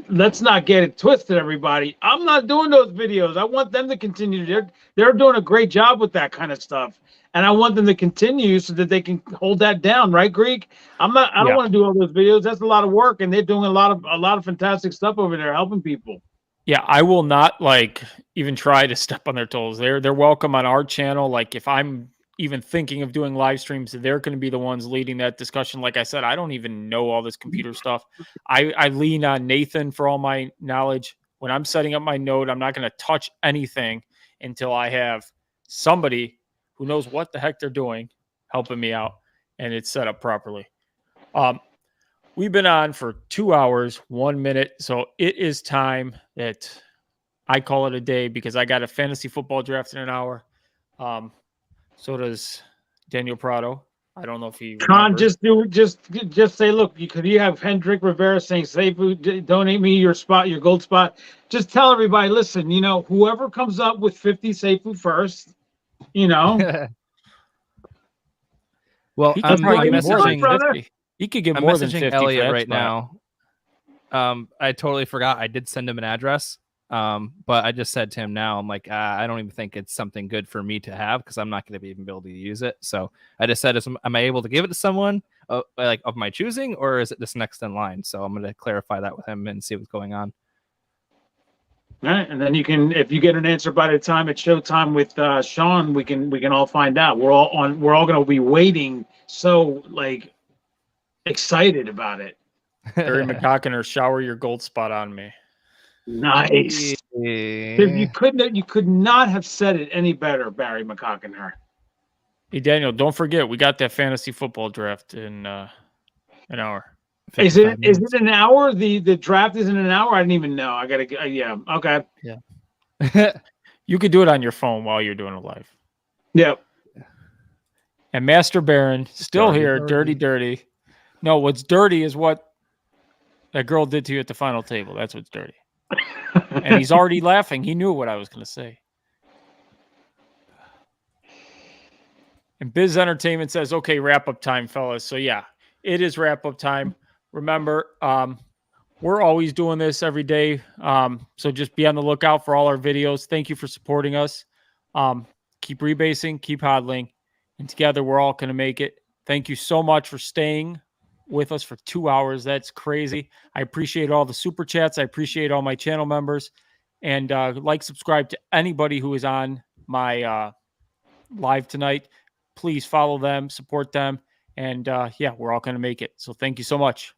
let's not get it twisted, everybody. I'm not doing those videos. I want them to continue. They're doing a great job with that kind of stuff. And I want them to continue so that they can hold that down, right, Greek? I don't want to do all those videos. That's a lot of work, and they're doing a lot of fantastic stuff over there, helping people. Yeah, I will not even try to step on their toes. They're welcome on our channel. Like if I'm even thinking of doing live streams, they're going to be the ones leading that discussion. Like I said, I don't even know all this computer stuff. I lean on Nathan for all my knowledge. When I'm setting up my node, I'm not going to touch anything until I have somebody who knows what the heck they're doing helping me out and it's set up properly. We've been on for 2 hours, 1 minute. So it is time that I call it a day because I got a fantasy football draft in an hour. So does Daniel Prado. I don't know if he Con, just say, look, you have Hendrik Rivera saying, Safuu, donate me your gold spot. Just tell everybody, listen, you know, whoever comes up with 50 Safuu first, you know. Well, he I'm messaging. He could get more than 50 Elliot right now. I totally forgot. I did send him an address. But I just said to him now, I'm like, I don't even think it's something good for me to have because I'm not going to even be able to use it. So I just said, am I able to give it to someone of my choosing, or is it just next in line? So I'm going to clarify that with him and see what's going on. All right, and then you can, if you get an answer by the time it's showtime with Sean, we can all find out. We're all going to be waiting, so excited about it. Barry McCockiner, shower your gold spot on me. Nice. You could not have said it any better, Barry McCockiner. Hey Daniel, don't forget we got that fantasy football draft in an hour. Is it an hour? The draft is in an hour. I didn't even know. I gotta. Yeah. Okay. Yeah. You could do it on your phone while you're doing it live. Yep. And Master Baron still here. Dirty. No, what's dirty is what that girl did to you at the final table. That's what's dirty. And he's already laughing. He knew what I was going to say. And Biz Entertainment says, okay, wrap up time, fellas. So yeah, it is wrap up time. Remember, we're always doing this every day. So just be on the lookout for all our videos. Thank you for supporting us. Keep rebasing, keep hodling, and together we're all going to make it. Thank you so much for staying with us for 2 hours. That's crazy. I appreciate all the super chats. I appreciate all my channel members, and subscribe to anybody who is on my live tonight. please follow them, support them. And yeah, we're all going to make it. So thank you so much.